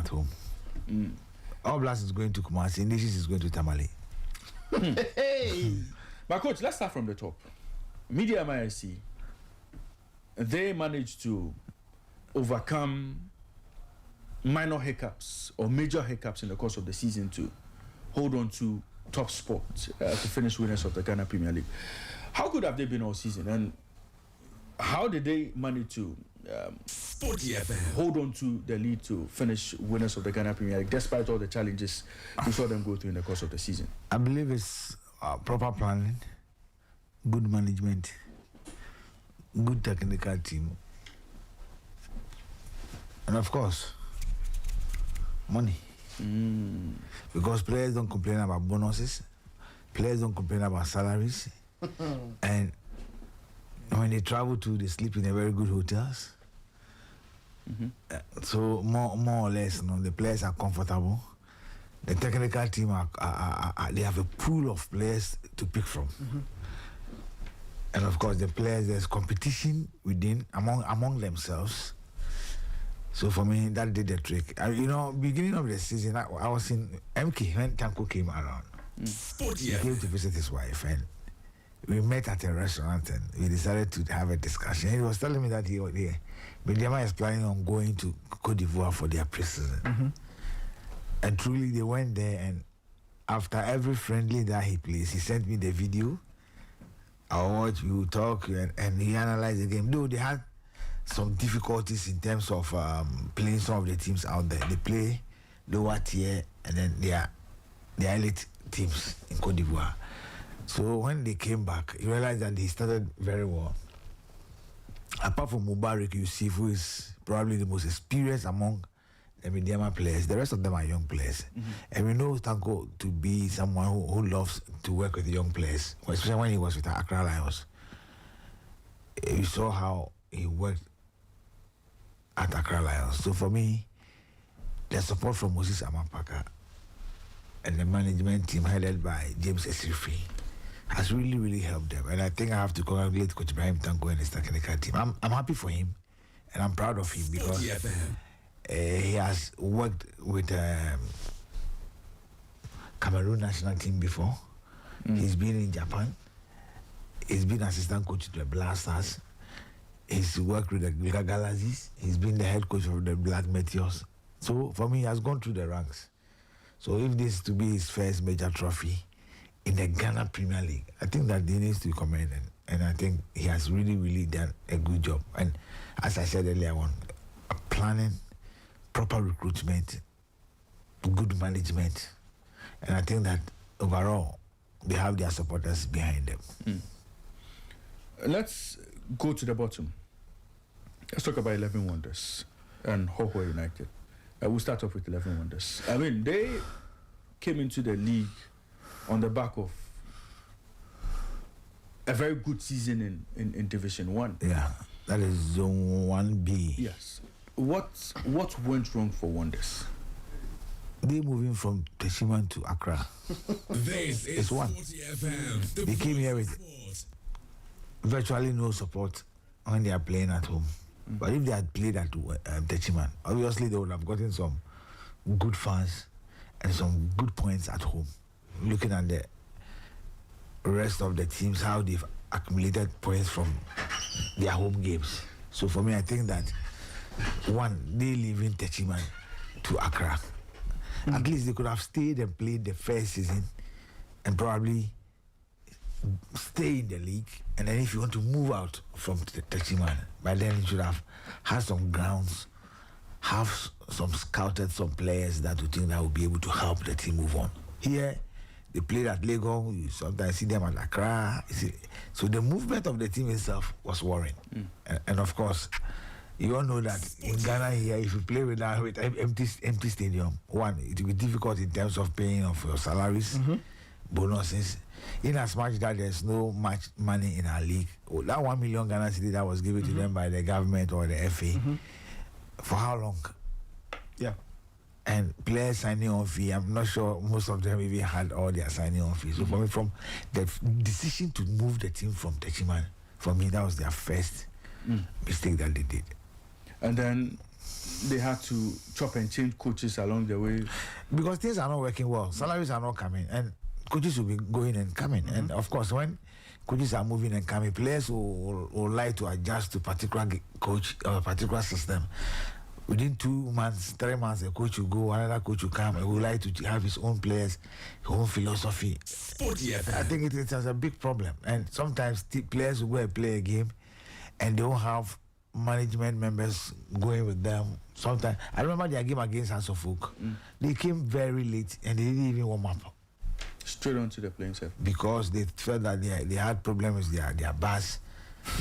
home. All Blast is going to Kumasi, Nations is going to Tamale. Hey! But coach, let's start from the top. Media MIC, they managed to overcome minor hiccups or major hiccups in the course of the season to hold on to top spot to finish winners of the Ghana Premier League. How good have they been all season, and how did they manage to hold on to the lead to finish winners of the Ghana Premier League despite all the challenges we saw them go through in the course of the season? I believe it's proper planning, good management, good technical team, and of course money. Because players don't complain about bonuses, players don't complain about salaries, and when they travel to, they sleep in a very good hotels. So more or less, the players are comfortable. The technical team they have a pool of players to pick from, and of course the players, there's competition within among themselves. So for me, that did the trick. Beginning of the season, I was in MK when Tanko came around. He came to visit his wife, and we met at a restaurant, and we decided to have a discussion. He was telling me that Mediama is planning on going to Cote d'Ivoire for their pre-season. And truly, they went there, and after every friendly that he plays, he sent me the video. I watch, we would talk, and he analyzed the game. Though they had some difficulties in terms of playing some of the teams out there. They play lower tier, and then they are elite teams in Cote d'Ivoire. So when they came back, you realized that they started very well. Apart from Mubarak Yusuf, who is probably the most experienced among the Mediama players, the rest of them are young players. And we know Tanko to be someone who loves to work with young players, especially when he was with Accra Lions. We saw how he worked at Accra Lions. So for me, the support from Moses Amapaka and the management team headed by James Esrifi has really helped them. And I think I have to congratulate Coach Ibrahim Tanko and his technical team. I'm happy for him, and I'm proud of him because he has worked with Cameroon national team before. He's been in Japan. He's been assistant coach to the Blasters. He's worked with the Galaxies. He's been the head coach of the Black Meteors. So for me, he has gone through the ranks. So if this is to be his first major trophy in the Ghana Premier League, I think that he needs to be commended. And I think he has really done a good job. And as I said earlier on, planning, proper recruitment, good management. And I think that overall, they have their supporters behind them. Let's go to the bottom. Let's talk about 11 Wonders and Hoho United. We'll start off with 11 Wonders. I mean, they came into the league on the back of a very good season in Division 1. Yeah, that is Zone 1B. Yes. What went wrong for Wonders? They moving from Teshiman to Accra. This is one. FM, They came here with virtually no support when they are playing at home. But if they had played at Techiman, obviously they would have gotten some good fans and some good points at home. Looking at the rest of the teams, how they've accumulated points from their home games. So for me, I think that one, they leaving Techiman to Accra. At least they could have stayed and played the first season and probably stay in the league, and then if you want to move out from Techiman, by then you should have had some grounds, have some scouted some players that you think that will be able to help the team move on. Here, they played at Lagos, you sometimes see them at Accra. So the movement of the team itself was worrying. And of course, you all know that in Ghana here, if you play with empty stadium, one, it will be difficult in terms of paying of your salaries, bonuses. In as much that there's no much money in our league, that 1 million Ghana cedi that was given to them by the government or the FA, for how long? Yeah. And players signing on fee, I'm not sure most of them even had all their signing on fees. So for me, from the decision to move the team from Techiman, for me, that was their first mistake that they did. And then they had to chop and change coaches along the way? Because things are not working well. Salaries are not coming, and coaches will be going and coming. And of course, when coaches are moving and coming, players will like to adjust to particular coach or a particular system. Within 2 months, 3 months, a coach will go, another coach will come, and would like to have his own players, his own philosophy. Sporty FM. I think it is a big problem. And sometimes players will go and play a game, and they don't have management members going with them. Sometimes I remember their game against Hands of Folk. They came very late and they didn't even warm up. Straight onto the playing surface. Because they felt that they had problems with their bus,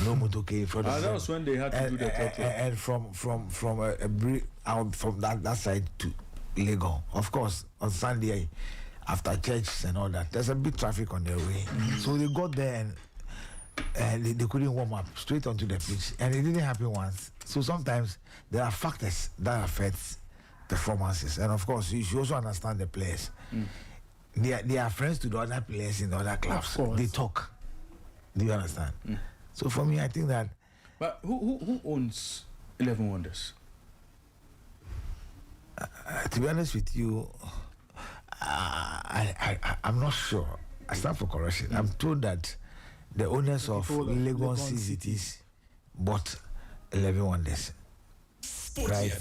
no motorcade. That was when they had to do the top. And from a break out from that side to Lagos. Of course, on Sunday after church and all that, there's a big traffic on their way. So they got there and they couldn't warm up straight onto the pitch, and it didn't happen once. So sometimes there are factors that affect performances, and of course you should also understand the players. They are friends to the other players in the other clubs. They talk. Do you understand? So for me, I think that. But who owns 11 Wonders? To be honest with you, I'm not sure. I stand for correction. I'm told that the owners of Lagos Cities bought 11 Wonders. Right?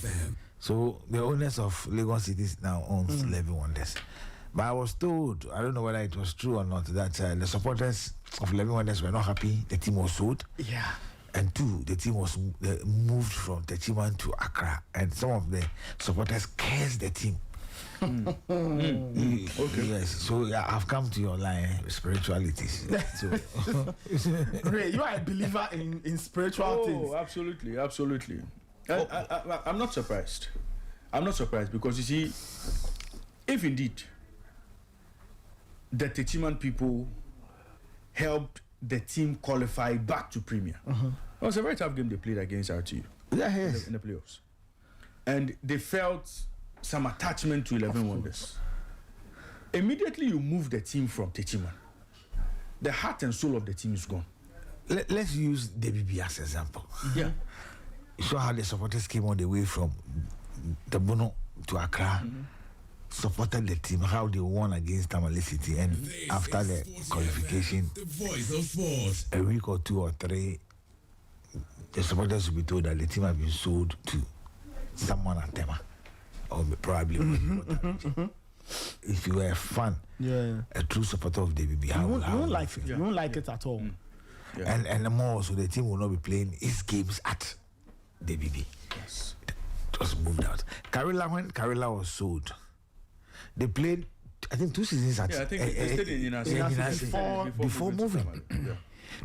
So the owners of Lagos Cities now owns 11 Wonders. But I was told, I don't know whether it was true or not, that the supporters of 11 Wonders were not happy. The team was sold. Yeah. And 2, the team was moved from Techiman to Accra. And some of the supporters cursed the team. Okay. Yes. So I've come to your line, spiritualities. So. Great. You are a believer in spiritual things. Absolutely. I'm not surprised. Because you see, if indeed the Techiman people helped the team qualify back to Premier, it was a very tough game they played against RTU in the playoffs, and they felt some attachment to 11 Wonders. Immediately you move the team from Techiman, the heart and soul of the team is gone. Let's use DBB as an example. Yeah. You saw how the supporters came all the way from the Bono to Accra, supported the team, how they won against Tamale City, and after the qualification, the voice of sports, a week or 2 or 3, the supporters will be told that the team has been sold to someone at Tema, or probably if you were a fan, a true supporter of DBB, you won't like it. You won't like it at all. And more so, the team will not be playing its games at DBB. Yes. It was moved out. When Karela was sold, they played, I think, 2 seasons at. I think they stayed in Inasi before moving.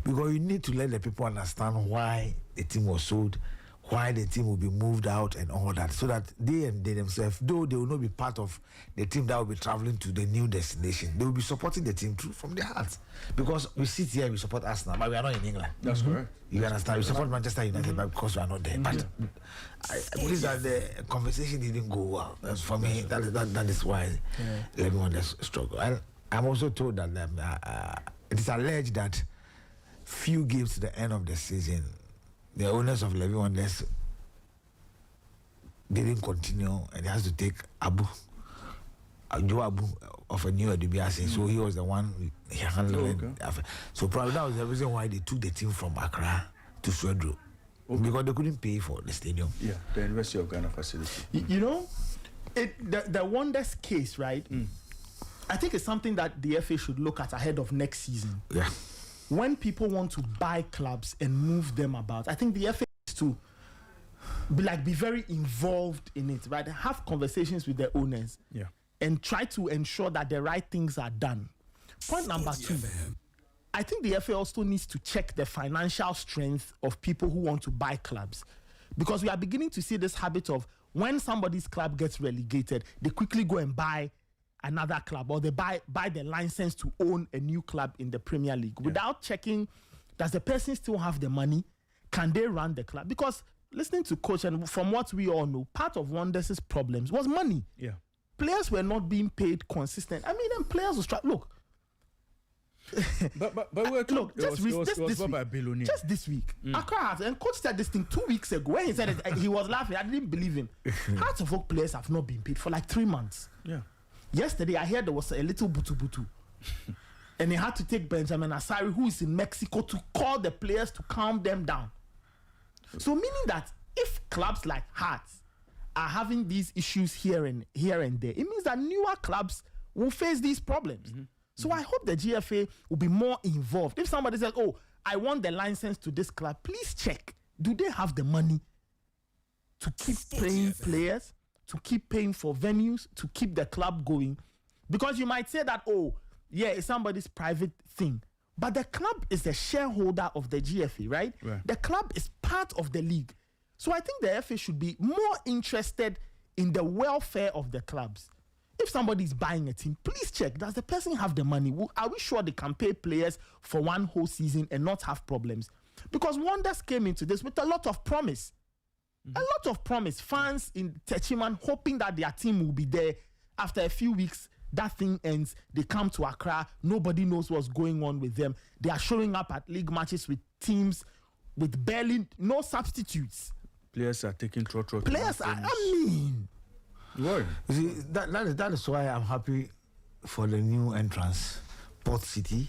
Because you need to let the people understand why the team was sold, why the team will be moved out and all that, so that they themselves, though they will not be part of the team that will be traveling to the new destination, they will be supporting the team through from their hearts. Because we sit here, we support Arsenal, but we are not in England. That's correct. You understand? We support Manchester United, but because we are not there. But I believe that the conversation didn't go well. That's for me. That is why everyone has struggled. And I'm also told that it is alleged that few games to the end of the season, the owners of Levy Wonders didn't continue, and they has to take Joe Abu of a new DBS. So he was the one he handled it. So probably that was the reason why they took the team from Accra to Swedru. Because they couldn't pay for the stadium. Yeah, the University of Ghana facility. You know, the Wonders case, right? I think it's something that the FA should look at ahead of next season. Yeah. When people want to buy clubs and move them about, I think the FA is to be very involved in it, right? Have conversations with the owners, and try to ensure that the right things are done. Point number 2, I think the FA also needs to check the financial strength of people who want to buy clubs, because we are beginning to see this habit of when somebody's club gets relegated, they quickly go and buy another club, or they buy the license to own a new club in the Premier League without checking, does the person still have the money? Can they run the club? Because listening to coach, and from what we all know, part of Wonders' problems was money. Yeah. Players were not being paid consistent. I mean, then players will struggle. Look, but we're look, it was bought by a billionaire. Just this week, Accra Hearts, and coach said this thing 2 weeks ago. When he said it, he was laughing. I didn't believe him. Hearts of Oak players have not been paid for like 3 months. Yeah. Yesterday, I heard there was a little butu. And he had to take Benjamin Asari, who is in Mexico, to call the players to calm them down. So meaning that if clubs like Hearts are having these issues here and there, it means that newer clubs will face these problems. So I hope the GFA will be more involved. If somebody says, oh, I want the license to this club, please check. Do they have the money to keep paying players, to keep paying for venues, to keep the club going? Because you might say that, oh, yeah, it's somebody's private thing. But the club is the shareholder of the GFA, right? The club is part of the league. So I think the FA should be more interested in the welfare of the clubs. If somebody is buying a team, please check. Does the person have the money? Are we sure they can pay players for one whole season and not have problems? Because Wonders came into this with a lot of promise. A lot of promise. Fans in Techiman hoping that their team will be there. After a few weeks, that thing ends. They come to Accra. Nobody knows what's going on with them. They are showing up at league matches with teams with barely no substitutes. Players are taking trotro. Players are, You see, that is why I'm happy for the new entrance. Port City,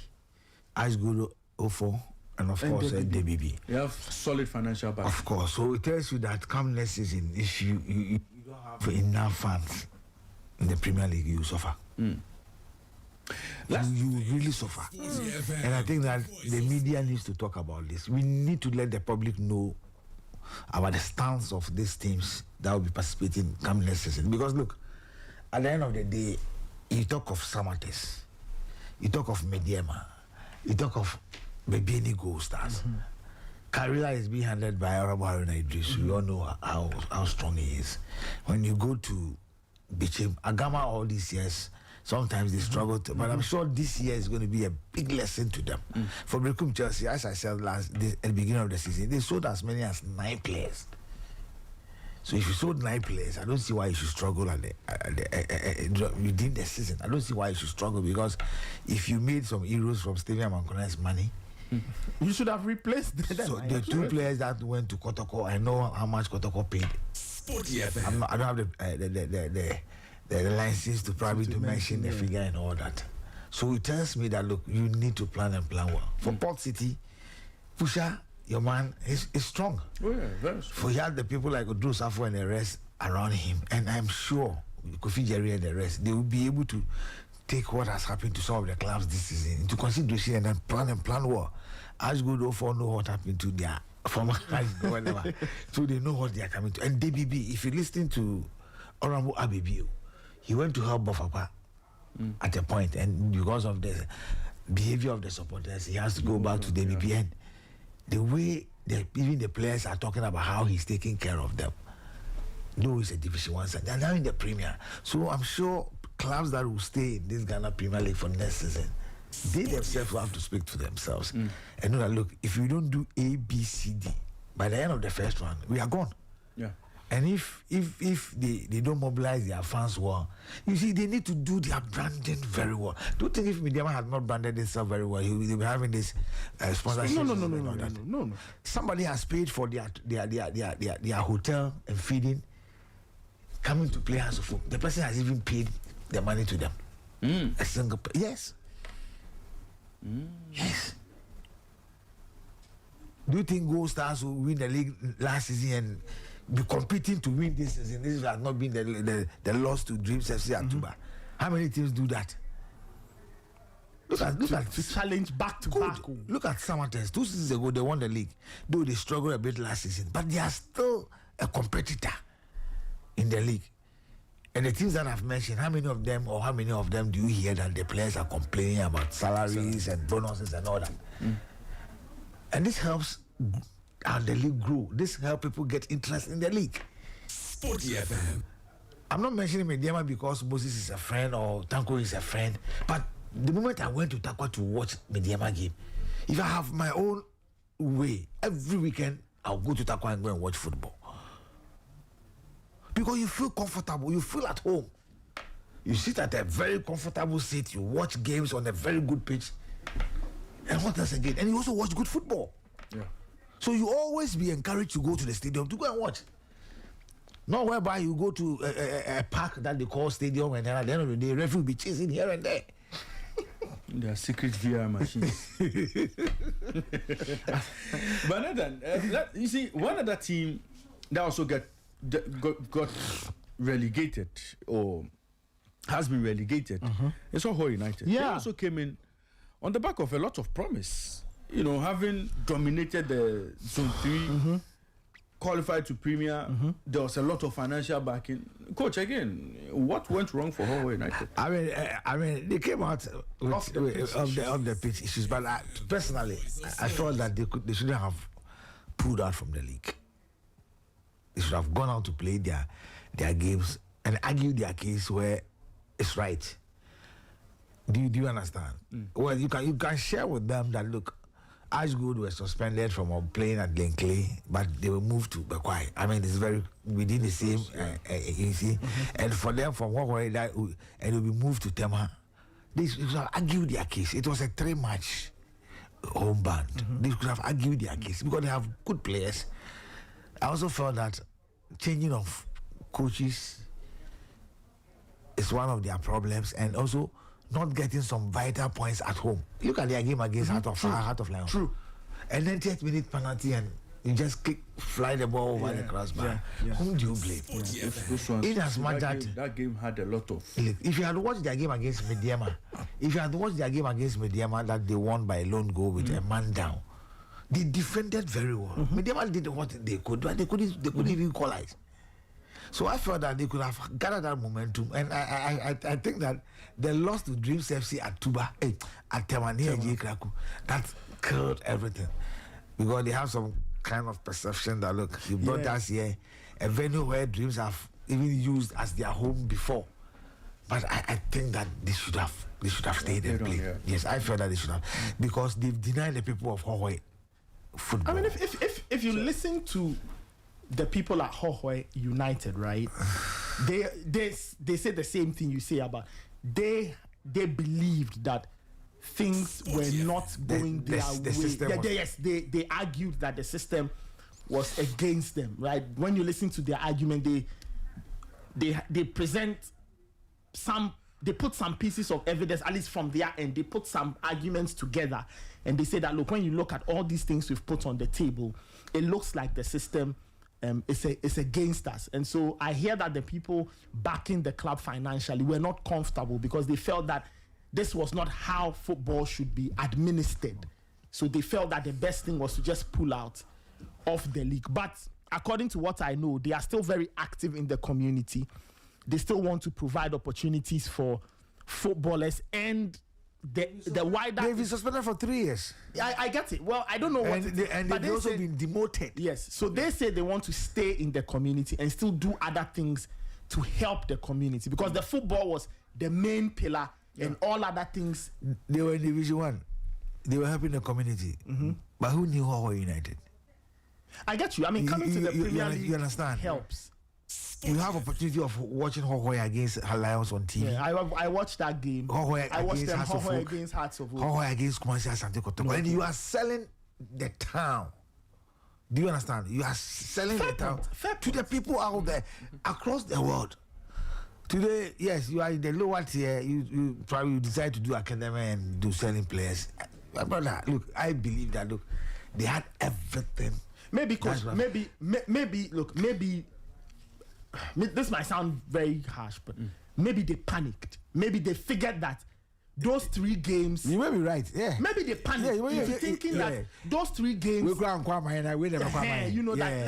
Ice Good 04, and of course DBB. You have solid financial back. Of course. So it tells you that come next season, if you don't have enough fans in the Premier League, you suffer. You really suffer. And I think that the media needs to talk about this. We need to let the public know about the stance of these teams that will be participating come next season. Because look, at the end of the day, you talk of Samates, you talk of Mediema, you talk of Bebeni Gold Stars. Karila is being handled by Arabo Haruna Idris. We all know how strong he is. When you go to Bichim, Agama all these years, sometimes they struggle to, but I'm sure this year is going to be a big lesson to them. For Brekum Chelsea, as I said at the beginning of the season, they sold as many as 9 players. So if you sold 9 players, I don't see why you should struggle within the season. I don't see why you should struggle, because if you made some euros from Stadium Mankona's money, you should have replaced them. So the 2 players that went to Kotoko, I know how much Kotoko paid. Sporty FM. I don't have the license to probably to mention the figure and all that. So it tells me that, look, you need to plan well. For Port City, Pusha, your man is strong. Oh yeah, very strong. For he had the people like Odro Safo and the rest around him, and I'm sure Kofi Jerry and the rest, they will be able to take what has happened to some of the clubs this season into consideration and then plan well. As good or know what happened to their former whatever. So they know what they are coming to. And DBB, if you listen to Orambo Abibio, he went to help Bofapa at a point, and because of the behavior of the supporters, he has to go back to DBB. And the way even the players are talking about how he's taking care of them, though it's a Division 1 side, they're now in the Premier. So I'm sure clubs that will stay in this Ghana Premier League for next season, they themselves will have to speak to themselves and know that, look, if we don't do A, B, C, D, by the end of the first round, we are gone. Yeah. And if they don't mobilize their fans well, you see, they need to do their branding very well. Do you think if Mediama had not branded itself very well, they'll be having this sponsorship? No. Somebody has paid for their hotel and feeding, coming to play House of Folk. The person has even paid the money to them. A single yes. Yes. Do you think Gold Stars will win the league last season and be competing to win this season? This has not been the loss to Dreams FC at Tuba. How many teams do that? Look at to challenge back to back. Look at Samates. 2 seasons ago they won the league, though they struggled a bit last season, but they are still a competitor in the league. And the teams that I've mentioned, how many of them do you hear that the players are complaining about salaries and bonuses and all that? And this helps the league grow. This helps people get interest in the league. Sporty FM. I'm not mentioning Mediama because Moses is a friend or Tanko is a friend, but the moment I went to Tanko to watch Mediama game, if I have my own way, every weekend I'll go to Tanko and go and watch football. Because you feel comfortable, you feel at home. You sit at a very comfortable seat, you watch games on a very good pitch. And what else again? And you also watch good football. Yeah. So you always be encouraged to go to the stadium to go and watch. Not whereby you go to a park that they call stadium and then at the end of the day, referee will be chasing here and there. There are secret VR machines. But Nathan, you see, one other team that also got relegated or has been relegated is Hoho United. Yeah. They also came in on the back of a lot of promise. You know, having dominated the Zone 3, qualified to Premier, there was a lot of financial backing. Coach, again, what went wrong for Hoho United? I mean, they came out of the pitch issues, but personally, I felt that they shouldn't have pulled out from the league. They should have gone out to play their games and argue their case where it's right. Do you understand? Well, you can share with them that look, Ashgood was suspended from playing at Glenclay, but they were moved to Bekwai. I mean, it's very within the same, you see. And for them, from Hoho, and it will be moved to Tema. They should have argued their case. It was a 3-match home ban. They could have argued their case because they have good players. I also felt that changing of coaches is one of their problems, and also not getting some vital points at home. Look at their game against Heart of Lions. True. And then 10-minute penalty and you just fly the ball over the crossbar. Whom do you blame? In as much that game had a lot of... If you had watched their game against Mediama, that they won by a lone goal with a man down, they defended very well. Mediama did what they could, but they couldn't even equalize. So I felt that they could have gathered that momentum, and I think that the loss to Dreams FC at Tuba, at Temani and Kraku, that killed everything, because they have some kind of perception that look, you brought us here, a venue where Dreams have even used as their home before, but I think that they should have stayed and played. Yes, I felt that they should have, because they've denied the people of Hoho football. I mean, if you listen to the people at Hoho United, right? they say the same thing you say about they believed that things were not going their way. They argued that the system was against them, right? When you listen to their argument, they present they put some pieces of evidence, at least from their end. They put some arguments together, and they say that look, when you look at all these things we've put on the table, it looks like the system it's against us. And so I hear that the people backing the club financially were not comfortable because they felt that this was not how football should be administered. So they felt that the best thing was to just pull out of the league. But according to what I know, they are still very active in the community. They still want to provide opportunities for footballers and the wider... They've been suspended for 3 years. I get it. Well, I don't know what... They've also been demoted. Yes. So they say they want to stay in the community and still do other things to help the community, because the football was the main pillar and all other things... They were in Division 1. They were helping the community. But who knew Hoho United? I get you. I mean, coming to the Premier League you understand? Helps. You have opportunity of watching Hoho against Lions on TV. Yeah, I watched that game. I watched them Hoho against Hearts of Oak. Hoho against Kumasi Asante Kotoko. And you are selling the town. Do you understand? You are selling the town to the people out there across the world. Today, yes, you are in the lower tier. You probably decide to do academy and do selling players. Brother, look, I believe that they had everything. Maybe, coach. Maybe. This might sound very harsh, but maybe they panicked. Maybe they figured that those 3 games... You may be right, yeah. Maybe they panicked. If you're thinking that those 3 games...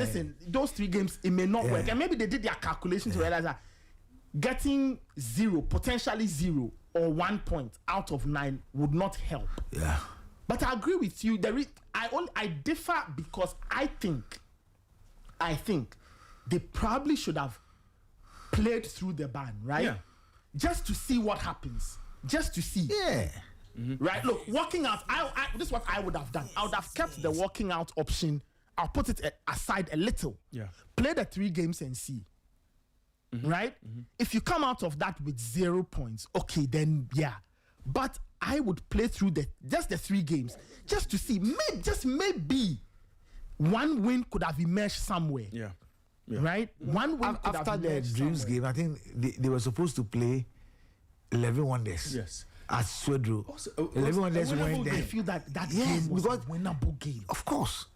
Listen, those 3 games, it may not work. And maybe they did their calculations to realize that getting 0, potentially 0 or 1 point out of 9 would not help. Yeah. But I agree with you. I differ because I think they probably should have played through the ban, right? Yeah. Just to see what happens. Just to see. Yeah. Right? Look, walking out, this is what I would have done. I would have kept the walking out option. I'll put it aside a little. Yeah. Play the 3 games and see. Right? If you come out of that with 0 points, okay, then yeah. But I would play through the 3 games just to see, maybe one win could have emerged somewhere. Yeah. Right? One win could after have the emerged Dreams somewhere. game, I think they were supposed to play 11 Wonders. Yes. At Swedro. Also, 11 Wonders went I there. feel that Yes, game was because- a winnable game. Of course.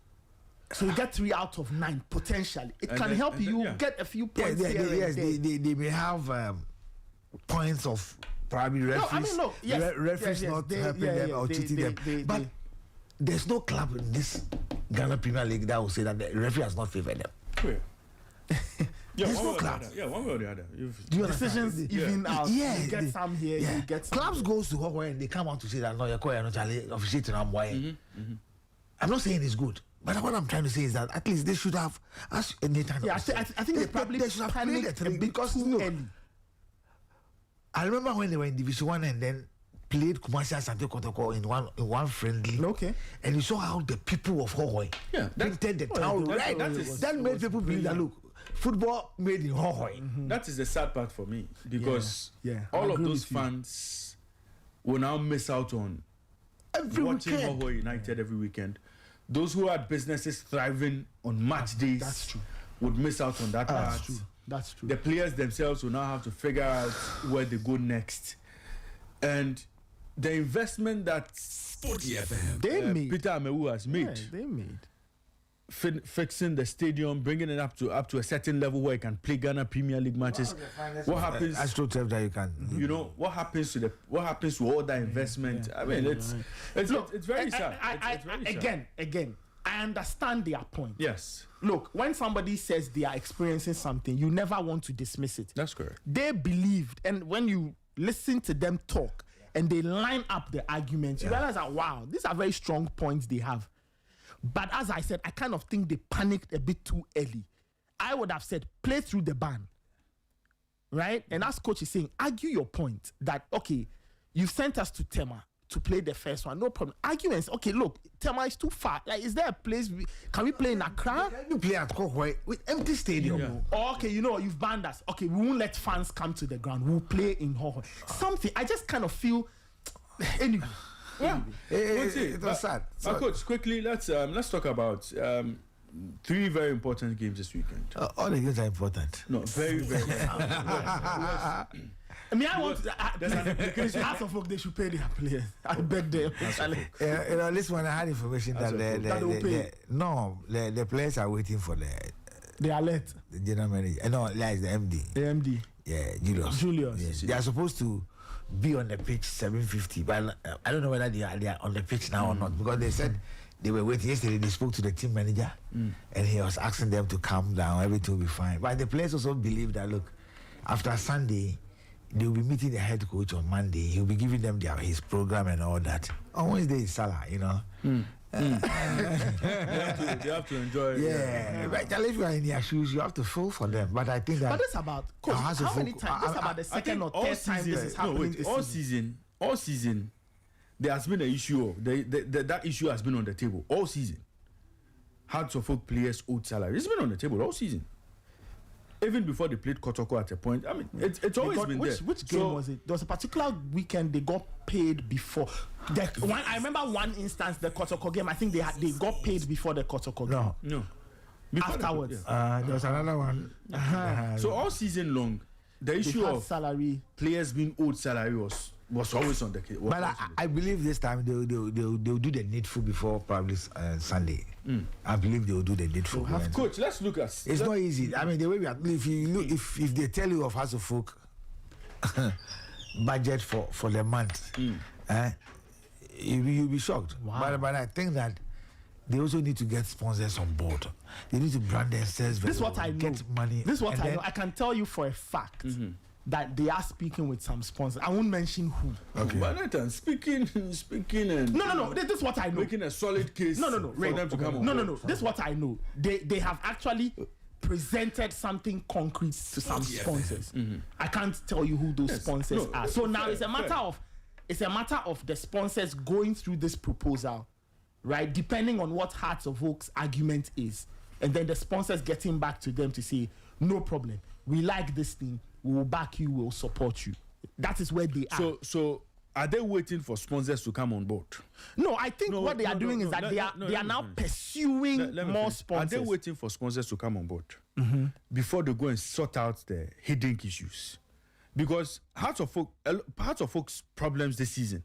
So you get 3 out of 9 potentially. It can help you get a few Yeah, points here and there. they may have points of probably referees. Referees not helping them or cheating them. But there's no club in this Ghana Premier League that will say that the referee has not favored them. There's no club. One way or the other. Do you Decisions understand? even out. Yeah, You get some here, yeah. you get some. Clubs goes to Hawaii and they come out to say that no, you're quite not officiating. I'm not saying it's good. But what I'm trying to say is that at least they should have, as Nathan Yeah, I said, think they probably should have played panicked the a bit because too look, early. I remember when they were in Division 1 and then played Kumasi and Sante Kotoko in one friendly. Okay. And you saw how the people of Hawaii painted the town red. That made people believe that look, football made in Hawaii. That is the sad part for me because Yeah, I all of agree those with you. fans will now miss out on Every watching weekend. Hawaii United every weekend. Those who had businesses thriving on match days That's true. would miss out on that part. That's true. That's true. The players themselves will now have to figure out where they go next. And the investment that Sporty FM. They made. Peter Amewu has made, Yeah, they made. fixing the stadium, bringing it up to a certain level where it can play Ghana Premier League matches. What happens? AstroTurf that you can. You know what happens to all that investment? I mean, it's very sad. It's very sad. Again, I understand their point. Yes, Look, when somebody says they are experiencing something, you never want to dismiss it. that's correct. They believed, and when you listen to them talk and they line up the arguments, you realize that wow, these are very strong points they have. But as I said, I kind of think they panicked a bit too early. I would have said, play through the ban. Right? And as coach is saying, argue your point that, okay, you've sent us to Tema to play the first one, no problem. Arguments, okay, look, Tema is too far. Like, is there a place, can we play in Accra? You play at Hawaii with empty stadium. Yeah. Or, okay, you know, you've banned us. Okay, we won't let fans come to the ground. We'll play in Hawaii. Something, I just kind of feel, anyway. Yeah, It was sad. So, Coach, quickly, let's talk about 3 very important games this weekend. all the games are important. No, very, very. I mean, I want There's an implication. half of folk they should pay their players. I beg them. This one I had information that the players are waiting for They are late. the general manager. No, like the MD. AMD. Yeah, Julius. Yes, They are supposed to be on the pitch 7:50, but I don't know whether they are on the pitch now or not because they said they were waiting. Yesterday they spoke to the team manager and he was asking them to calm down, everything will be fine. But the players also believe that look, after Sunday they will be meeting the head coach on Monday. He'll be giving them his program and all that. On Wednesday is Salah, you know. They have to enjoy. Yeah, but if you are in their shoes, you have to fall for them. But I think that. But this about, coach, How how many times? This about the second or third time this is happening this season. All season, there has been an issue. That issue has been on the table all season. Hearts of Folk players owed salary. It's been on the table all season. Even before they played Kotoko at a point. I mean, it's always been there. Which game was it? There was a particular weekend they got paid before. I remember one instance, the Kotoko game. I think they got paid before the Kotoko game. No. Before Afterwards. There was another one. So all season long, the issue of salary. players being owed salary was always on the case. But I believe this time they'll do the needful before probably Sunday. I believe they'll do the needful. Coach, let's look at. It's not easy. I mean, the way we are. If you look, if they tell you of House of Folk budget for the month, you'll be shocked. Wow. But I think that they also need to get sponsors on board. They need to brand themselves. This is what I know. Get money. This is what I know. I can tell you for a fact that they are speaking with some sponsors. I won't mention who. Okay. But Nathan, speaking and No. This is what I know. making a solid case. No. For them to come on. No. This is what I know. They have actually presented something concrete to some sponsors. I can't tell you who those sponsors are. So now it's a matter of the sponsors going through this proposal, right? Depending on what Hearts of Oak's argument is, and then the sponsors getting back to them to say, no problem, we like this thing, we will back you, we will support you. That is where they are. So are they waiting for sponsors to come on board? No, I think what they are doing is that they are now pursuing more sponsors. Are they waiting for sponsors to come on board before they go and sort out the hidden issues? Because Hearts of Oak's problems this season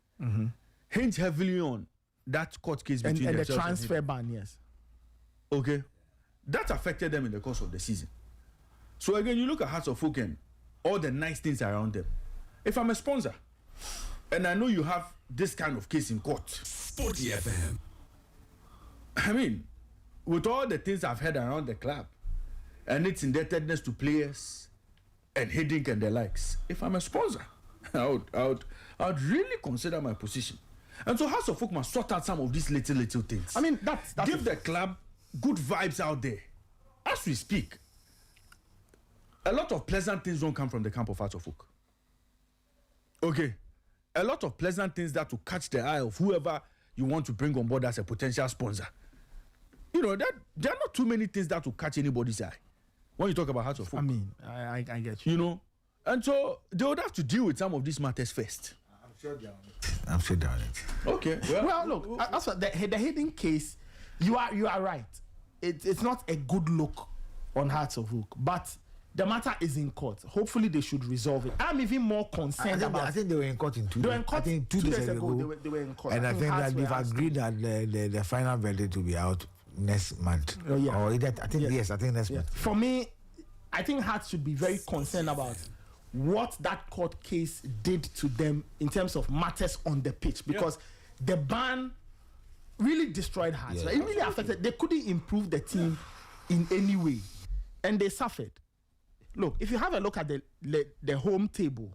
hinge heavily on that court case between and the transfer ban, yes. Okay. That affected them in the course of the season. So again, you look at Hearts of Oak and all the nice things around them. If I'm a sponsor, and I know you have this kind of case in court. Sporty FM. I mean, with all the things I've heard around the club, and its indebtedness to players, and Hidden and the likes, if I'm a sponsor, I would really consider my position. And so House of Folk must sort out some of these little things. I mean, that's give the club good vibes out there. As we speak, a lot of pleasant things don't come from the camp of House of Folk. Okay. A lot of pleasant things that will catch the eye of whoever you want to bring on board as a potential sponsor. You know, there are not too many things that will catch anybody's eye when you talk about Hearts of Folk. I mean, I get you. You know, and so they would have to deal with some of these matters first. I'm sure they're on it. Okay. Well, look, as for the hidden case, you are right. It's not a good look on Hearts of Oak, but the matter is in court. Hopefully, they should resolve it. I'm even more concerned about. I think they were in court in 2 days. They were in court I think 2 days ago. They were in court. And I think that they've agreed that the final verdict will be out next month. Oh, yeah. Or that, I think yes. I think next month. For me, I think Hearts should be very concerned about what that court case did to them in terms of matters on the pitch, because the ban really destroyed Hearts. Right? It really affected. They couldn't improve the team in any way, and they suffered. Look, if you have a look at the home table,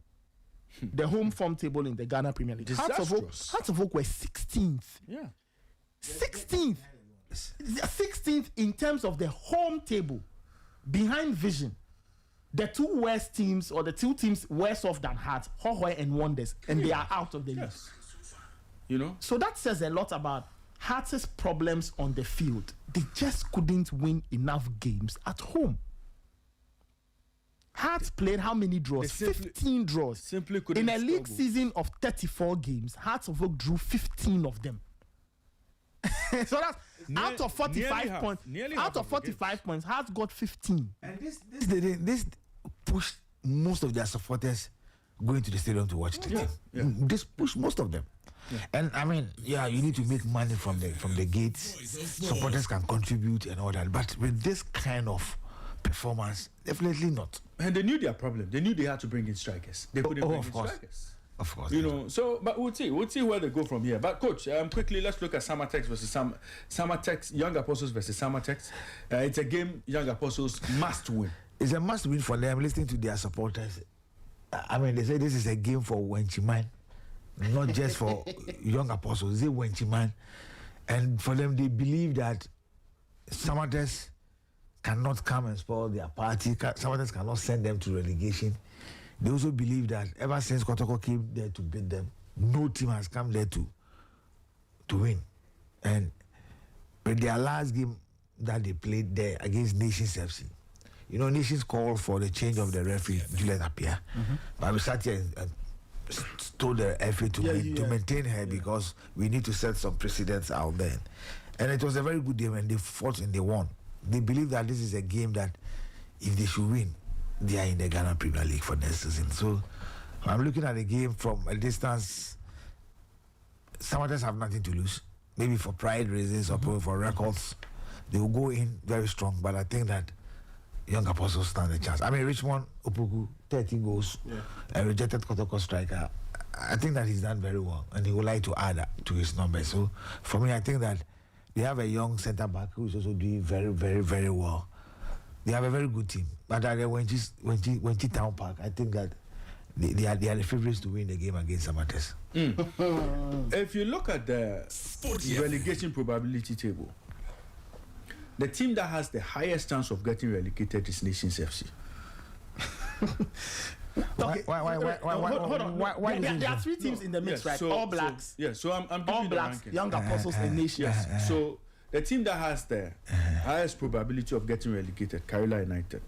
the home form table in the Ghana Premier League, Hearts of Oak were 16th. Yeah. 16th. 16th in terms of the home table, behind Vision. The two worst teams, or the two teams worse off than Hearts, Hohoe and Wonders, and they are out of the league. You know? So that says a lot about Hearts' problems on the field. They just couldn't win enough games at home. Hearts played how many draws? 15 draws. Simply couldn't in a league season of 34 games, Hearts of Oak drew 15 of them. So that's out of 45 points. Out of 45 points, Hearts got 15. And this pushed most of their supporters going to the stadium to watch the team. Yeah. This pushed most of them. Yeah. And I mean, you need to make money from the gates. Supporters can contribute and all that. But with this kind of performance, definitely not. And they knew their problem. They knew they had to bring in strikers. They couldn't bring in strikers. Of course. You know, so, but we'll see where they go from here. But coach, quickly, let's look at Samatex versus Samatex, Young Apostles versus Samatex. It's a game Young Apostles must win. It's a must win for them. Listening to their supporters, I mean, they say this is a game for Wenchiman, not just for Young Apostles. They Wenchiman, and for them, they believe that Samatex cannot come and spoil their party. Samatex cannot send them to relegation. They also believe that ever since Kotoko came there to beat them, no team has come there to win. And with their last game that they played there against Nations FC, you know, Nations called for the change of the referee, Juliet Appiah. But we sat here and told the FA to maintain her because we need to set some precedents out there. And it was a very good game, and they fought and they won. They believe that this is a game that if they should win, they are in the Ghana Premier League for next season. So I'm looking at the game from a distance. Some others have nothing to lose. Maybe for pride reasons or probably for records. They will go in very strong, but I think that Young Apostles stand a chance. I mean, Richmond Opoku, 13 goals, a rejected Kotoko striker. I think that he's done very well, and he would like to add to his numbers. So for me, I think that they have a young centre back who is also doing very, very, very well. They have a very good team. But at the Wenchi Town Park, I think that they are the favorites to win the game against Samatex. If you look at the relegation probability table, the team that has the highest chance of getting relegated is Nations FC. Hold on. There are three teams in the mix, right? All Blacks. So I'm All Blacks, Young Apostles, and Nations. So the team that has the highest probability of getting relegated, Karela United.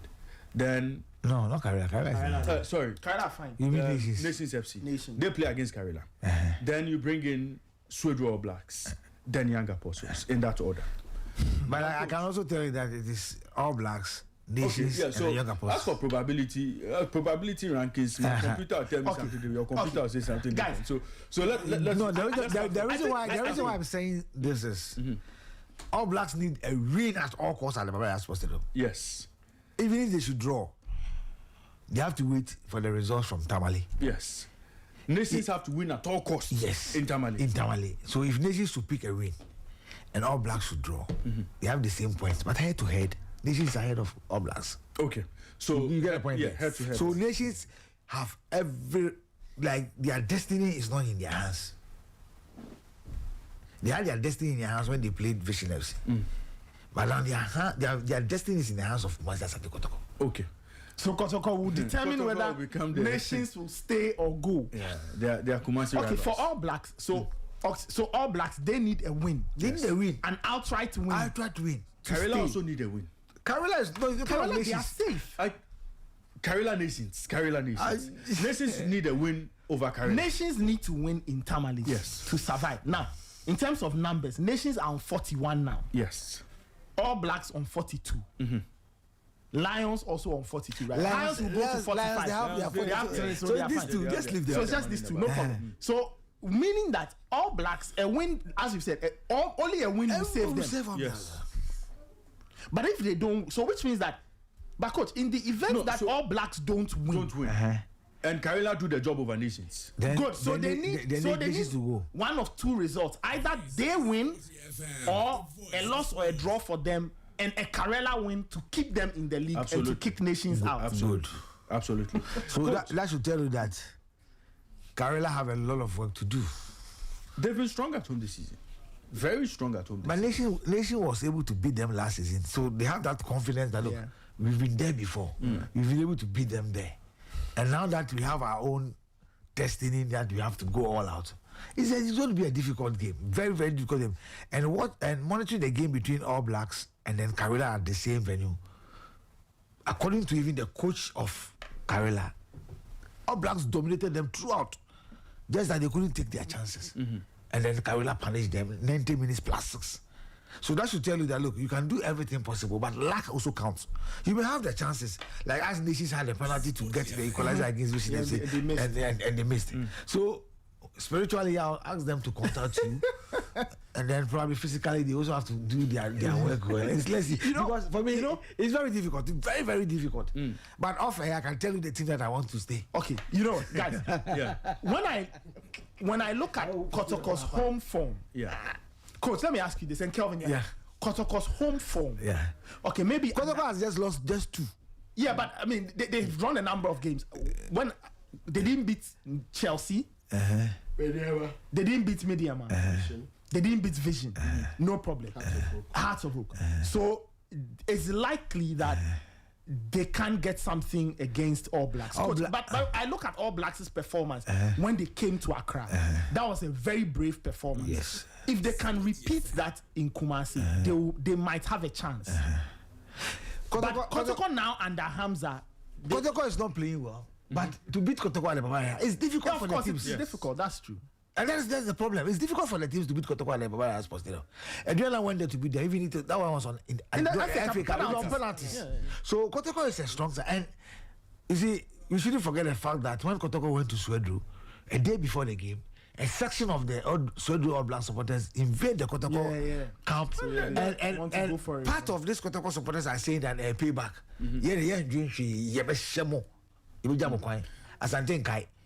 Then No, not Karela. Sorry. Karela fine. You mean Nations? Nations FC. Nations. They play against Karela. Then you bring in Swedro All Blacks, then Young Apostles, in that order. But I can also tell you that it is All Blacks, Nations, and Young Apostles. As for probability rankings, my computer will tell me something. Your computer will say something. Guys, so let's. No, the reason why I'm saying this is All Blacks need a win at all costs at the Barbarian Sports Stadium. Yes. Even if they should draw, they have to wait for the results from Tamale. Yes. Nations have to win at all costs. Yes. In Tamale. In Tamale. So if Nations should pick a win and All Blacks should draw, they have the same points. But head to head, Nations is ahead of All Blacks. Okay. So you get a point. Yeah, there. head to head. So Nations have their destiny is not in their hands. They had their destiny in their hands when they played Vision FC. But now their destiny is in the hands of Mazda Sati Kotoko. Okay. So Kotoko will determine Kotoko whether will become Nations will stay or go. Yeah, they are Kumasi Okay, rivals. for All Blacks, so All Blacks, they need a win. They need a win. An outright win. Outright win. Karela also need a win. Karela is no, Karela, they are safe. Karela Nations. Nations need a win over Karela. Nations need to win in Tamale to survive. Now, in terms of numbers, Nations are on 41 now. Yes. All Blacks on 42. Lions also on 42, right? Lions will go to 45. They have three, so they are these fine. two, just leave them. So it's just these two, no problem. So, meaning that All Blacks, a win, as you said, only a win will save them. Yes. But if they don't, so which means that, but coach, in the event that All Blacks don't win, and Karela do the job over Nations. Good. So they need to go. One of two results: either they win, or a loss or a draw for them, and a Karela win to keep them in the league and to kick Nations out. Absolutely. So that should tell you that Karela have a lot of work to do. They've been strong at home this season. Very strong at home. But Nation was able to beat them last season, so they have that confidence that look, we've been there before. We've been able to beat them there, and now that we have our own destiny, that we have to go all out. It's going to be a difficult game, very very difficult game. And monitoring the game between All Blacks and then Karela at the same venue, according to even the coach of Karela, All Blacks dominated them throughout, just that they couldn't take their chances. And then Karela punished them 90 minutes plus 6. So that should tell you that look, you can do everything possible, but luck also counts. You may have the chances, like as Nations had a penalty to get the equalizer against Vision FC, and they missed. So spiritually, I'll ask them to contact you, and then probably physically they also have to do their work well. It's less, because for me, it's very difficult, very very difficult. But off air, I can tell you the thing that I want to stay. Okay, guys. When I look at Kotoko's home form, coach, let me ask you this, and Kelvin, Kotoko's home form, okay, maybe Kotoko has just lost just 2. Yeah, but I mean, they've run a number of games. When they didn't beat Chelsea, they didn't beat Mediaman, they didn't beat Vision, no problem. Hearts of Oak. So it's likely that they can't get something against All Blacks. But I look at All Blacks' performance when they came to Accra. That was a very brave performance. Yes. If they can repeat that in Kumasi, they might have a chance. But Kotoko now under Hamza, Kotoko is not playing well. But to beat Kotoko at the Bavaria, it's difficult for the teams. It's difficult, that's true. And that's the problem. It's difficult for the teams to beat Kotoko at the Bavaria Sports Stadium. And the other one there to beat them, even that one was on in the FA Cup, on penalties. So Kotoko is a strong side. And you see, we shouldn't forget the fact that when Kotoko went to Swedru, a day before the game, a section of the Swedru All Black supporters invade the Kotoko camp. So, and part of this Kotoko supporters are saying that payback.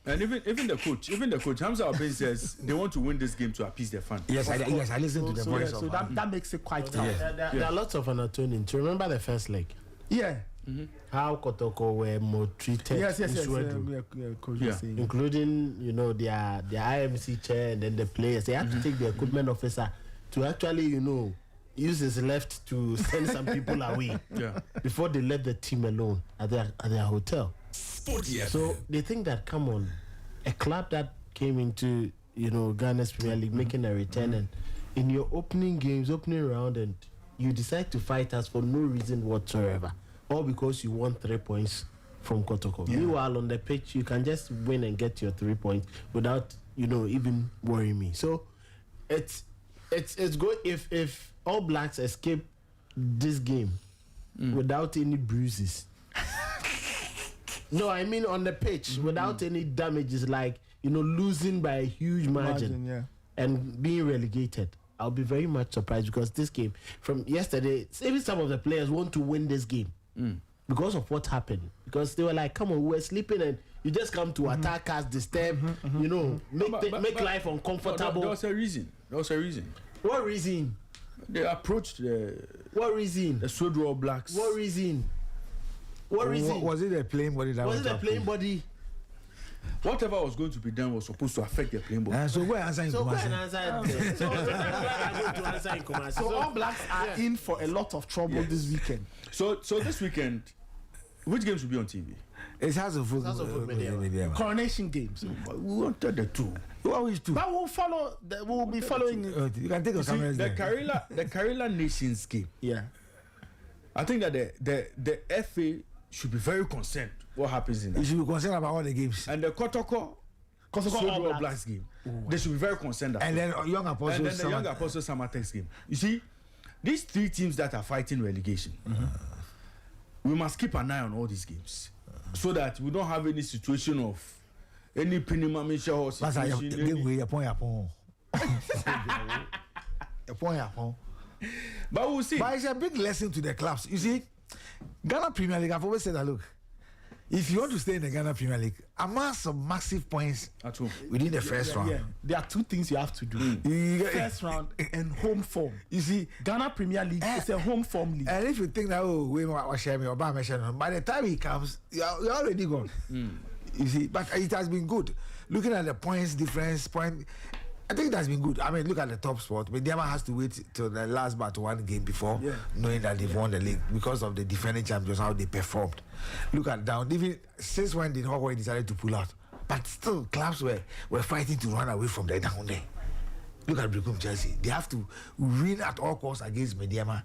And even the coach, Hamza Obeng says they want to win this game to appease their fans. Yes, I listen to the voice of that makes it quite tough. There are lots of undertoning. To remember the first leg. Yeah. How Kotoko were maltreated including their IMC chair and then the players. They had to take the equipment officer to actually use his left to send some people away before they let the team alone at their hotel. So they think that, come on, a club that came into Ghana's Premier League making a return, and in your opening round, and you decide to fight us for no reason whatsoever, all because you want 3 points from Kotoko. Meanwhile, on the pitch, you can just win and get your 3 points without, even worrying me. So it's good if All Blacks escape this game without any bruises. No, I mean on the pitch without any damages, like losing by a huge margin and being relegated. I'll be very much surprised, because this game from yesterday, even some of the players want to win this game because of what happened. Because they were like, "Come on, we're sleeping and you just come to attack us, disturb, make life uncomfortable." There was a reason. What reason? They approached the. What reason? The Sodro All Blacks. What reason? What reason? Was it a playing body? Was it a playing body? Whatever was going to be done was supposed to affect the playing body. So go and answer in Kumasi. So All Blacks are in for a lot of trouble this weekend. So this weekend, which games will be on TV? It has a full media. Coronation games. We wanted the two. What two? But we'll follow. We'll be following. You can take your cameras the there. Karela Nations game. Yeah. I think that the FA should be very concerned what happens in that. You should be concerned about all the games. And the Kotoko All Blacks game, they should be very concerned about. And then Young Apostles. And then the Young Apostles Samatex game. You see, these three teams that are fighting relegation, we must keep an eye on all these games, so that we don't have any situation of any pinimamisha or situation. But we'll see. But it's a big lesson to the clubs. You see, Ghana Premier League, I've always said that, look, if you want to stay in the Ghana Premier League, amass some massive points at home within the first round. Yeah. There are two things you have to do. First round and home form. You see, Ghana Premier League is a home form league. And if you think that, by the time he comes, you're already gone. You see, but it has been good. Looking at the points difference, I think it has been good. I mean, look at the top spot. Mediama has to wait till the last but one game before knowing that they've won the league because of the defending champions, how they performed. Look at down. Even since when did Hawkeye decided to pull out? But still, clubs were fighting to run away from the down there. Look at Brekum Chelsea. They have to win at all costs against Mediama,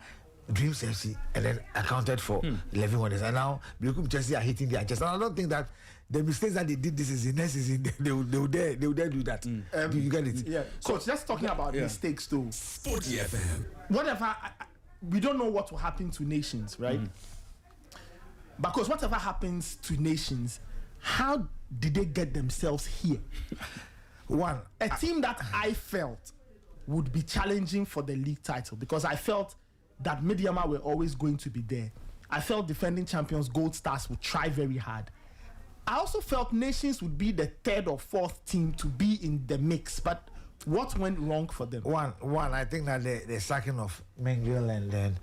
Dreams FC, and then accounted for 11 winners. And now Brekum Chelsea are hitting their chest. And I don't think that the mistakes that they did this season, next season, they will dare do that. Do you get it? Yeah. Coach, just talking about mistakes too. Sporty FM. Whatever, we don't know what will happen to nations, right? Because whatever happens to nations, how did they get themselves here? A team that I felt would be challenging for the league title, because I felt that Mediama were always going to be there. I felt defending champions Gold Stars would try very hard. I also felt nations would be the third or fourth team to be in the mix, but what went wrong for them? One, I think that the sacking of Mengel and then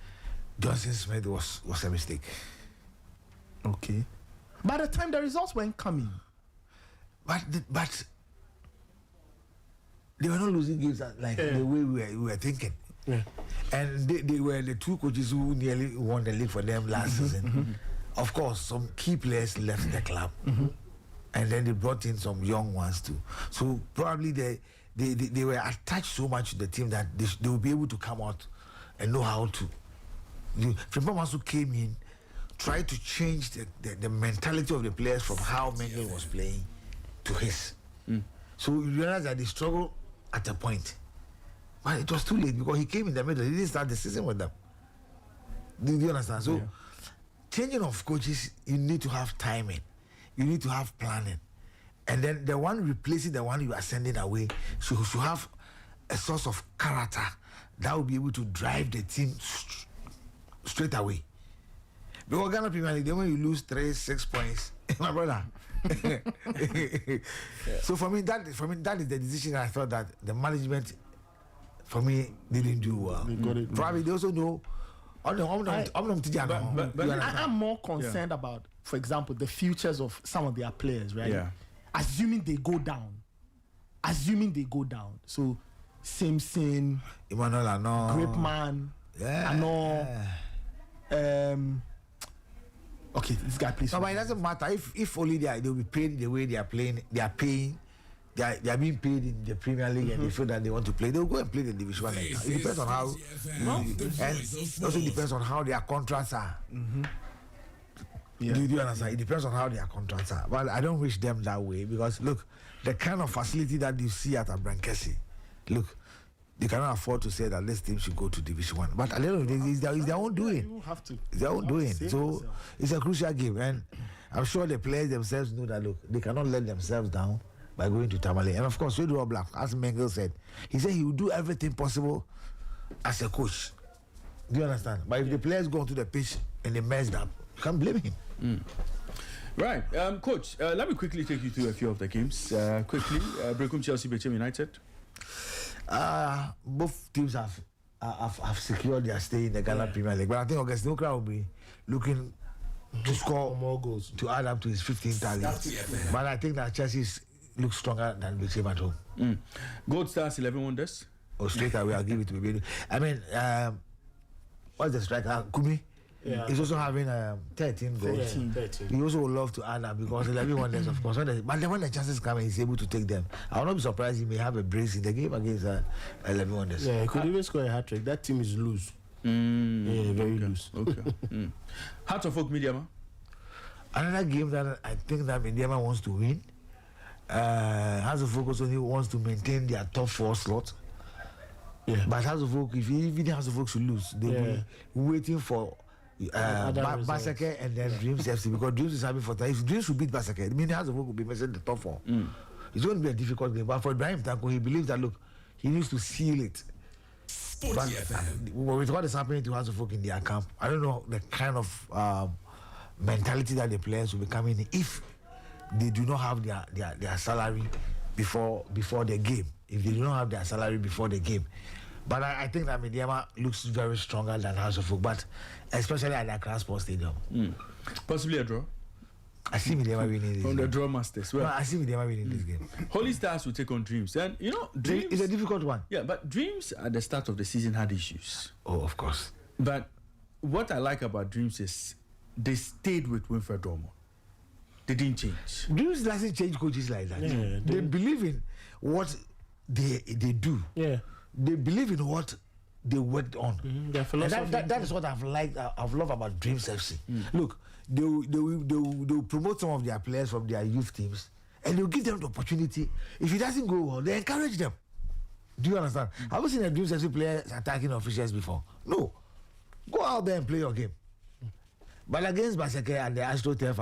Johnson Smith was a mistake. Okay. By the time the results weren't coming. But they were not losing games like the way we were thinking. Yeah. And they were the two coaches who nearly won the league for them last season. Of course, some key players left the club, and then they brought in some young ones too. So probably they were attached so much to the team that they will be able to come out and know how to. Frimpong came in, tried to change the mentality of the players from how Mengel was playing to his. So you realize that they struggled at a point. But it was too late because he came in the middle. He didn't start the season with them. Do you understand? So changing of coaches, you need to have timing. You need to have planning. And then the one replacing the one you are sending away should have a source of character that will be able to drive the team straight away. Because Ghana Premier League, when you lose 3-6 points, my brother. So for me, that is the decision. I thought that the management, for me, didn't do well. Probably they also know. I'm more concerned about, for example, the futures of some of their players, right? Yeah. Assuming they go down. So Simpson, Emmanuel Ano, Gripman, okay, this guy plays. No, but it doesn't matter if only they'll be paid the way they are playing. They are paying. They are being paid in the Premier League, and they feel that they want to play. They'll go and play the Division 1. It depends on how, and it also depends on how their contracts are. Yeah. Do you understand? It depends on how their contracts are. But I don't wish them that way because look, the kind of facility that you see at Abrankesi, look, they cannot afford to say that this team should go to Division 1. But at the end of the day, it's their own doing. You have to. It's their own doing. So it's a crucial game. And I'm sure the players themselves know that, look, they cannot let themselves down by going to Tamale. And of course, Pedro Black, as Mengel said, he said he will do everything possible as a coach. Do you understand? But if the players go onto the pitch and they messed up, you can't blame him. Right. Coach, let me quickly take you through a few of the games. Quickly, Brekum Chelsea, Bechem United. Both teams have secured their stay in the Ghana Premier League. But I think Augustine Okra will be looking to score more goals to add up to his 15 targets. But I think that Chelsea looks stronger than Bechem at home. Gold Stars 11 Wonders. Oh, straight away, I'll give it to Bebedu. I mean, what's the striker? Kumi? Yeah. He's also having 13 goals. 13. He also would love to add that because 11 wonders, of course. But then when the chances come and he's able to take them, I will not be surprised he may have a brace in the game against 11 wonders. Yeah, he could even score a hat-trick. That team is loose. Yeah, very loose. Okay. Heart of Oak Mediama. Another game that I think that Mediama wants to win. Hearts of Oak also wants to maintain their top 4 slot. Yeah. But Hearts of Oak, if even Hearts of Oak should lose, they'll be waiting for Basake and then Dreams FC because Dreams is having for time. If Dreams should beat Basake, it means Hearts of Oak will be missing the top 4. It's going to be a difficult game. But for Ibrahim Tanko, he believes that look, he needs to seal it. But with what is happening to Hearts of Oak in their camp, I don't know the kind of mentality that the players will be coming in if they do not have their salary before the game. If they do not have their salary before the game. But I think that Mediama looks very stronger than House of Oak, but especially at the Accra Sports Stadium. Possibly a draw. I see Mediama winning this From game. the draw masters. Well, No, I see Mediama winning this game. Holy Stars will take on Dreams. And you know, Dreams. It's a difficult one. Yeah, but Dreams at the start of the season had issues. Oh, of course. But what I like about Dreams is they stayed with Winfred Dormo. They didn't change. Dreams doesn't change coaches like that. Yeah, they believe in what they do. Yeah. They believe in what they worked on. Their philosophy. And that is what I've loved about Dreams FC. Look, they will promote some of their players from their youth teams and they'll give them the opportunity. If it doesn't go well, they encourage them. Do you understand? Have you seen a Dreams FC player attacking officials before? No. Go out there and play your game. But against Basake and the Astro Turf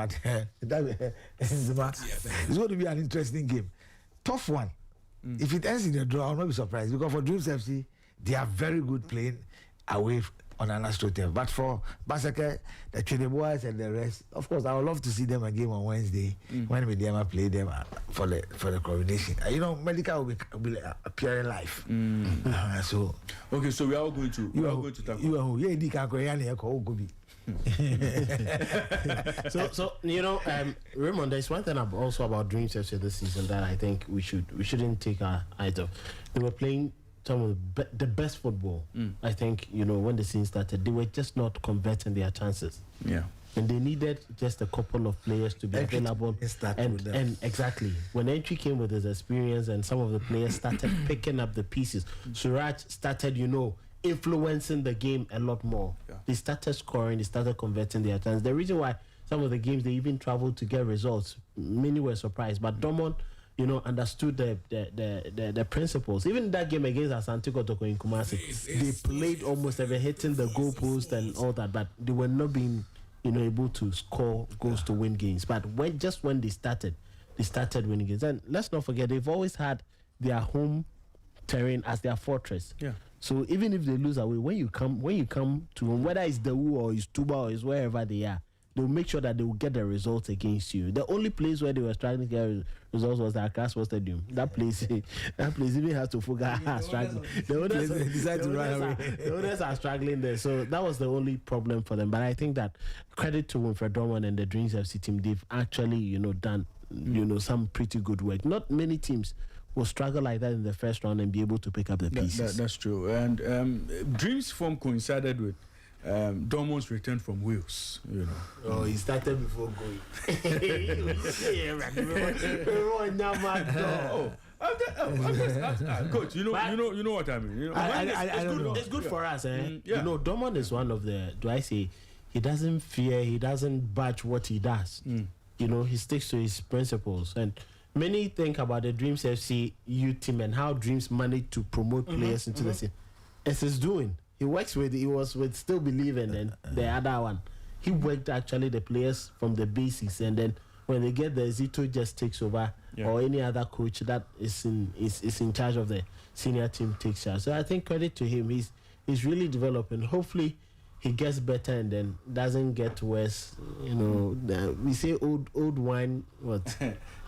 it's going to be an interesting game. Tough one. If it ends in a draw, I'll not be surprised because for Dreams FC, they are very good playing away on an Astro Turf. But for Basake, the Trinity Boys and the rest, of course, I would love to see them again on Wednesday when Mediama play them for the coronation. You know, Medica will be appearing live. So okay, so we are all going to tackle. You are who? Yeah, you can go. So you know, Raymond, there's one thing also about Dreams FC this season that I think we shouldn't take our eyes off. They were playing some of the best football. I think, you know, when the season started, they were just not converting their chances. Yeah. And they needed just a couple of players to be available. And exactly, when Entry came with his experience and some of the players started picking up the pieces, Suraj started, you know, influencing the game a lot more. Yeah. They started scoring, they started converting their chances. The reason why some of the games they even traveled to get results, many were surprised. But Dortmund, you know, understood the principles. Even that game against Asante Kotoko in Kumasi, they played almost every hitting the goalpost and all that, but they were not being, you know, able to score goals to win games. But when they started winning games. And let's not forget, they've always had their home terrain as their fortress. Yeah. So even if they lose away, when you come to whether it's Dawu or it's Tuba or it's wherever they are, they'll make sure that they will get the results against you. The only place where they were struggling to get results was the Accra Sports Stadium. That place even has to focus struggling. The others are struggling there. So that was the only problem for them. But I think that credit to Winfred Dortmund and the Dreams FC team, they've actually, you know, done, you know, some pretty good work. Not many teams will struggle like that in the first round and be able to pick up the pieces. That's true. And Dreams form coincided with Dortmund's return from Wales, you know. Oh, he started before going. Coach, you know what I mean. You know, it's good for us, eh? You know, Dortmund is one of the. Do I say? he doesn't fear, he doesn't budge what he does. You know, he sticks to his principles. And many think about the Dreams FC youth team and how Dreams managed to promote players into the team. It's his doing. He was with Still Believing and the other one. He worked actually the players from the basics, and then when they get there, Zito just takes over, or any other coach that is in charge of the senior team takes charge. So I think credit to him. He's really developing. Hopefully he gets better and then doesn't get worse. You know, we say old wine, what?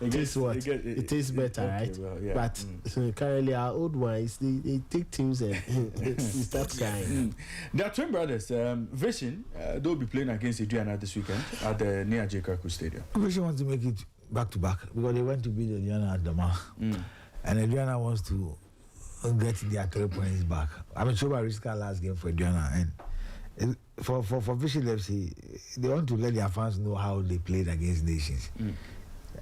It tastes better, right? Well, but so currently our old wines, they take teams and we start crying. There are twin brothers. Vision, they'll be playing against Uganda this weekend at the near J. Kaku Stadium. Vision wants to make it back to back because they went to beat Uganda at Dama. And Uganda wants to get their 3 points back. I mean, Choba risked our last game for Uganda, and for Vision FC, they want to let their fans know how they played against nations.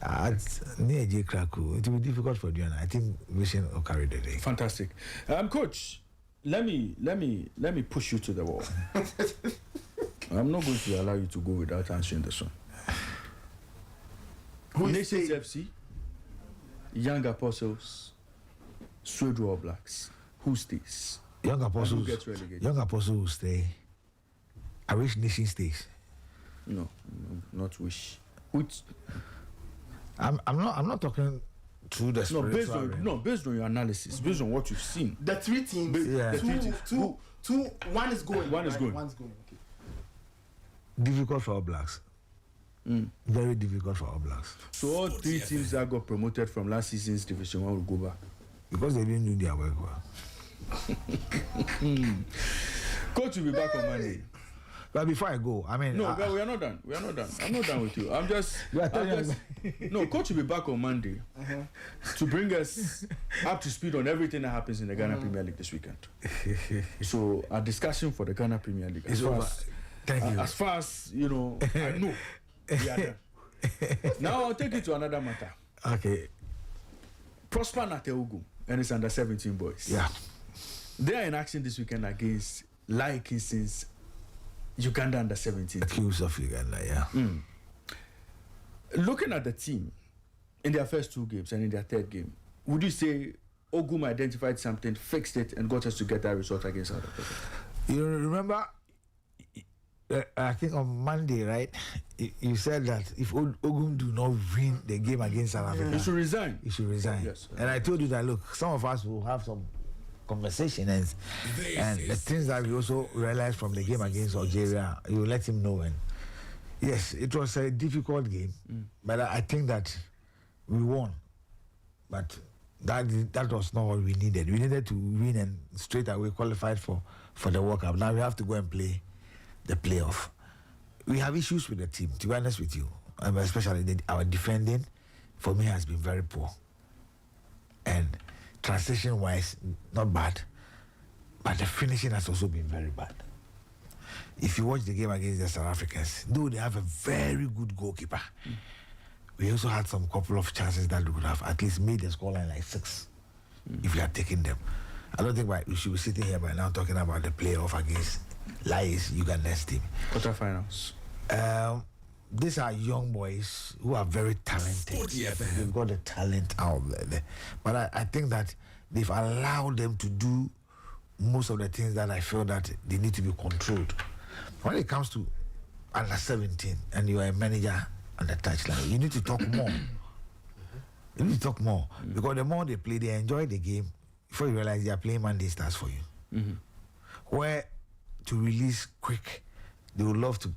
At near J. Krakow, it will be difficult for Uganda. I think Vision will carry the day. Fantastic, Coach. Let me push you to the wall. I'm not going to allow you to go without answering this one. Nations FC, Young Apostles, Swedru All Blacks. Who stays? Young Apostles. Who gets relegated? Young Apostles will stay. I wish Nation stays. No, not wish. Which? I'm not talking through the spiritual. Based on your analysis, based on what you've seen. The 3 teams. Two. One is going. One is going. One's going. Okay. Difficult for All Blacks. Very difficult for All Blacks. So all 3 teams that got promoted from last season's Division 1 will go back because they didn't do their work well. Coach will be back on Monday. But before I go, I mean, no, we are not done. We are not done. I'm not done with you. No, Coach will be back on Monday to bring us up to speed on everything that happens in the Ghana Premier League this weekend. So our discussion for the Ghana Premier League is over. Thank you. As far as I know, we are done. Now I'll take you to another matter. Okay. Prosper Nateugu and his under 17 boys. Yeah. They are in action this weekend against Lai Kingston's Uganda under 17. Accused of Uganda, yeah. Looking at the team in their first 2 games and in their 3rd game, would you say Ogum identified something, fixed it, and got us to get that result against South Africa? You remember, I think on Monday, right? You said that if Ogum do not win the game against South Africa, he should resign. He should resign. Yes. And I told you that, look, some of us will have some conversation and the things that we also realized from the game against Algeria, you let him know. And yes, it was a difficult game, but I think that we won. But that was not what we needed. We needed to win and straight away qualified for the World Cup. Now we have to go and play the playoff. We have issues with the team, to be honest with you, especially our defending, for me, has been very poor. And transition-wise, not bad, but the finishing has also been very bad. If you watch the game against the South Africans, though they have a very good goalkeeper, we also had some couple of chances that we could have at least made the scoreline like 6 if we had taken them. I don't think we should be sitting here by now talking about the playoff against Lai's Uganda's team. Quarterfinals. These are young boys who are very talented. They've got the talent out there. But I think that they've allowed them to do most of the things that I feel that they need to be controlled. When it comes to under 17 and you are a manager on the touchline, you need to talk more. You need to talk more. Because the more they play, they enjoy the game. Before you realize they are playing Monday stars for you. Where to release quick, they would love to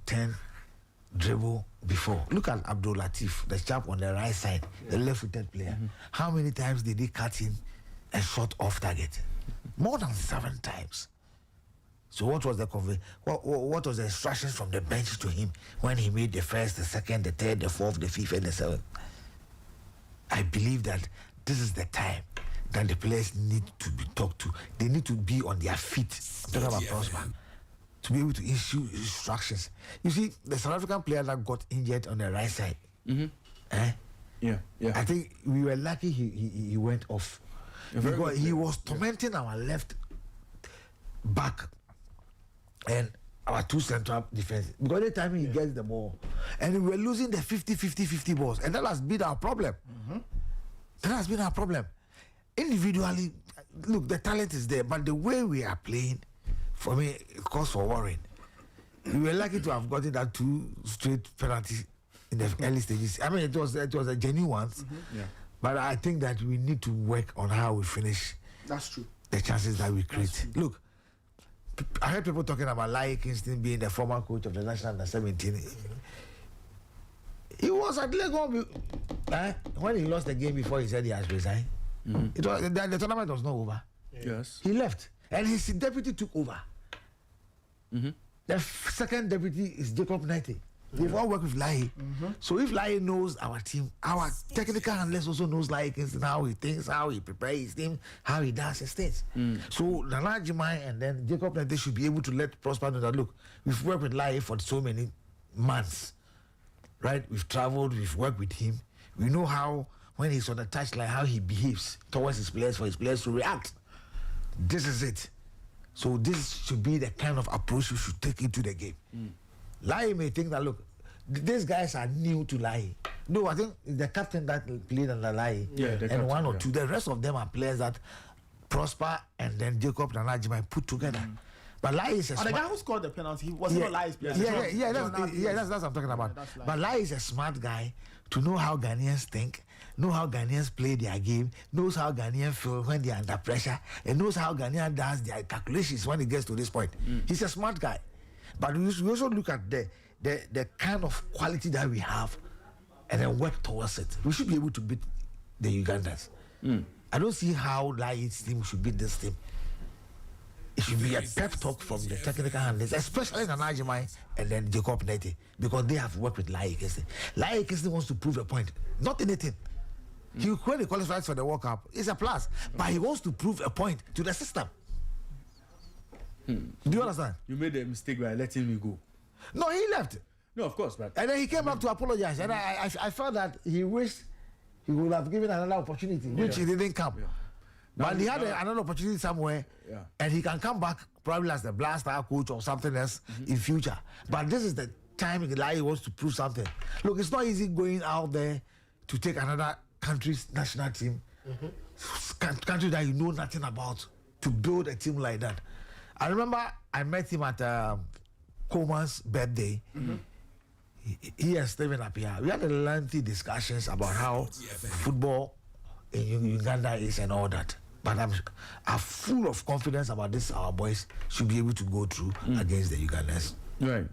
dribble before. Look at Abdul Latif, the chap on the right side, the left-footed player. How many times did he cut in and shot off target? More than 7 times. So what was the what was the instructions from the bench to him when he made the first, the second, the third, the fourth, the fifth, and the 7th? I believe that this is the time that the players need to be talked to. They need to be on their feet. I'm talking about Prosper. To be able to issue instructions. You see, the South African player that got injured on the right side. Yeah. I think we were lucky he went off. Because he was tormenting our left back. And our two central defense, because every time he gets the ball, and we were losing the 50 balls, and that has been our problem. That has been our problem. Individually, look, the talent is there, but the way we are playing, for me, it calls for worrying. We were lucky to have gotten that 2 straight penalties in the early stages. I mean, it was a genuine ones, but I think that we need to work on how we finish. That's true. The chances that we create. Look, I heard people talking about Lai Kingston being the former coach of the national under 17. He was at Lagos when he lost the game before he said he has resigned. It was the tournament was not over. Yes. He left, and his deputy took over. The second deputy is Jacob Knighty. They've all worked with Lai. So if Lai knows our team, our technical analyst also knows Lai Kingston, how he thinks, how he prepares his team, how he does his things. So Nana Jimai and then Jacob Knighty should be able to let Prosper know that, look, we've worked with Lai for so many months, right? We've traveled, we've worked with him. We know how, when he's on the touchline, how he behaves towards his players, for his players to react. This is it. So this should be the kind of approach you should take into the game. Lai may think that, look, these guys are new to Lai. No, I think the captain that played under Lai, and one or two. The rest of them are players that Prosper and then Jacob Nanajimai put together. But Lai is a the guy who scored the penalty, he was not Lai's player. That's what I'm talking about. But Lai is a smart guy to know how Ghanaians think, know how Ghanaians play their game, knows how Ghanaians feel when they are under pressure, and knows how Ghanaian does their calculations when it gets to this point. He's a smart guy. But we also look at the kind of quality that we have and then work towards it. We should be able to beat the Ugandans. I don't see how Lai's team should beat this team. It should be a pep talk from the technical handlers, especially Nana Jimai and then Jacob Nete, because they have worked with Lai Kingston. Lai Kingston wants to prove a point, not anything. When he qualifies for the World Cup, it's a plus, but he wants to prove a point to the system. Do you understand? You made a mistake by letting me go. No, he left. No, of course, but... And then he came back to apologize. And I felt that he wished he would have given another opportunity, which he didn't come. But he had another opportunity somewhere, and he can come back probably as the Black Star coach or something else in future. But this is the time Lai wants to prove something. Look, it's not easy going out there to take another country's national team, country that you know nothing about, to build a team like that. I remember I met him at Coman's birthday. He and Stephen Appiah. We had a lengthy discussions about how football in Uganda is and all that. But I'm full of confidence about this. Our boys should be able to go through against the Ugandans. Right.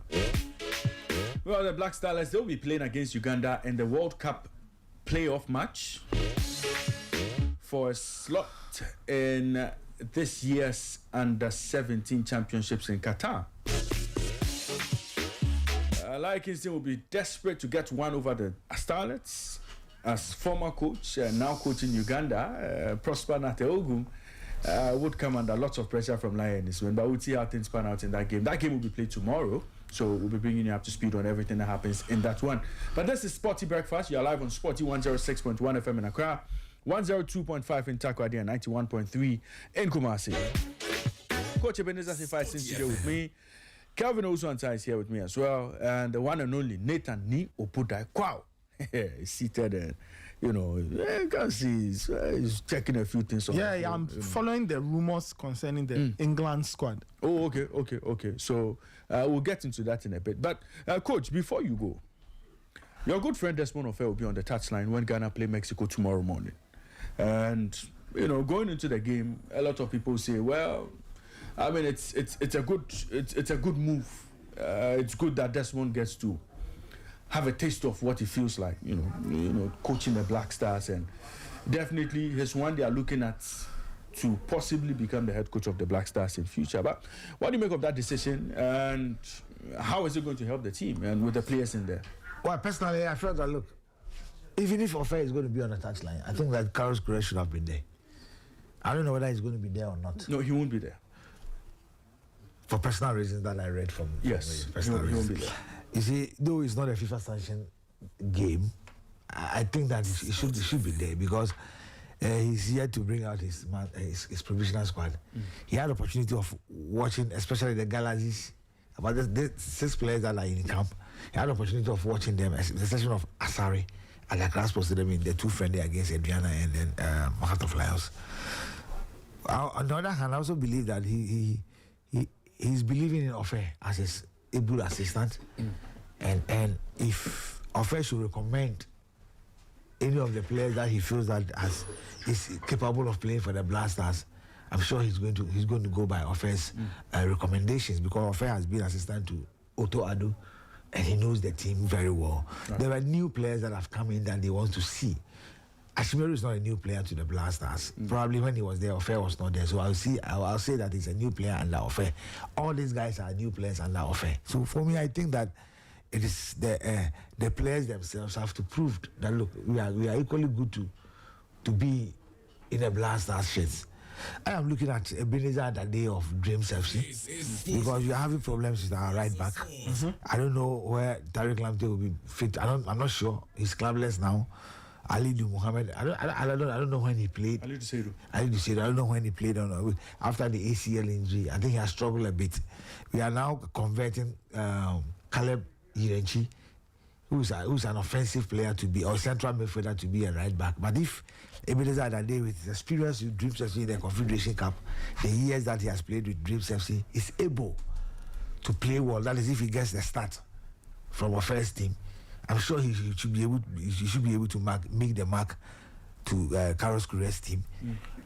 Well, the Black Starlets, they'll be playing against Uganda in the World Cup playoff match for a slot in this year's Under-17 championships in Qatar. Lai Kingston will be desperate to get one over the Starlets. As former coach, now coaching Uganda, Prosper Nateogum would come under lots of pressure from Lai and his men, but we'll see how things pan out in that game. That game will be played tomorrow, so we'll be bringing you up to speed on everything that happens in that one. But this is Sporty Breakfast. You're live on Sporty 106.1 FM in Accra, 102.5 in Takoradi, and 91.3 in Kumasi. Coach Ebenezer Sifai is in studio with me. Calvin Osuanta is here with me as well, and the one and only Nathan Ni Opudai Kwao. He's seated and, you can see he's checking a few things. I'm following the rumors concerning the England squad. Oh, okay. So we'll get into that in a bit. But, Coach, before you go, your good friend Desmond Ofei will be on the touchline when Ghana play Mexico tomorrow morning. And, going into the game, a lot of people say, well, I mean, it's a good move. It's good that Desmond gets to have a taste of what it feels like, coaching the Black Stars, and definitely he's one they are looking at to possibly become the head coach of the Black Stars in future. But what do you make of that decision, and how is it going to help the team and with the players in there? Well, personally, I felt that, look, even if Ofei is going to be on the touchline, I think that Carlos Queiroz should have been there. I don't know whether he's going to be there or not. No, he won't be there. For personal reasons that I read from yes, he won't be there. You see, though it's not a FIFA sanctioned game, I think that it should be there because he's here to bring out his provisional squad. He had the opportunity of watching, especially the Galaxies about the 6 players that are in camp. He had the opportunity of watching them. The session of Asari and like Class posted them in the 2 friendly against Adriana and then Heart of Lions. On the other hand, I also believe that he's believing in Ofei as his able assistant, and if Ofei should recommend any of the players that he feels that is capable of playing for the Blasters, I'm sure he's going to go by Ofei's recommendations, because Ofei has been assistant to Otto Addo and he knows the team very well. Right. There are new players that have come in that they want to see. Ashimeru is not a new player to the Blasters. Probably when he was there, Ofei was not there. So I'll say that he's a new player under Ofei. All these guys are new players under Ofei. So for me, I think that it is the players themselves have to prove that look, we are equally good to be in the Blasters shirts. I am looking at Ebenezer that day of Dreams FC because we are having problems with our right back. I don't know where Tariq Lamptey will be fit. I'm not sure. He's clubless now. Ali Muhammad. I don't know when he played. Ali Duseiru. I don't know when he played after the ACL injury. I think he has struggled a bit. We are now converting Caleb Irenchi, who's an offensive player to be, or central midfielder to be a right back. But if Ebenezer that day with his experience with Dreams FC in the Confederation Cup, the years that he has played with Dreams FC, is able to play well. That is if he gets the start from our first team. I'm sure he should be able to make the mark to Carlos Queiroz team.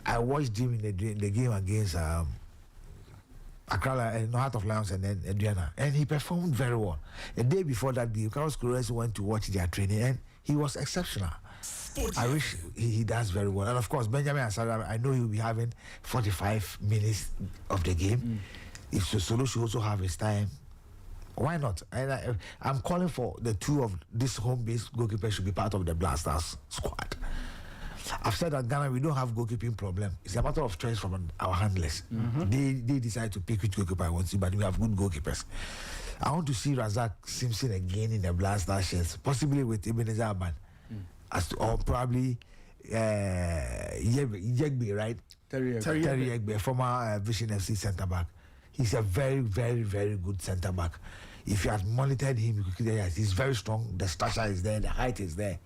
I watched him in the game against Accra and Heart of Lions and then Adriana, and he performed very well. The day before that game, Carlos Queiroz went to watch their training and he was exceptional. I wish he does very well. And of course, Benjamin Asara, I know he'll be having 45 minutes of the game. If Solo should also have his time, why not? And I'm calling for the 2 of this home-based goalkeepers should be part of the Blasters squad. I've said that Ghana, we don't have goalkeeping problem. It's a matter of choice from our handlers. They decide to pick which goalkeeper I want to, but we have good goalkeepers. I want to see Razak Simpson again in the Blasters shirts, possibly with Ebenezer Aban, or probably Yegbe, right? Terry Yegbe, former Vision FC centre back. He's a very, very, very good centre back. If you had monitored him, you could see that he's very strong. The stature is there, the height is there.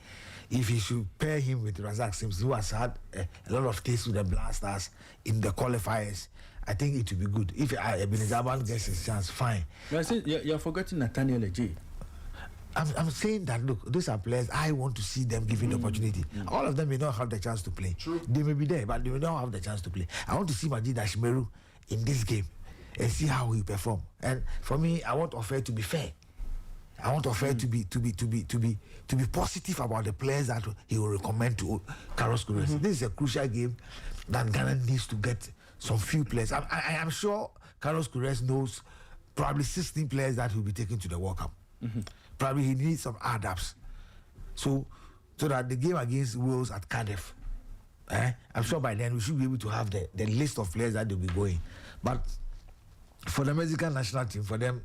If you should pair him with Razak Simpson, who has had a lot of taste with the Blasters in the qualifiers, I think it will be good. If Ebenezer Aban gets his chance, fine. You're forgetting Nathaniel Eje. I'm saying that, look, these are players I want to see them given the opportunity. All of them may not have the chance to play. True. They may be there, but they may not have the chance to play. I want to see Majid Ashimeru in this game and see how he perform. And for me, I want Ofei to be fair. I want Ofei to be positive about the players that he will recommend to Carlos Queiroz. This is a crucial game that Ghana needs to get some few players. I am sure Carlos Queiroz knows probably 16 players that will be taken to the World Cup. Probably he needs some adapts. So that the game against Wales at Cardiff, I'm sure by then we should be able to have the list of players that they'll be going. But for the Mexican national team, for them,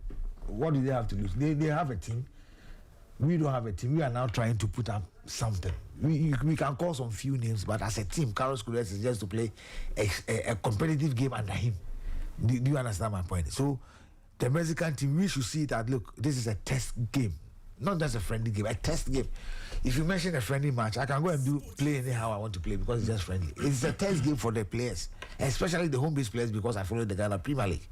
what do they have to lose? They have a team. We don't have a team. We are now trying to put up something. We can call some few names, but as a team, Carlos Queiroz is just to play a competitive game under him. Do you understand my point? So the Mexican team, we should see that, look, this is a test game. Not just a friendly game, a test game. If you mention a friendly match, I can go and play anyhow I want to play because it's just friendly. It's a test game for the players, especially the home-based players, because I follow the Ghana Premier League.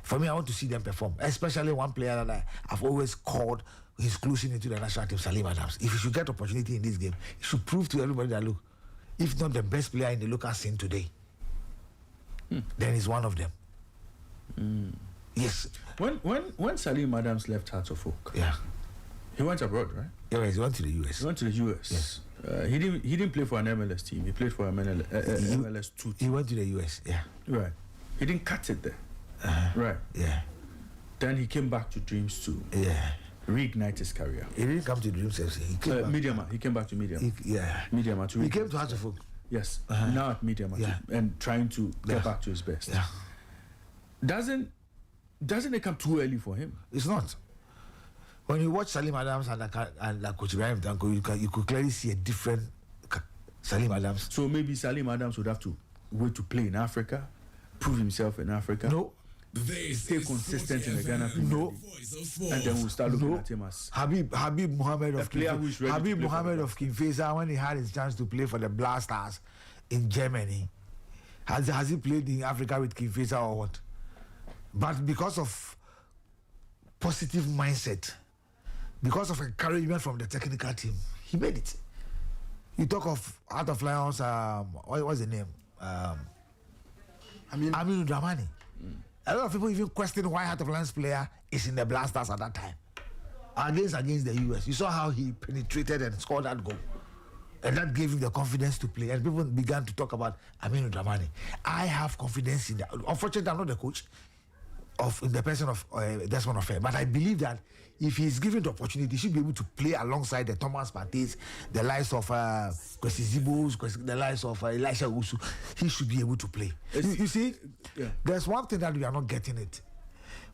For me, I want to see them perform, especially one player that I've always called his inclusion into the national team, Salim Adams. If he should get opportunity in this game, he should prove to everybody that, look, if not the best player in the local scene today, then he's one of them. Yes. When Salim Adams left Hearts of Oak, he went abroad, right? Yeah, he went to the US. He went to the US. Yes. He didn't play for an MLS team. He played for a MLS 2 team. He went to the US. Yeah. Right. He didn't cut it there. Right. Yeah. Then he came back to Dreams to reignite his career. He didn't come to Dreams FC. He came back. Mediama. He came back to Mediama. Mediama. He came to Hearts of Oak. Yes. Now at Mediama and trying to get back to his best. Yeah. Doesn't it come too early for him? It's not. When you watch Salim Adams and Coach Ibrahim Danko, you could clearly see a different Salim Adams. So maybe Salim Adams would have to wait to play in Africa, prove himself in Africa. No. stay consistent in the Ghana Premier No. League? And then we'll start looking at him as Habib Mohammed of player who is ready to Habib play for Mohammed the of Kinfesa, when he had his chance to play for the Blasters in Germany, has he played in Africa with Kinfesa or what? But because of positive mindset, because of encouragement from the technical team, he made it. You talk of Heart of Lions, what's the name? Aminu Dramani. A lot of people even question why Heart of Lions player is in the Blasters at that time. Against the US. You saw how he penetrated and scored that goal. And that gave him the confidence to play. And people began to talk about Aminu Dramani. I have confidence in that. Unfortunately, I'm not the coach in the person of Desmond Ofei. But I believe that if he's given the opportunity, he should be able to play alongside the Thomas Partey's, the likes of Kwesi Zibos, the likes of Elisha Usu. He should be able to play. You see, there's one thing that we are not getting it.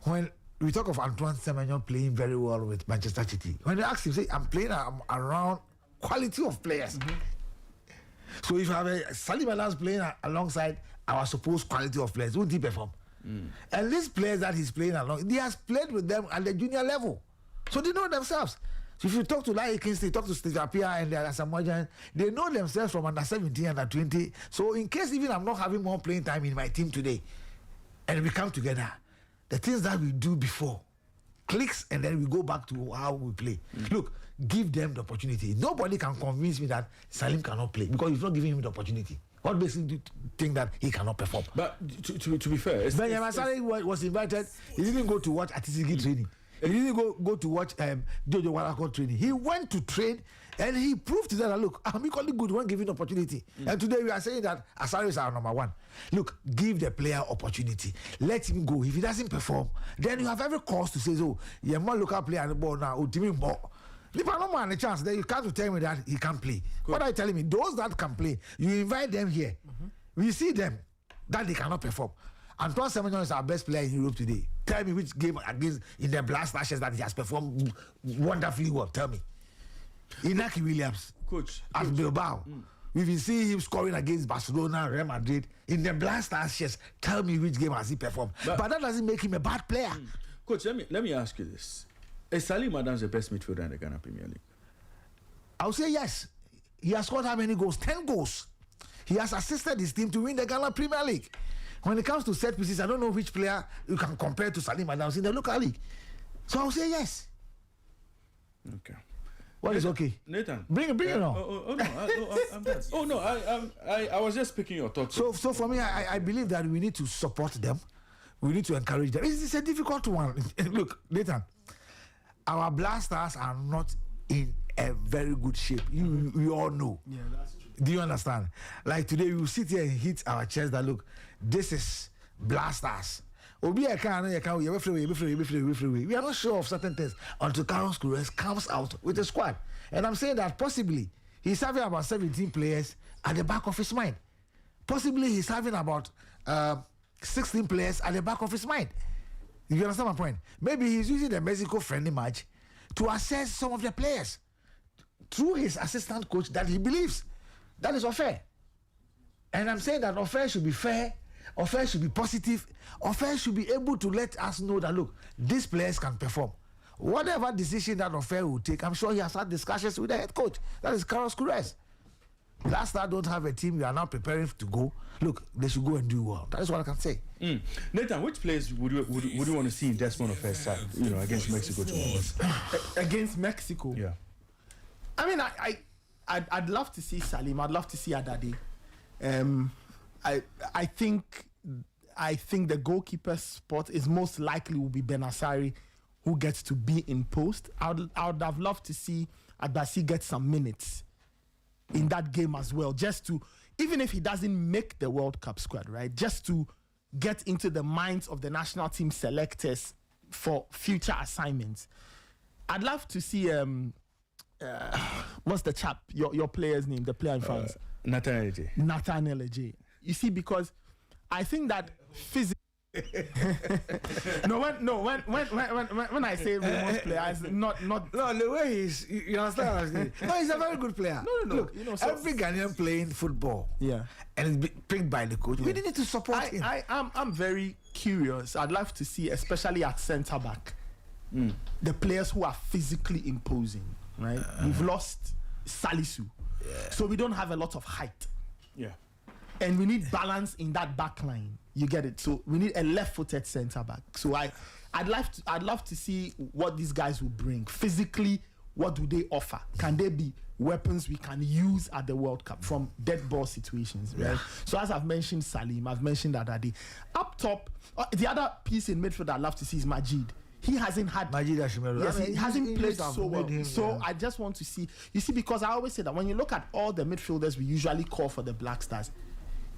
When we talk of Antoine Semenyo playing very well with Manchester City, when they ask him, say, I'm playing around quality of players. So if you have Salim Adams playing alongside our supposed quality of players, won't he perform? And these players that he's playing along, he has played with them at the junior level. So they know themselves. So if you talk to Larry Kingston, talk to Steve Appiah and Asamoah, they know themselves from under 17, under 20. So in case even I'm not having more playing time in my team today, and we come together, the things that we do before clicks, and then we go back to how we play. Look, give them the opportunity. Nobody can convince me that Salim cannot play because you've not giving him the opportunity. What makes you think that he cannot perform? But to be fair, Benjamin Saleh was invited. He didn't go to watch Atisigi training. He didn't go to watch Jojo Walako training. He went to train and he proved to them that, look, I'm equally good when given opportunity. And today we are saying that Asare is our number one. Look, give the player opportunity. Let him go. If he doesn't perform, then you have every cause to say, so you're more local player on the ball now. If I don't want a chance, then you can't tell me that he can't play. Good. What are you telling me? Those that can play, you invite them here. We see them that they cannot perform. Antoine Semenyo is our best player in Europe today. Tell me which game against in the Blast Ashes that he has performed wonderfully well. Tell me. Inaki Williams, coach at Bilbao. We've been seeing him scoring against Barcelona, Real Madrid. In the Blast Ashes, tell me which game has he performed. But that doesn't make him a bad player. Coach, let me ask you this. Is Salim Adams the best midfielder in the Ghana Premier League? I would say yes. He has scored how many goals? 10 goals. He has assisted his team to win the Ghana Premier League. When it comes to set pieces, I don't know which player you can compare to Salim Adams in the local league. So I would say yes. Okay. What Nathan, is okay? Nathan. Bring it on. I'm done. Oh, no, I was just picking your thoughts. So for me, I believe that we need to support them. We need to encourage them. It's a difficult one. Look, Nathan, our Blasters are not in a very good shape. We all know. Yeah, that's true. Do you understand? Like today, we will sit here and hit our chest that look, this is Blasters. We are not sure of certain things until Carlos Queiroz comes out with a squad. And I'm saying that possibly he's having about 17 players at the back of his mind. Possibly he's having about 16 players at the back of his mind. You understand my point? Maybe he's using the Mexico friendly match to assess some of the players through his assistant coach that he believes. That is Ofei. And I'm saying that Ofei should be fair, Ofei should be positive, Ofei should be able to let us know that, look, these players can perform. Whatever decision that Ofei will take, I'm sure he has had discussions with the head coach. That is Carlos Queiroz. Last time don't have a team, we are now preparing to go. Look, they should go and do well. That is what I can say. Nathan, which players would you want to see in Desmond Ofei's side, against Mexico tomorrow? Against Mexico? Yeah. I mean, I'd love to see Salim. I'd love to see Adade. I think the goalkeeper spot is most likely will be Benasari, who gets to be in post. I would have loved to see Adasi get some minutes in that game as well, just to, even if he doesn't make the World Cup squad, right, just to get into the minds of the national team selectors for future assignments. I'd love to see what's the chap, your player's name, the player in France? Nathaniel Ejay. You see, because I think that physically When I say Raymond's player, it's not. No, the way you understand what I'm saying? No, he's a very good player. No. Look, every Ghanaian playing football, and it's picked by the coach. We need to support him. I'm very curious. I'd love to see, especially at centre back, the players who are physically imposing. Right, we've lost Salisu, so we don't have a lot of height. Yeah, and we need balance in that back line. You get it? So we need a left-footed centre back. So I'd love to see what these guys will bring physically. What do they offer? Can they be weapons we can use at the World Cup from dead ball situations? Right. So as I've mentioned Salim, I've mentioned Adadi. Up top, the other piece in midfield I'd love to see is Majid. He hasn't had. Majid Ashimeru. Yes, he hasn't played so well. I just want to see. You see, because I always say that when you look at all the midfielders we usually call for the Black Stars,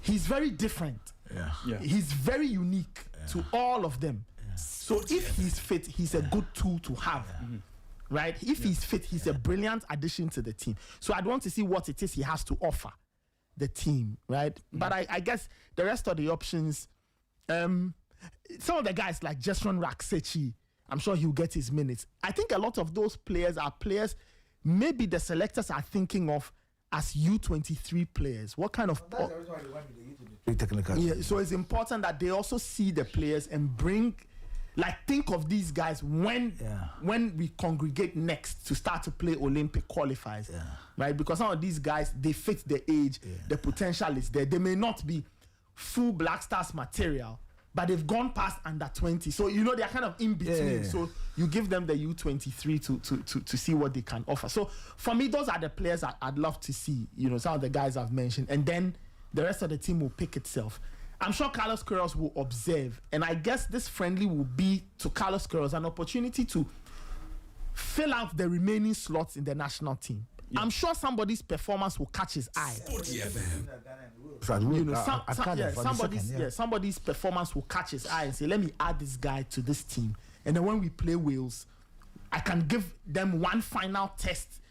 he's very different. Yeah. He's very unique to all of them. So if he's fit, he's a good tool to have. Right? If he's fit, he's a brilliant addition to the team. So I'd want to see what it is he has to offer the team. Right? But I guess the rest of the options, some of the guys like Jesron Raksechi, I'm sure he'll get his minutes. I think a lot of those players are players maybe the selectors are thinking of as U23 players. What kind of... That's the reason why they want me to technical. Yeah, so it's important that they also see the players and bring... Like, think of these guys when we congregate next to start to play Olympic qualifiers. Right? Because some of these guys, they fit the age, the potential is there. They may not be full Black Stars material, but they've gone past under 20. So, you know, they're kind of in between. So you give them the U23 to see what they can offer. So for me, those are the players I'd love to see, you know, some of the guys I've mentioned. And then the rest of the team will pick itself. I'm sure Carlos Queiroz will observe. And I guess this friendly will be to Carlos Queiroz an opportunity to fill out the remaining slots in the national team. I'm sure somebody's performance will catch his eye. Sporty FM. You know, somebody's performance will catch his eye and say, let me add this guy to this team. And then when we play Wales, I can give them one final test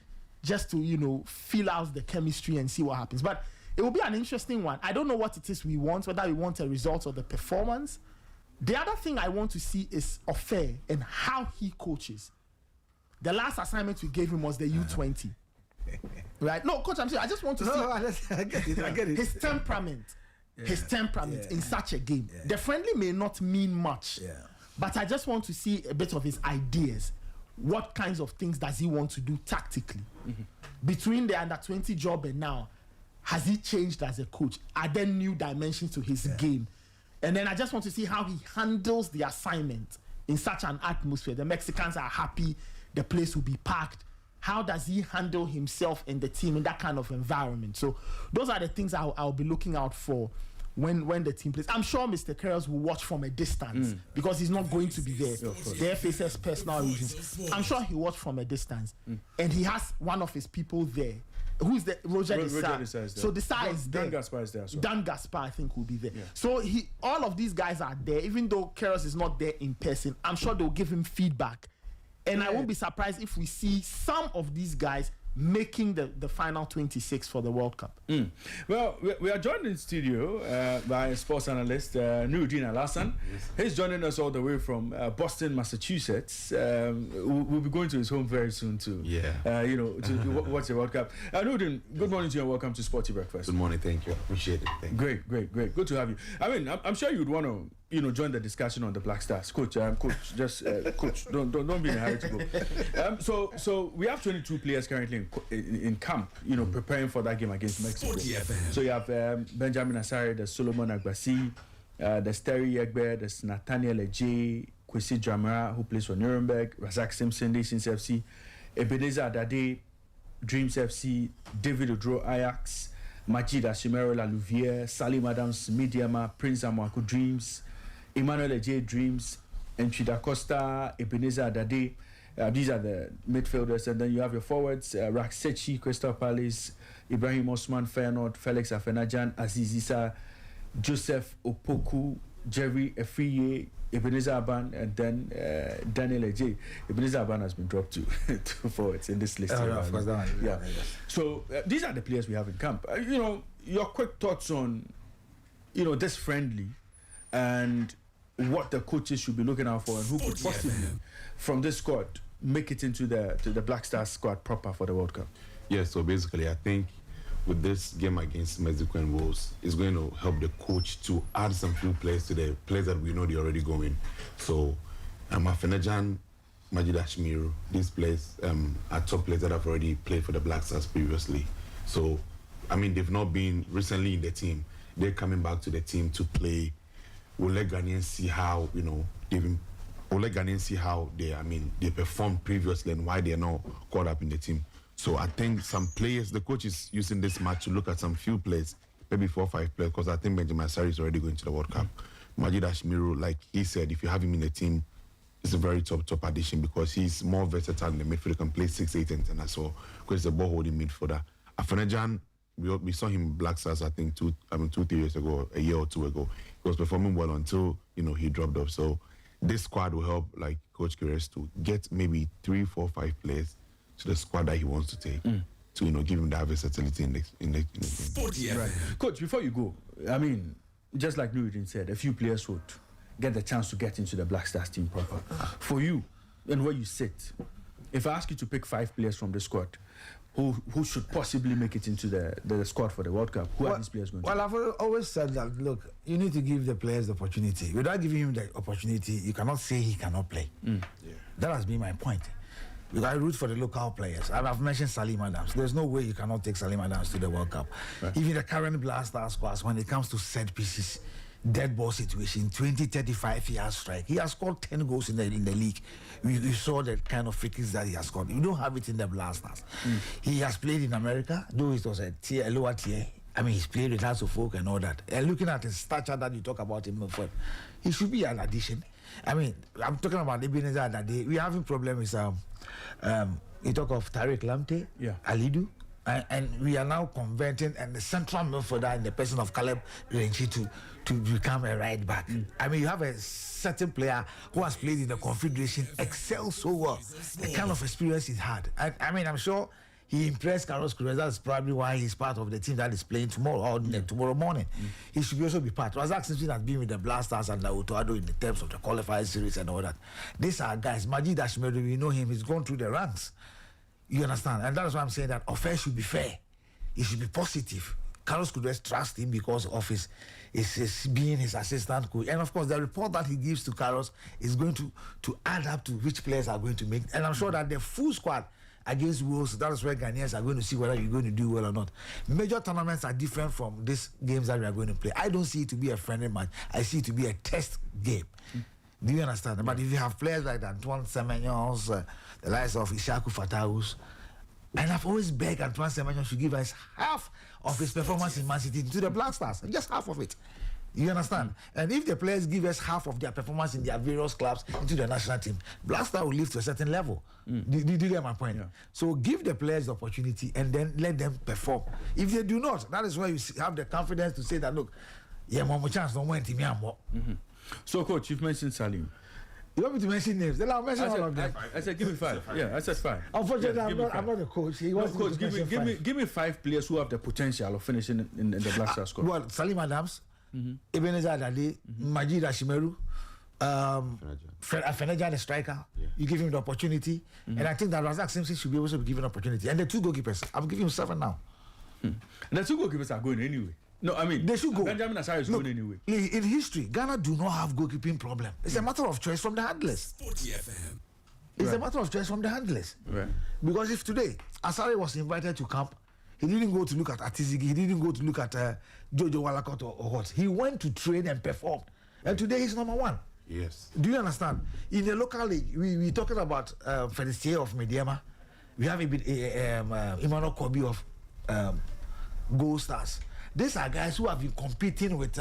just to, you know, feel out the chemistry and see what happens. But it will be an interesting one. I don't know what it is we want, whether we want a result or the performance. The other thing I want to see is Ofei and how he coaches. The last assignment we gave him was the U20. Right? No, coach, I'm saying I just want to see. I get it. His temperament. In such a game. The friendly may not mean much. But I just want to see a bit of his ideas. What kinds of things does he want to do tactically? Between the under-20 job and now, has he changed as a coach? Are there new dimensions to his game? And then I just want to see how he handles the assignment in such an atmosphere. The Mexicans are happy. The place will be packed. How does he handle himself and the team in that kind of environment? So those are the things I'll be looking out for when the team plays. I'm sure Mr. Queiroz will watch from a distance because he's not going to be there. The FA says personal reasons. I'm sure he'll watch from a distance. And he has one of his people there. Who's the Roger Desai? So Desai is there. Dan Gaspar is there as well. Dan Gaspar, I think, will be there. So all of these guys are there. Even though Queiroz is not there in person, I'm sure they'll give him feedback. And I won't be surprised if we see some of these guys making the final 26 for the World Cup. Well, we are joined in studio by sports analyst Nuruddin Alassan. He's joining us all the way from Boston, Massachusetts. We'll be going to his home very soon to watch the World Cup. Nuruddin, good morning to you and welcome to Sporty Breakfast. Good morning, thank you. Appreciate it. Thank you. Great. Good to have you. I mean, I'm sure you'd want to join the discussion on the Black Stars. Coach, coach, don't be in a hurry to go. So we have 22 players currently in camp, preparing for that game against Mexico. So you have Benjamin Asare, there's Solomon Agbasi, there's Terry Yegbe, there's Nathaniel Ejay, Kwesi Dramara, who plays for Nuremberg, Razak Simpson, Nations FC, Ebenezer Adade, Dreams FC, David Odro, Ajax, Majid Ashimero, La Louvière, Salim Adams, Midiama, Prince Amwaku, Dreams, Emmanuel Ejay, Dreams, Enchida Costa, Ebenezer Adade. These are the midfielders, and then you have your forwards: Raksechi, Crystal Palace, Ibrahim Osman, Feyenoord, Felix Afenajan, Aziz Issa, Joseph Opoku, Jerry Efriye, Ebenezer Aban, and then Daniel Ejay. Ebenezer Aban has been dropped to forwards in this list. Of course, So these are the players we have in camp. Your quick thoughts on, this friendly, and what the coaches should be looking out for and who could possibly, from this squad, make it into the Black Stars squad proper for the World Cup? Yeah, so basically, I think with this game against Mexico and Wales, it's going to help the coach to add some few players to the players that we know they're already going. So, Afenajan, Majid Ashmiru, these players are top players that have already played for the Black Stars previously. So, I mean, they've not been recently in the team. They're coming back to the team to play. We'll let Ghanaians see how, they performed previously and why they're not caught up in the team. So I think some players, the coach is using this match to look at some few players, maybe 4 or 5 players, because I think Benjamin Asari is already going to the World Cup. Majid Ashmiru, like he said, if you have him in the team, it's a very top addition because he's more versatile in the midfield. He can play 6, 8, and 10 as well, because he's a ball-holding midfielder. Afenajan, we saw him in Black Stars, I think 2, 3 years ago, a year or 2 ago. He was performing well until, he dropped off. So this squad will help, like Coach Queiroz, to get maybe 3, 4, 5 players to the squad that he wants to take to give him that versatility in the game. Right. Coach, before you go, I mean, just like Nuruddin said, a few players would get the chance to get into the Black Stars team proper. For you and where you sit, if I ask you to pick 5 players from the squad who should possibly make it into the squad for the World Cup, who are these players going to be? Well, I've always said that, look, you need to give the players the opportunity. Without giving him the opportunity, you cannot say he cannot play. That has been my point. Because I root for the local players. And I've mentioned Salim Adams. There's no way you cannot take Salim Adams to the World Cup. Right. Even the current Black Stars squad, when it comes to set pieces, dead ball situation, 20-35 he has strike. He has scored 10 goals in the league. We saw the kind of free kicks that he has scored. You don't have it in the Black Stars. He has played in America, though it was a lower tier. I mean, he's played with House of Folk and all that. And looking at his stature that you talk about him before, he should be an addition. I mean, I'm talking about Ebenezer that day. We're having problems with you talk of Tariq Lamptey, Alidu, and we are now converting and the central midfielder in the person of Caleb Renchi to become a right back. I mean, you have a certain player who has played in the confederation, excels so well, the kind of experience he's had. I mean, I'm sure he impressed Carlos Queiroz. That's probably why he's part of the team that is playing tomorrow or tomorrow morning. He should also be part. Razak Simpson has been with the Black Stars and the Otoado in the terms of the qualifier series and all that. These are guys. Majid Ashmedu, we know him. He's gone through the ranks. You understand? And that's why I'm saying that Ofei should be fair. He should be positive. Carlos Queiroz trusts him because of his being his assistant coach. And of course, the report that he gives to Carlos is going to add up to which players are going to make. And I'm sure that the full squad against Wales, that is where Ghanaians are going to see whether you're going to do well or not. Major tournaments are different from these games that we are going to play. I don't see it to be a friendly match. I see it to be a test game. Do you understand? But if you have players like Antoine Semenyo, the likes of Ishaku Fatahus, and I've always begged Antoine Semenyo to give us half of his performance in Man City to the Black Stars, just half of it. You understand? And if the players give us half of their performance in their various clubs into the national team, Black Star will live to a certain level. Do you get my point? So give the players the opportunity and then let them perform. If they do not, that is where you have the confidence to say that, look, more chance, don't want him. So, Coach, you've mentioned Salim. You want me to mention names? Then I'll mention all of them. I said, give me 5. Yeah, I said 5. Unfortunately, I'm not a coach. Coach, give me 5 players who have the potential of finishing in the Black Stars squad. Well, Salim Adams, Ebenezer Adade, Majid Ashimeru, Afenajan, the striker. You give him the opportunity. And I think that Razak Simpson should be able to be given opportunity. And the 2 goalkeepers, I'm giving him 7 now. And the 2 goalkeepers are going anyway. No, I mean, they should go. Benjamin Asari is going anyway. In history, Ghana do not have goalkeeping problem. It's a matter of choice from the handlers. Sporty FM. It's a matter of choice from the handlers. Because if today Asari was invited to camp, he didn't go to look at Atizigi, he didn't go to look at Jojo Walakot or what. He went to train and perform. And today he's number 1. Yes. Do you understand? In the local league, we talking about Felicien of Mediema. We have Emmanuel Kobi of Gold Stars. These are guys who have been competing with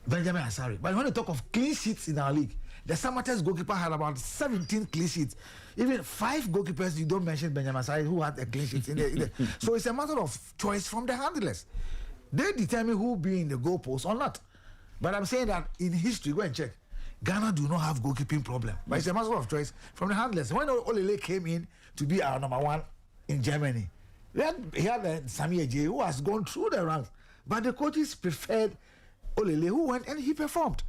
Benjamin Asari. But when you talk of clean sheets in our league, the Samate's goalkeeper had about 17 clean sheets. Even 5 goalkeepers, you don't mention Benjamin Asari, who had a clean sheet. So it's a matter of choice from the handlers. They determine who be in the goalpost or not. But I'm saying that in history, go and check. Ghana do not have goalkeeping problem. But it's a matter of choice from the handlers. When Olele came in to be our number 1 in Germany, he had Sami Eje, who has gone through the ranks. But the coaches preferred Olele, who went and he performed.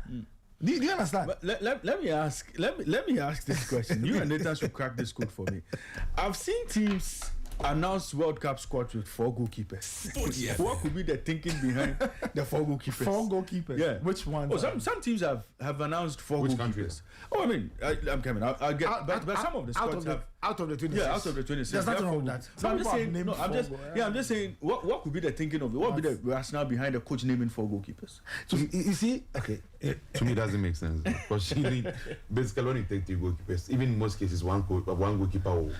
Do you understand? But let me ask this question. You and Nathan should crack this code for me. I've seen teams announce World Cup squad with 4 goalkeepers. What could be the thinking behind the 4 goalkeepers? 4 goalkeepers. Yeah. Which ones? Oh, some teams have announced 4 Which goalkeepers. countries? Oh, I mean, I'm coming. I'll get. But some of the squads have. Out of the 26. Yeah, out of the 26. There's nothing wrong with that. So I'm just saying. No, I'm just saying. What could be the thinking of it? What would be the rationale behind the coach naming 4 goalkeepers? So you see, okay. To me, it doesn't make sense because basically when you take 3 goalkeepers, even in most cases, one goalkeeper will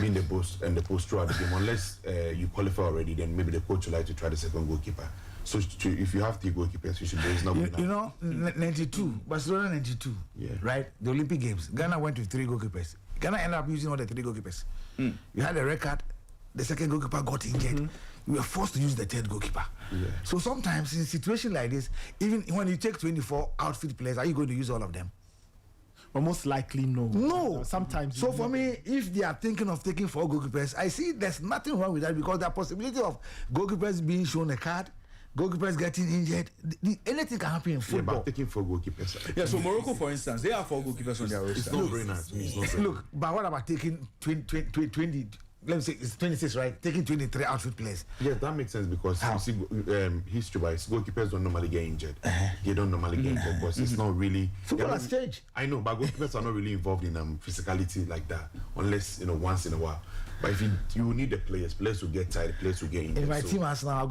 be in the post throughout the game. Unless you qualify already, then maybe the coach will like to try the second goalkeeper. So if you have 3 goalkeepers, you should raise not you know, 92, Barcelona 92, right? The Olympic Games, Ghana went with 3 goalkeepers. Ghana ended up using all the 3 goalkeepers. You had a record, the second goalkeeper got injured. You were forced to use the 3rd goalkeeper. So sometimes in a situation like this, even when you take 24 outfield players, are you going to use all of them? Well, most likely no. No. Sometimes. So for me, if they are thinking of taking 4 goalkeepers, I see there's nothing wrong with that because the possibility of goalkeepers being shown a card, goalkeepers getting injured, anything can happen in football. Yeah, but taking 4 goalkeepers. Yeah, so Morocco, for instance, they have 4 goalkeepers on their roster. It's no brainer to me. It's no brainer. Look, but what about taking 20 let me say it's 26, right? Taking 23 outfield players. Yes, that makes sense because you see, history-wise, goalkeepers don't normally get injured. They don't normally get injured because it's not really Football has changed. I know, but goalkeepers are not really involved in physicality like that, unless once in a while. But if you need the players will get tired, players will get injured. In my team has now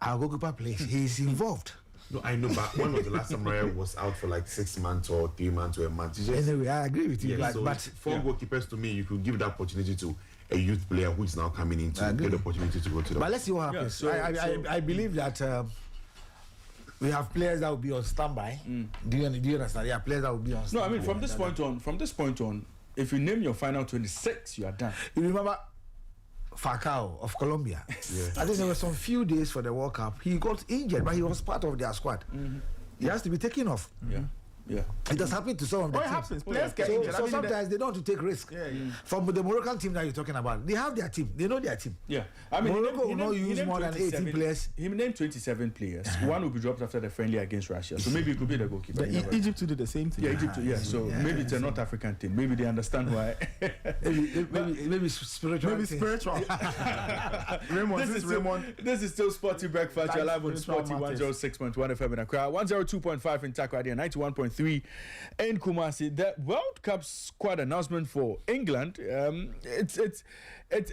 our goalkeeper plays. He's involved. No, I know, but when was the last time Raya was out for like 6 months or 3 months or a month? Anyway, I agree with you. Yeah, but 4 goalkeepers to me, you could give the opportunity to a youth player who is now coming in to get the opportunity to go to the. But let's see what happens. I believe that we have players that will be on standby. Do you understand? Yeah, players that will be on standby. No, I mean from this point on, if you name your final 26, you are done. You remember Falcao of Colombia? I think there were some few days for the World Cup. He got injured, but he was part of their squad. He has to be taken off. Yeah. It has happened to some of the teams. It happens. Players get so, injured. So sometimes they don't want to take risk. From the Moroccan team that you're talking about, they have their team. They know their team. Yeah. I mean, Morocco will not use more than 18 players. He named 27 players. One will be dropped after the friendly against Russia. So maybe it could be the goalkeeper. Egypt did the same thing. Yeah, Egypt. Yeah. So maybe it's a North African team. Maybe they understand why. maybe spiritual. Maybe spiritual. Raymond. This is still Sporty Breakfast. You're live on Sporty 106.1 FM in Accra, 102.5 in Takoradi, and 91.3 in Kumasi. The World Cup squad announcement for England, it's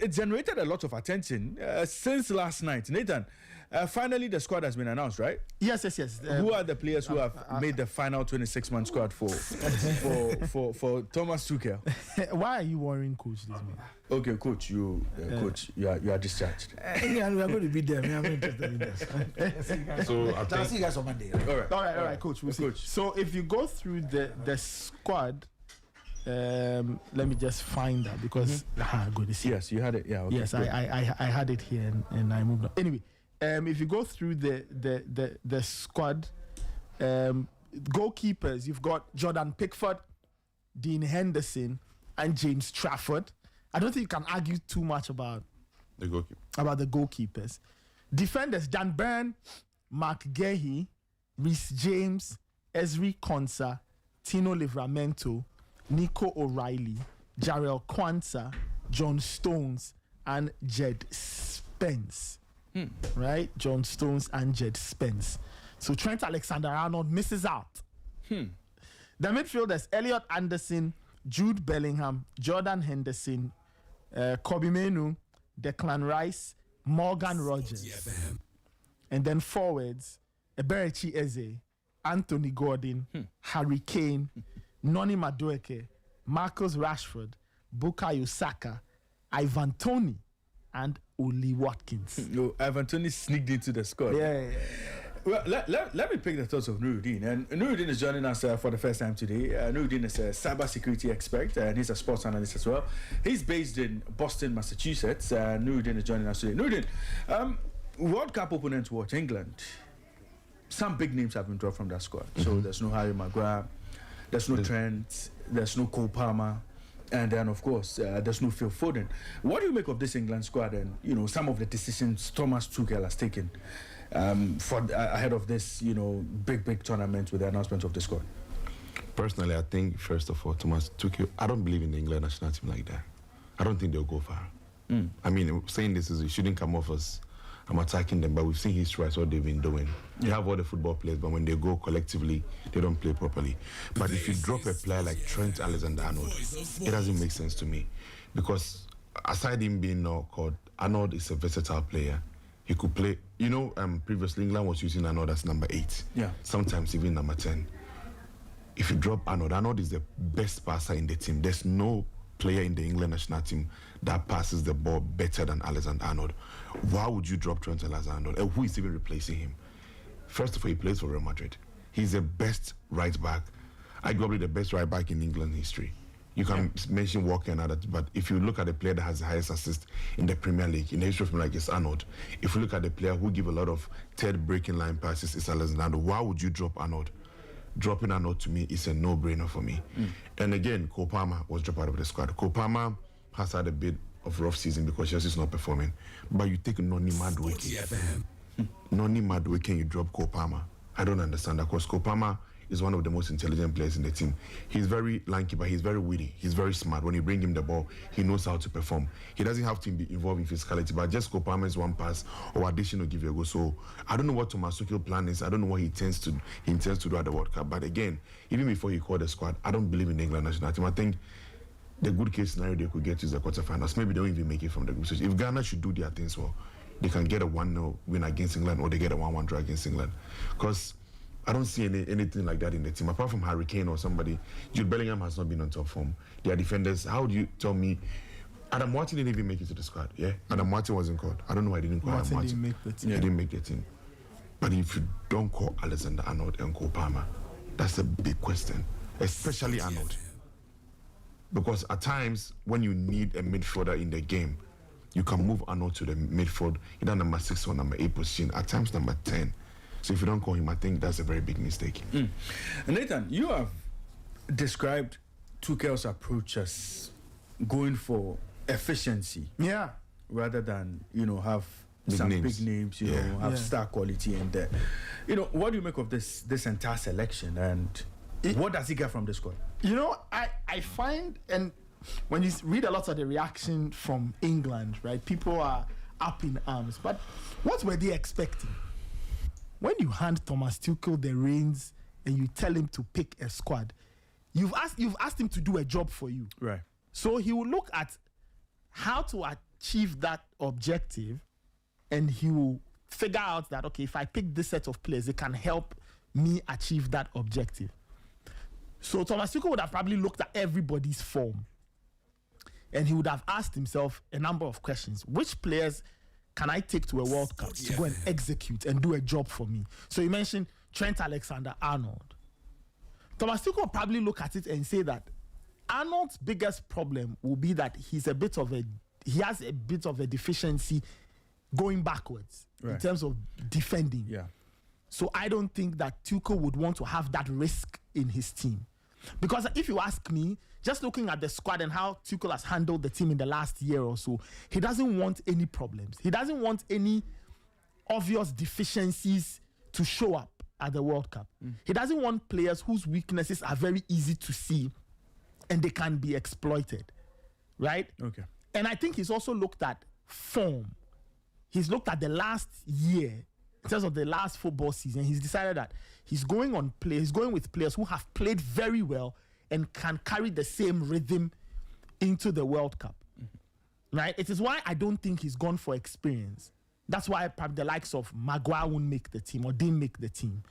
generated a lot of attention since last night. Nathan, finally the squad has been announced, right? Yes. Who are the players who have made the final 26-man squad for Thomas Tuchel? Why are you worrying, coach, this man? Okay, coach, you are discharged. We are going to beat them. I'm interested in this. So I'll see you guys on Monday. All right, coach. We'll see. So if you go through the squad, let me just find that because good to see. Yes, you had it. Yeah. Okay, yes, I had it here and I moved on. Anyway, if you go through the squad, goalkeepers, you've got Jordan Pickford, Dean Henderson, and James Trafford. I don't think you can argue too much about the goalkeepers. Defenders: Dan Burn, Mark Gehi, Reece James, Ezri Konsa, Tino Livramento, Nico O'Reilly, Jarrell Kwanzaa, John Stones, and Jed Spence. Right? John Stones and Jed Spence. So Trent Alexander-Arnold misses out. The midfielders: Elliot Anderson, Jude Bellingham, Jordan Henderson, Kobe Menu, Declan Rice, Morgan Rogers. And then forwards: Eberechi Eze, Anthony Gordon, Harry Kane, Noni Madueke, Marcus Rashford, Bukayo Saka, Ivan Toney, and Oli Watkins. Ivan Toney sneaked into the squad. Yeah. Well, let me pick the thoughts of Nuruddin. And Nuruddin is joining us for the first time today. Nuruddin is a cybersecurity expert and he's a sports analyst as well. He's based in Boston, Massachusetts. Nuruddin is joining us today. Nuruddin, World Cup opponents watch England. Some big names have been dropped from that squad. So there's no Harry Maguire, there's no Trent, there's no Cole Palmer, and then of course there's no Phil Foden. What do you make of this England squad and some of the decisions Thomas Tuchel has taken? ahead of this, big tournament with the announcement of the squad? Personally, I think first of all, Thomas Tuchel, I don't believe in the England national team like that. I don't think they'll go far. I mean, saying this is, it shouldn't come off as I'm attacking them, but we've seen history as what they've been doing. You have all the football players, but when they go collectively, they don't play properly. But if you drop a player like Trent Alexander-Arnold, it doesn't make sense to me. Because aside him being called, Arnold is a versatile player. He could play, previously England was using Arnold as number 8. Yeah. Sometimes even number 10. If you drop Arnold is the best passer in the team. There's no player in the England national team that passes the ball better than Alexander-Arnold. Why would you drop Trent Alexander-Arnold? And who is even replacing him? First of all, he plays for Real Madrid. He's the best right back, arguably the best right back in England history. You can mention Walker and others, but if you look at the player that has the highest assist in the Premier League, in the history of Premier League, it's Arnold. If you look at the player who give a lot of third breaking line passes, it's Alexander-Arnold. Why would you drop Arnold? Dropping Arnold to me is a no-brainer for me. And again, Cole Palmer was dropped out of the squad. Cole Palmer has had a bit of rough season because Chelsea's not performing. But you take Noni Madueke. Noni Madueke and you drop Cole Palmer. I don't understand that because Cole Palmer is one of the most intelligent players in the team. He's very lanky, but he's very witty. He's very smart. When you bring him the ball, he knows how to perform. He doesn't have to be involved in physicality, but just Cole Palmer's one pass or addition will give you a goal. So I don't know what Thomas Tuchel's plan is. I don't know what he intends to do at the World Cup. But again, even before he called the squad, I don't believe in the England national team. I think the good case scenario they could get to is the quarterfinals. Maybe they don't even make it from the group stage. If Ghana should do their things well, they can get a 1-0 win against England or they get a 1-1 draw against England. Because I don't see anything like that in the team. Apart from Harry Kane or somebody, Jude Bellingham has not been on top form. Their defenders, how do you tell me? Adam Martin didn't even make it to the squad, yeah? Adam Martin wasn't called. I don't know why he didn't call Adam Martin. Didn't make the team. He didn't make the team. But if you don't call Alexander-Arnold and Cole Palmer, that's a big question, especially Arnold. Because at times, when you need a midfielder in the game, you can move Arnold to the midfield, either number 6 or number 8 position, at times number 10. So if you don't call him, I think that's a very big mistake. Nathan, you have described Tuchel's approach as going for efficiency. Yeah. Rather than, have big names, have star quality in there. What do you make of this entire selection and what does he get from the squad? I find, and when you read a lot of the reaction from England, right, people are up in arms. But what were they expecting? When you hand Thomas Tuchel the reins and you tell him to pick a squad, you've asked him to do a job for you. Right. So he will look at how to achieve that objective and he will figure out that, okay, if I pick this set of players, it can help me achieve that objective. So Thomas Tuchel would have probably looked at everybody's form and he would have asked himself a number of questions. Which players can I take to a World Cup to go and execute and do a job for me? So you mentioned Trent Alexander-Arnold. Thomas Tuchel will probably look at it and say that Arnold's biggest problem will be that he has a bit of a deficiency going backwards in terms of defending. Yeah. So I don't think that Tuchel would want to have that risk in his team. Because if you ask me, just looking at the squad and how Tuchel has handled the team in the last year or so, he doesn't want any problems. He doesn't want any obvious deficiencies to show up at the World Cup. He doesn't want players whose weaknesses are very easy to see and they can be exploited, right? Okay. And I think he's also looked at form. He's looked at the last year, in terms of the last football season. He's decided that he's going with players who have played very well and can carry the same rhythm into the World Cup, right? It is why I don't think he's gone for experience. That's why probably the likes of Maguire won't make the team or didn't make the team.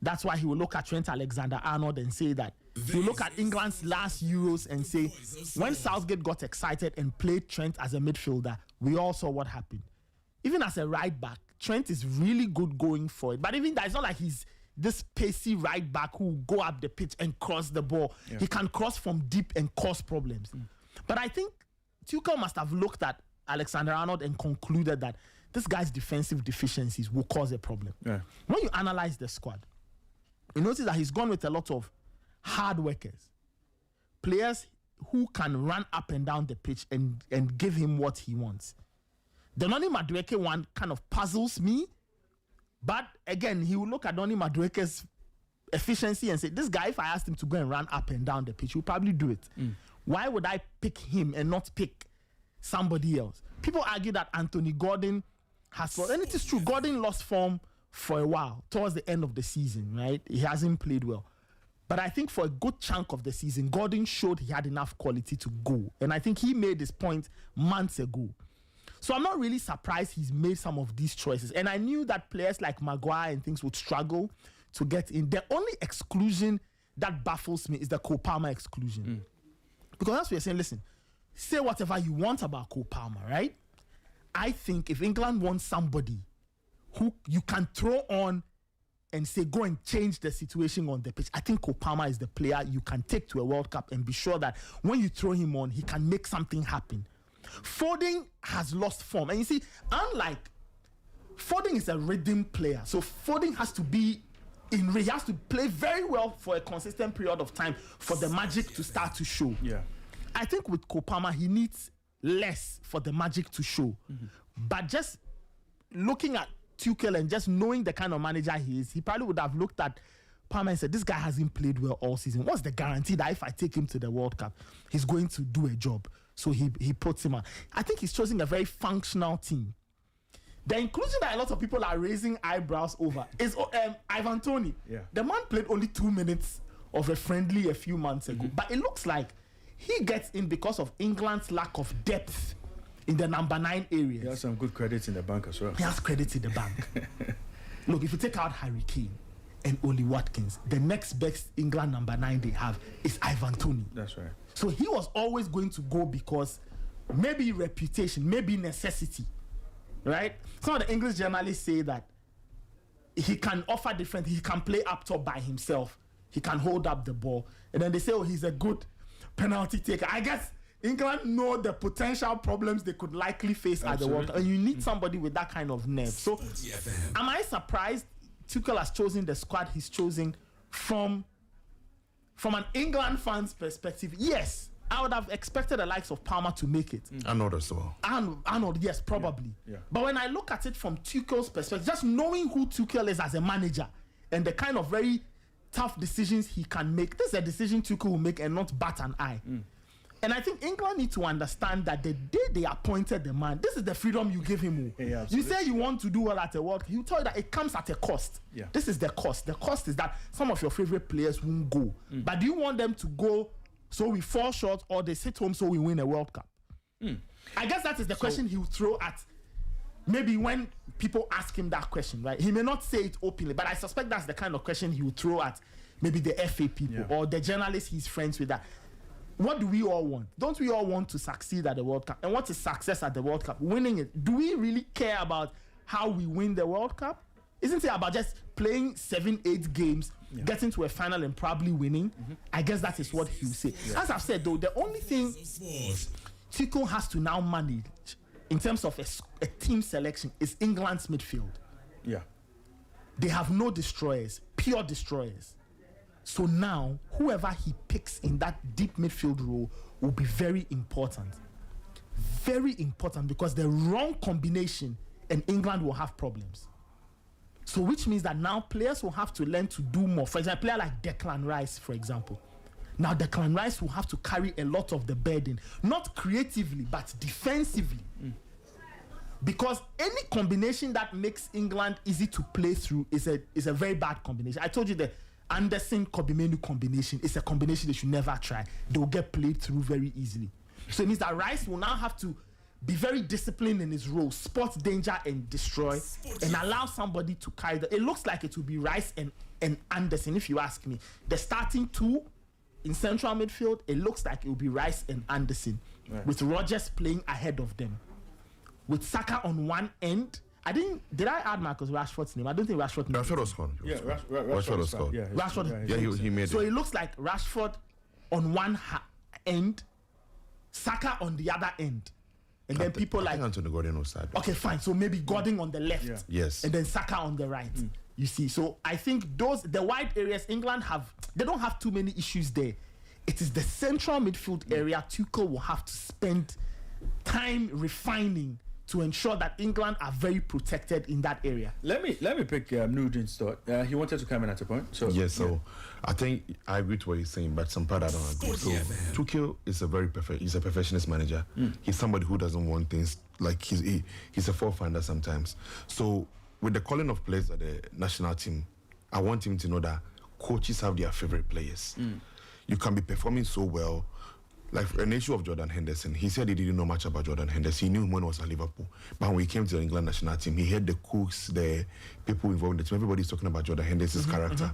That's why he will look at Trent Alexander-Arnold and say that. He'll look at England's last Euros and say, when Southgate got excited and played Trent as a midfielder, we all saw what happened. Even as a right back, Trent is really good going for it. But even that, it's not like he's this pacey right back who will go up the pitch and cross the ball. Yeah. He can cross from deep and cause problems. But I think Tuchel must have looked at Alexander-Arnold and concluded that this guy's defensive deficiencies will cause a problem. Yeah. When you analyze the squad, you notice that he's gone with a lot of hard workers. Players who can run up and down the pitch and give him what he wants. The Noni Madueke one kind of puzzles me But again, he will look at Donny Madueke's efficiency and say, this guy, if I asked him to go and run up and down the pitch, he'll probably do it. Why would I pick him and not pick somebody else? People argue that Anthony Gordon has lost, and it is true, Gordon lost form for a while, towards the end of the season, right? He hasn't played well. But I think for a good chunk of the season, Gordon showed he had enough quality to go. And I think he made this point months ago. So I'm not really surprised he's made some of these choices. And I knew that players like Maguire and things would struggle to get in. The only exclusion that baffles me is the Cole Palmer exclusion. Because that's what you're saying, listen, say whatever you want about Cole Palmer, right? I think if England wants somebody who you can throw on and say, go and change the situation on the pitch, I think Cole Palmer is the player you can take to a World Cup and be sure that when you throw him on, he can make something happen. Foden has lost form. And you see, unlike Foden is a rhythm player. So Foden has to be he has to play very well for a consistent period of time for the magic to start to show. Yeah. I think with Cole Palmer, he needs less for the magic to show. But just looking at Tuchel and just knowing the kind of manager he is, he probably would have looked at Palmer and said, this guy hasn't played well all season. What's the guarantee that if I take him to the World Cup, he's going to do a job? So he puts him on. I think he's choosing a very functional team. The inclusion that a lot of people are raising eyebrows over is Ivan Toney. Yeah. The man played only 2 minutes of a friendly a few months ago. But it looks like he gets in because of England's lack of depth in the number 9 areas. He has some good credits in the bank as well. He has credits in the bank. Look, if you take out Harry Kane and Oli Watkins, the next best England number 9 they have is Ivan Toney. That's right. So he was always going to go because maybe reputation, maybe necessity, right? Some of the English journalists say that he can offer different, he can play up top by himself, he can hold up the ball, and then they say, oh, he's a good penalty taker. I guess England know the potential problems they could likely face at the World Cup, and you need somebody with that kind of nerve. So, am I surprised Tuchel has chosen the squad he's chosen from an England fan's perspective? Yes, I would have expected the likes of Palmer to make it. Arnold as well. Arnold, yes, probably. Yeah. But when I look at it from Tuchel's perspective, just knowing who Tuchel is as a manager and the kind of very tough decisions he can make, this is a decision Tuchel will make and not bat an eye. And I think England need to understand that the day they appointed the man, this is the freedom you give him. Yeah, you say you want to do well at a World Cup, he'll tell you that it comes at a cost. Yeah. This is the cost. The cost is that some of your favorite players won't go. But do you want them to go so we fall short, or they sit home so we win a World Cup? I guess that is the question he'll throw at maybe when people ask him that question, right? He may not say it openly, but I suspect that's the kind of question he will throw at maybe the FA people or the journalists he's friends with. That what do we all want? Don't we all want to succeed at the World Cup? And what is success at the World Cup? Winning it. Do we really care about how we win the World Cup? Isn't it about just playing 7-8 games, getting to a final and probably winning? I guess that is what he'll say. As I've said, though, the only thing Tuchel has to now manage in terms of a team selection is England's midfield. Yeah. They have no destroyers, pure destroyers. So now, whoever he picks in that deep midfield role will be very important. Very important, because the wrong combination and England will have problems. So which means that now players will have to learn to do more. For example, a player like Declan Rice, for example. Now Declan Rice will have to carry a lot of the burden, not creatively, but defensively. Because any combination that makes England easy to play through is a very bad combination. I told you the Anderson-Kobimenu combination is a combination they should never try. They will get played through very easily. So it means that Rice will now have to be very disciplined in his role, spot danger and destroy, and allow somebody to carry the... It looks like it will be Rice and Anderson, if you ask me. The starting two in central midfield, it looks like it will be Rice and Anderson, with Rodgers playing ahead of them. With Saka on one end... Did I add Marcus Rashford's name? I don't think Rashford was gone. Rashford was gone. Yeah, Rashford. He made it. So it looks like Rashford on one end, Saka on the other end. And then people like... Anthony Gordon was side. Okay, fine. So maybe Gordon on the left. Yeah. Yes. And then Saka on the right. You see. So I think the wide areas England have, they don't have too many issues there. It is the central midfield area Tuchel will have to spend time refining to ensure that England are very protected in that area. Let me pick Nugent's thought. He wanted to come in at a point. So yes, so I think I agree to what he's saying, but some part I don't agree. So Tuchel is he's a perfectionist manager. He's somebody who doesn't want things like he's a forefinder sometimes. So with the calling of players at the national team, I want him to know that coaches have their favorite players. You can be performing so well. Like an issue of Jordan Henderson, he said he didn't know much about Jordan Henderson. He knew him when he was at Liverpool. But when he came to the England national team, he heard the cooks, the people involved in the team. Everybody's talking about Jordan Henderson's character.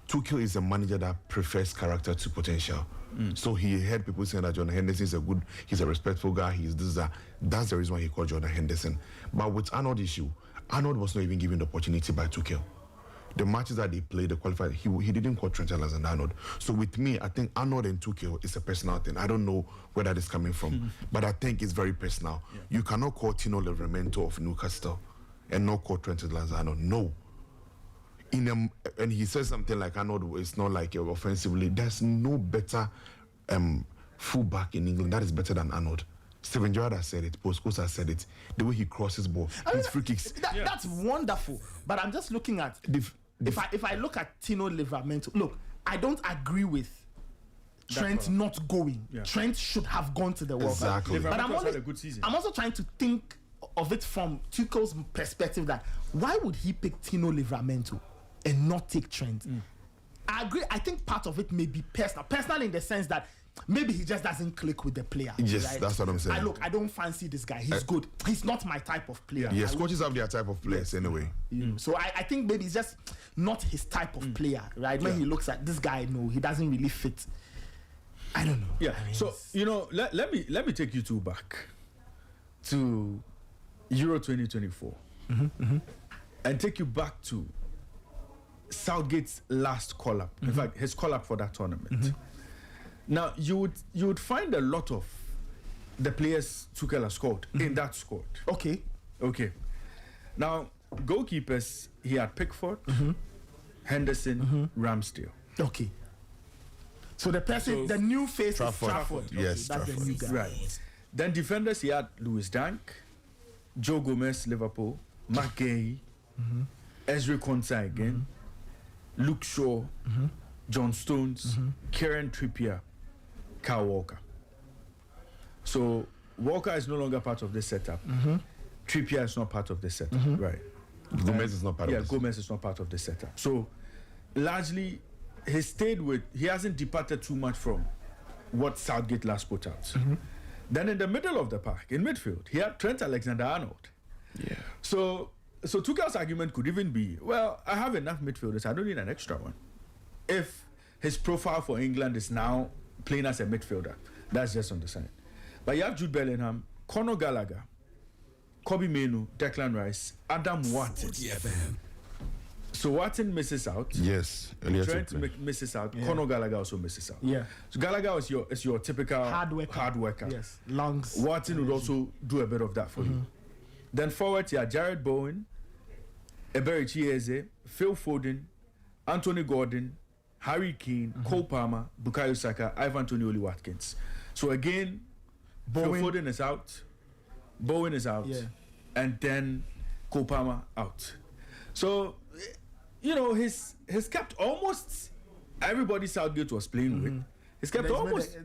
Tuchel is a manager that prefers character to potential. So he heard people saying that Jordan Henderson he's a respectful guy, he's this, that. That's the reason why he called Jordan Henderson. But with Arnold issue, Arnold was not even given the opportunity by Tuchel. The matches that they played, the qualifier, he didn't call Trent Alexander-Arnold. So with me, I think Arnold and Tuchel is a personal thing. I don't know where that is coming from, but I think it's very personal. You cannot call Tino Livramento of Newcastle and not call Trent Alexander-Arnold. No. And he says something like Arnold is not like offensively. There's no better fullback in England that is better than Arnold. Steven Gerrard has said it. Paul Scholes has said it. The way he crosses ball, his free kicks. That's wonderful. But I'm just looking at if I look at Tino Livramento, look, I don't agree with Trent not going. Trent should have gone to the World Cup. Exactly. But had a good season. I'm also trying to think of it from Tuchel's perspective that why would he pick Tino Livramento and not take Trent? I agree. I think part of it may be personal. Personal in the sense that maybe he just doesn't click with the player. Yes, right? that's what I'm saying. I don't fancy this guy. He's good. He's not my type of player. Yes, coaches have their type of players anyway. So I think maybe it's just not his type of player, right? When he looks at this guy, no, he doesn't really fit. I don't know. Yeah. I mean, so let me take you two back to Euro 2024 and take you back to Southgate's last call-up. In fact, his call-up for that tournament. Now, you would find a lot of the players Tuchel has scored in that squad. Okay. Now, goalkeepers, he had Pickford, Henderson, Ramsdale. Okay. So the new face Trafford. is Trafford. Yes, that's Trafford. the new guy. Right. Then defenders, he had Lewis Dunk, Joe Gomez, Liverpool, Mark Gay, Ezri Konsa again, Luke Shaw, John Stones, Kieran Trippier, Kyle Walker. So Walker is no longer part of this setup. Trippier is not part of this setup, right? Gomez is not part of this. Gomez is not part of this setup. So largely, he hasn't departed too much from what Southgate last put out. Then in the middle of the park, in midfield, he had Trent Alexander-Arnold. Yeah. So Tuchel's argument could even be, well, I have enough midfielders, I don't need an extra one. If his profile for England is now playing as a midfielder, that's just on the side. But you have Jude Bellingham, Conor Gallagher, Kobe Mainoo, Declan Rice, Adam Watson. So Watson misses out. Yes. Trent misses out. Conor Gallagher also misses out. Yeah. So Gallagher is your typical hard worker. Yes. Lungs. Watson would also do a bit of that for you. Then forward, you have Jared Bowen, Ebere Chieze, Phil Foden, Anthony Gordon, Harry Kane, Cole Palmer, Bukayo Saka, Ivan Toney, Oli Watkins. So again, Phil Foden is out, Bowen is out, and then Cole Palmer out. So, he's kept almost everybody Southgate was playing with. He's kept almost,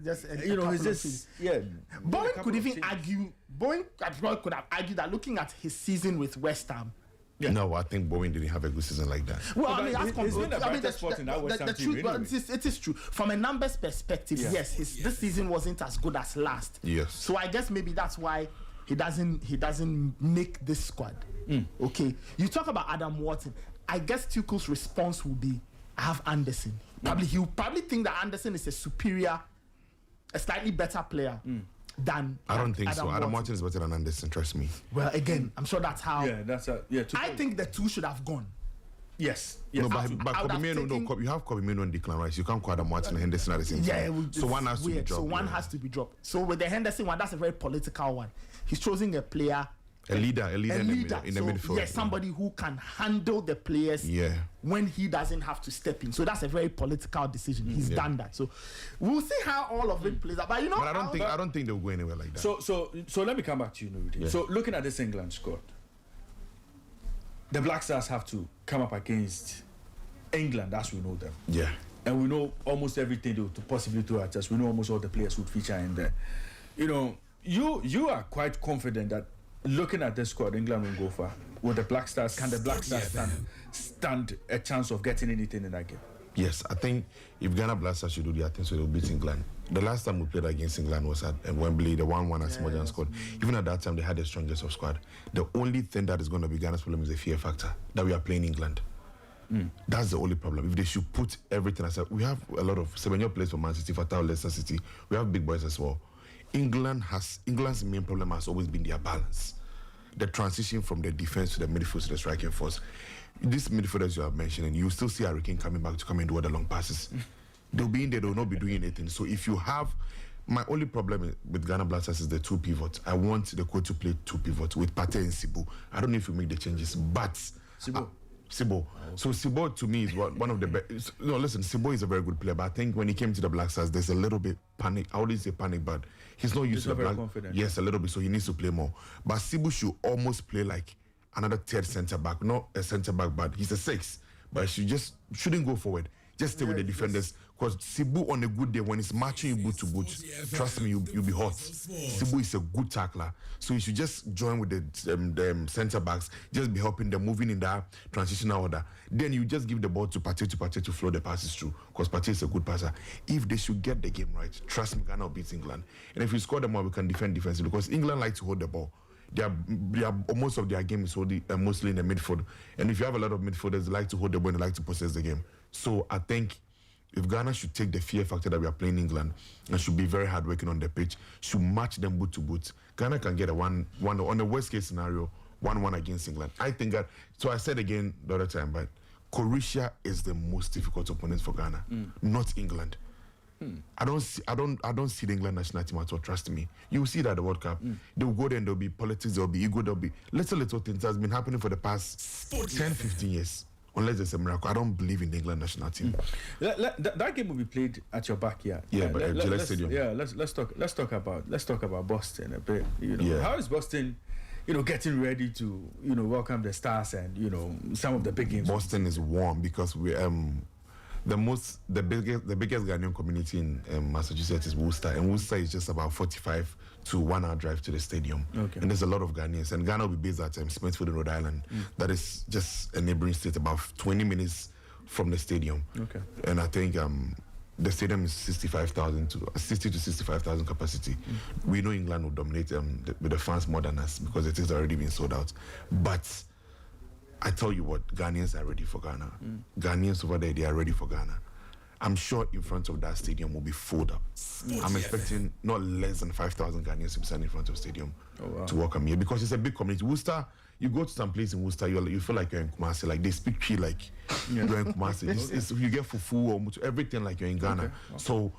Bowen could even argue. Bowen could have argued that looking at his season with West Ham. Yeah. No, I think Bowen didn't have a good season like that. Well, I mean, he's been a brighter spot in that West Ham team anyway. It is true. From a numbers perspective, yes, this season wasn't as good as last. Yes. So I guess maybe that's why he doesn't make this squad. Okay. You talk about Adam Watson. I guess Tuchel's response will be, I have Anderson. He'll probably think that Anderson is a slightly better player. Than I don't think so. Adam Watson is better than Anderson, trust me. Well, again, I'm sure that's how. I think the two should have gone. Yes. No, but Kobe Mainoo, you have Kobe Mainoo and Declan Rice. You can't call Adam Watson and Henderson at the same time. So one has to be dropped. So one has to be dropped. So with the Henderson one, that's a very political one. He's choosing a player A leader in the midfield. Yes, somebody who can handle the players when he doesn't have to step in. So that's a very political decision. He's done that. So we'll see how all of it plays out. But but I don't think they'll go anywhere like that. So let me come back to you, Nuruddin. Yeah. So looking at this England squad, the Black Stars have to come up against England as we know them. Yeah. And we know almost everything they would possibly throw at us. We know almost all the players would feature in there. You are quite confident that looking at this squad, England will go far. With the Black Stars, can the Black Stars stand a chance of getting anything in that game? Yes, I think if Ghana Black Stars should do their thing, so they'll beat England. The last time we played against England was at Wembley, the 1-1 at Smojan squad. Even at that time, they had the strongest of squad. The only thing that is going to be Ghana's problem is the fear factor, that we are playing England. That's the only problem. If they should put everything aside, we have a lot of Semenyo plays for Man City, Fatah, Leicester City. We have big boys as well. England's main problem has always been their balance. The transition from the defense to the midfield to the striking force. These midfielders you are mentioning, you still see Harry Kane coming back to come and do all the long passes. They'll be in there, they'll not be doing anything. So if you have, my only problem with Ghana Black Stars is the two pivots. I want the coach to play two pivots with Pate and Sibo. I don't know if you make the changes, but Sibo. Sibo. So Sibo to me is one of the best. No, listen, Sibo is a very good player, but I think when he came to the Black Stars, there's a little bit panic. I wouldn't say panic, but he's not used to the Black. Confident. Yes, a little bit. So he needs to play more. But Sibo should almost play like another third centre back, not a centre back, but he's a 6. But he shouldn't go forward. Just stay with the defenders. Because Sibu on a good day, when he's matching you boot to boot, trust me, you'll be hot. Sibu is a good tackler. So you should just join with the centre backs, just be helping them moving in that transitional order. Then you just give the ball to Pate to flow the passes through. Because Pate is a good passer. If they should get the game right, trust me, Ghana will beat England. And if we score them more, we can defend defensively. Because England like to hold the ball. Most of their game is mostly in the midfield. And if you have a lot of midfielders, they like to hold the ball and they like to possess the game. So I think if Ghana should take the fear factor that we are playing England and should be very hardworking on the pitch, should match them boot to boot, Ghana can get a 1-1 on the worst case scenario, 1-1 against England. I think that, so I said again the other time, but Croatia is the most difficult opponent for Ghana, not England. I don't see the England national team at all, trust me. You will see that at the World Cup. They'll go there and there'll be politics, there'll be ego, there'll be little things that's been happening for the past 10, 15 years. Unless there's a miracle, I don't believe in the England national team. That game will be played at your backyard. Yeah, but at Gillette Stadium. Yeah, let's talk about Boston a bit. How is Boston, getting ready to welcome the Stars and some of the big games? Boston is warm because we the biggest Ghanaian community in Massachusetts is Worcester, and Worcester is just about 45 to 1 hour drive to the stadium. Okay. And there's a lot of Ghanaians, and Ghana will be based at Smithfield in Rhode Island. That is just a neighboring state, about 20 minutes from the stadium. Okay. And I think the stadium is 60 to 65,000 capacity. We know England will dominate with the fans more than us because it has already been sold out. But I tell you what, Ghanaians are ready for Ghana. Ghanaians over there, they are ready for Ghana. I'm sure in front of that stadium will be filled up. I'm expecting not less than 5,000 Ghanaians to be standing in front of the stadium to welcome here because it's a big community. Worcester, you go to some place in Worcester, you feel like you're in Kumasi. Like they speak Cree like you're in Kumasi. You get fufu or everything like you're in Ghana. Okay. So,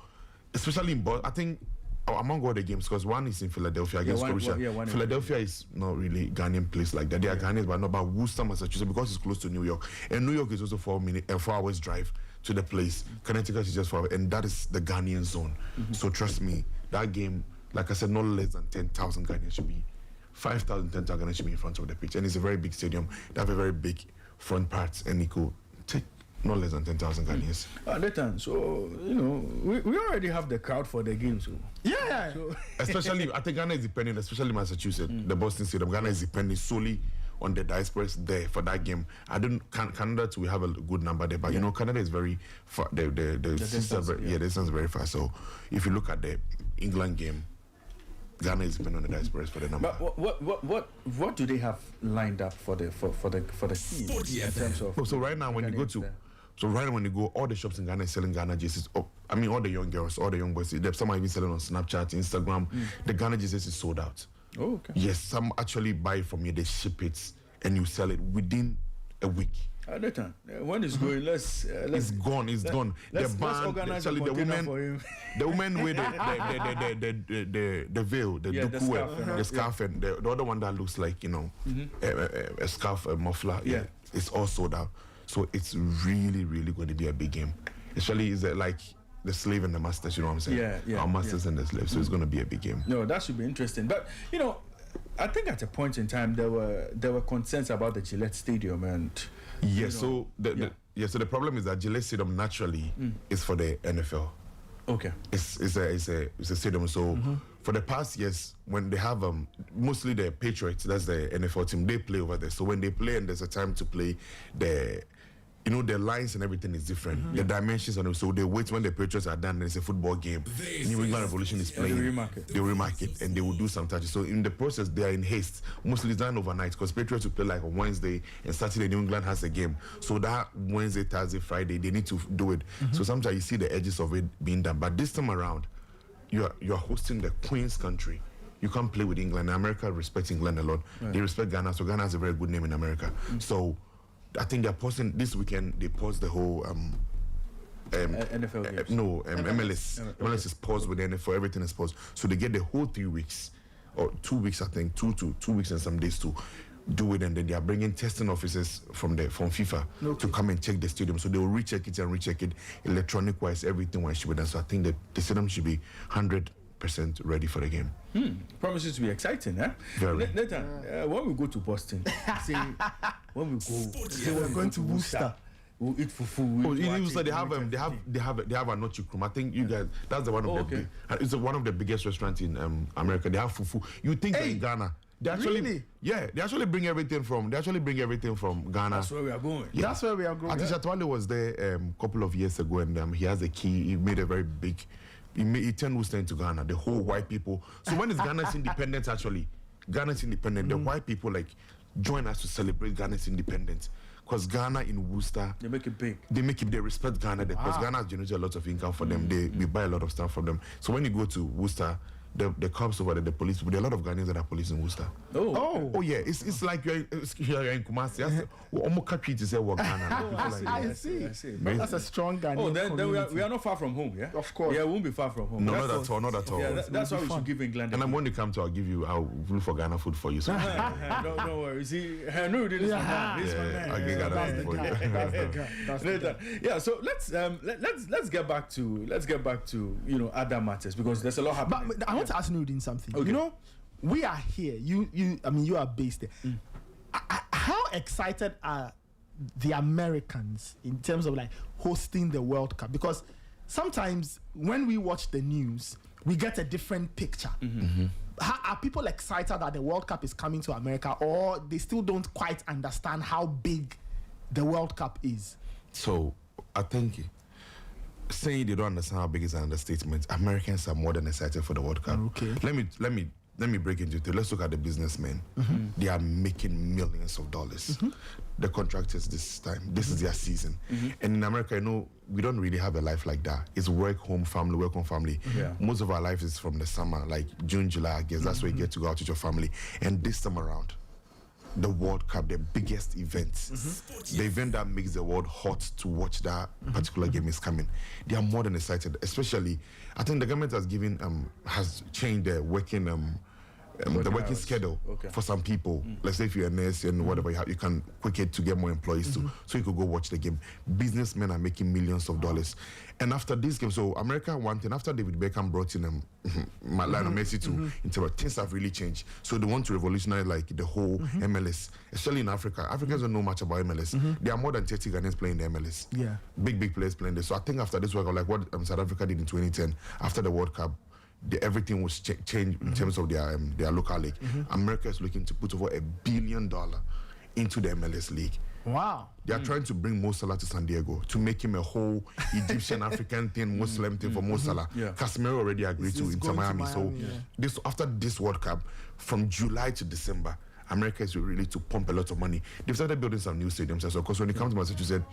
especially in Boston, I think among all the games, because one is in Philadelphia against Croatia. Philadelphia is not really Ghanaian place like that. They are Ghanaians, but not about Worcester, Massachusetts, because it's close to New York. And New York is also 4 hours drive to the place. Connecticut is just 4 hours, and that is the Ghanaian zone. So trust me, that game, like I said, no less than 10,000 Ghanaians should be, 5,000, 10,000 Ghanaians should be in front of the pitch. And it's a very big stadium. They have a very big front part, and it could take not less than 10,000 Ghanaians. Nathan, so, we already have the crowd for the game, so. Yeah. So especially, I think Ghana is depending, especially Massachusetts, the Boston Stadium. Ghana is depending solely on the diasporas there for that game. Canada too, we have a good number there, but Canada is very far. The distance is very far. So if you look at the England game, Ghana is depending on the diasporas for the number. But what do they have lined up for the team in terms of? So right now when you go to. So right now when you go, all the shops in Ghana is selling Ghana jerseys. All the young girls, all the young boys. Some are even selling on Snapchat, Instagram. The Ghana jerseys is sold out. Oh, okay. Yes, some actually buy it from you, they ship it, and you sell it within a week. Nathan, when it's going, let's. It's gone. It's gone. Let's band, organize actually, a container for him. the woman with the veil, the duku, the scarf, and the other one that looks like a scarf, a muffler. Yeah, it's all sold out. So it's really, really going to be a big game. Especially is it like the slave and the masters. You know what I'm saying? Yeah. Our masters and the slaves. So it's going to be a big game. No, that should be interesting. But I think at a point in time there were concerns about the Gillette Stadium and. Yeah, so the problem is that Gillette Stadium naturally is for the NFL. Okay. It's a stadium. So for the past years, when they have mostly the Patriots, that's the NFL team, they play over there. So when they play and there's a time to play, the lines and everything is different. The dimensions on it. So they wait when the Patriots are done and it's a football game. New England Revolution is playing. They remark it and they will do some touches. So in the process, they are in haste. Mostly it's done overnight because Patriots will play like on Wednesday and Saturday New England has a game. So that Wednesday, Thursday, Friday, they need to do it. So sometimes you see the edges of it being done. But this time around, you're hosting the Queen's country. You can't play with England. America respects England a lot. Right. They respect Ghana. So Ghana has a very good name in America. So I think they're pausing this weekend. They paused the whole NFL games. MLS. MLS is paused with the NFL. Everything is paused. So they get the whole 3 weeks or 2 weeks. I think 2 weeks and some days to do it, and then they are bringing testing officers from FIFA to come and check the stadium. So they will recheck it electronic wise, everything wise should be done. So I think that the stadium should be 100% ready for the game. Promises to be exciting, eh? Very. Nathan, when we go to Boston, when we go, we're going to Worcester. We'll eat fufu. They have a nochi room. I think you guys. That's the one of it's one of the biggest restaurants in America. They have fufu. You think in Ghana? They actually bring everything from. Ghana. That's where we are going. Yeah. That's where we are going. Atish Atwale was there a couple of years ago, and he has a key. He made a very big. He turned Worcester into Ghana. The whole white people. So when it's Ghana's independence, the white people join us to celebrate Ghana's independence. Because Ghana in Worcester, they make it big. They respect Ghana because Ghana has generated a lot of income for them. We buy a lot of stuff from them. So when you go to Worcester, the cops over there, the police, there are a lot of Ghanaians that are police in Worcester. Oh yeah, it's like you're in Kumasi. I see. That's a strong Ghanaian. Then we are not far from home, yeah. Of course. Yeah, we won't be far from home. No, not at all. Yeah, that's why we should give England. And when they come to, I'll look for Ghana food for you. So. Don't worry. See, I know this is my man. I'll get Ghana food for you. That's the guy. Yeah. So let's get back to other matters because there's a lot happening. But I want to ask Nudin something. Okay. We are here. You are based there. How excited are the Americans in terms of hosting the World Cup? Because sometimes when we watch the news, we get a different picture. Are people excited that the World Cup is coming to America, or they still don't quite understand how big the World Cup is? So I think saying they don't understand how big is an understatement. Americans are more than excited for the World Cup. Okay. Let me break into it. Let's look at the businessmen. They are making millions of dollars. The contractors this time. This is their season. And in America, we don't really have a life like that. It's work, home, family, work, home, family. Yeah. Most of our life is from the summer, like June, July, I guess. That's where you get to go out with your family. And this time around, the World Cup, the biggest event, the event that makes the world hot to watch that particular game is coming. They are more than excited. Especially, I think the government has changed the working schedule for some people. Let's say if you're a nurse and whatever you can quick it to get more employees too, so you could go watch the game. Businessmen are making millions of dollars. And after this game, so America one thing, after David Beckham brought in Lionel Messi to into things have really changed. So they want to revolutionize the whole MLS, especially in Africa. Africans don't know much about MLS. There are more than 30 Ghanaians playing the MLS. Yeah, big players playing this. So I think after this World Cup, like what South Africa did in 2010, after the World Cup, everything was changed in terms of their local league. America is looking to put over $1 billion into the MLS league. Wow. They are trying to bring Mo Salah to San Diego to make him a whole Egyptian African thing, Muslim thing for Mo Salah. Casemiro already agreed to Inter Miami. So after this World Cup, from July to December, America is really to pump a lot of money. They've started building some new stadiums as well. Because when it comes to Massachusetts,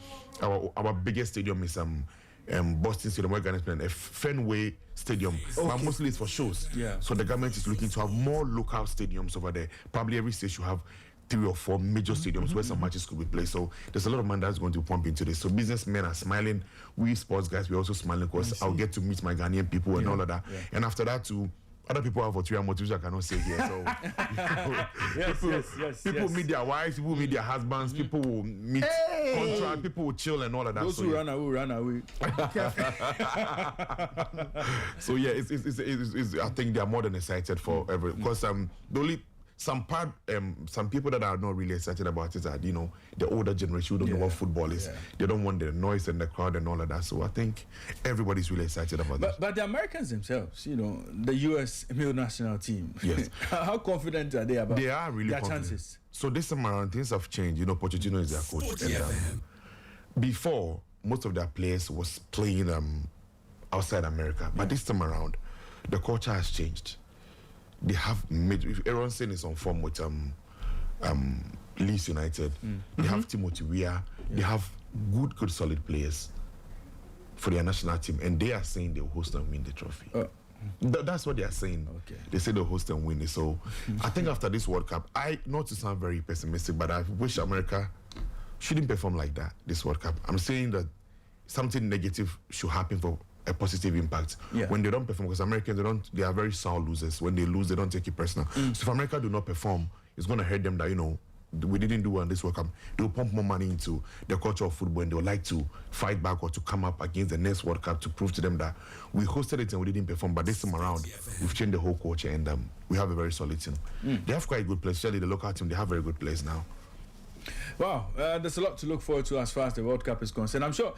our biggest stadium is Boston Stadium, where Ghana is playing, a Fenway Stadium, but mostly it's for shows. So the government is looking to have more local stadiums over there. Probably every state should have 3 or 4 major stadiums where some matches could be played. So there's a lot of money that's going to pump into this. So businessmen are smiling. We sports guys, we're also smiling because I'll get to meet my Ghanaian people and all of that. Yeah. And after that too, other people have ulterior motives I cannot say here. So people meet their wives, people meet their husbands, people will meet contract, people will chill and all of that. Those who run away. So yeah, it's I think they are more than excited for every because the only some people that are not really excited about it are, the older generation who don't know what football is. They don't want the noise and the crowd and all of that. So I think everybody's really excited about this. But the Americans themselves, the US male national team, yes. How confident are they about they are really their confident. chances? So this time around, things have changed. Pochettino is their coach. And, before, most of their players was playing outside America. But this time around, the culture has changed. They have made. If Aaronson is on form with Leeds United, they have Timothy Weah. They have good solid players for their national team, and they are saying they'll host and win the trophy. That's what they are saying. Okay. They say they'll host and win it. So I think after this World Cup, not to sound very pessimistic, but I wish America shouldn't perform like that this World Cup. I'm saying that something negative should happen for a positive impact when they don't perform, because Americans they are very sour losers. When they lose, they don't take it personal. So if America do not perform, it's going to hurt them that we didn't do well in this World Cup. They'll pump more money into the culture of football, and they'll like to fight back or to come up against the next World Cup to prove to them that we hosted it and we didn't perform, but this time around we've changed the whole culture, and we have a very solid team. They have quite good players, especially the local team. They have very good players now. Wow, there's a lot to look forward to as far as the World Cup is concerned. I'm sure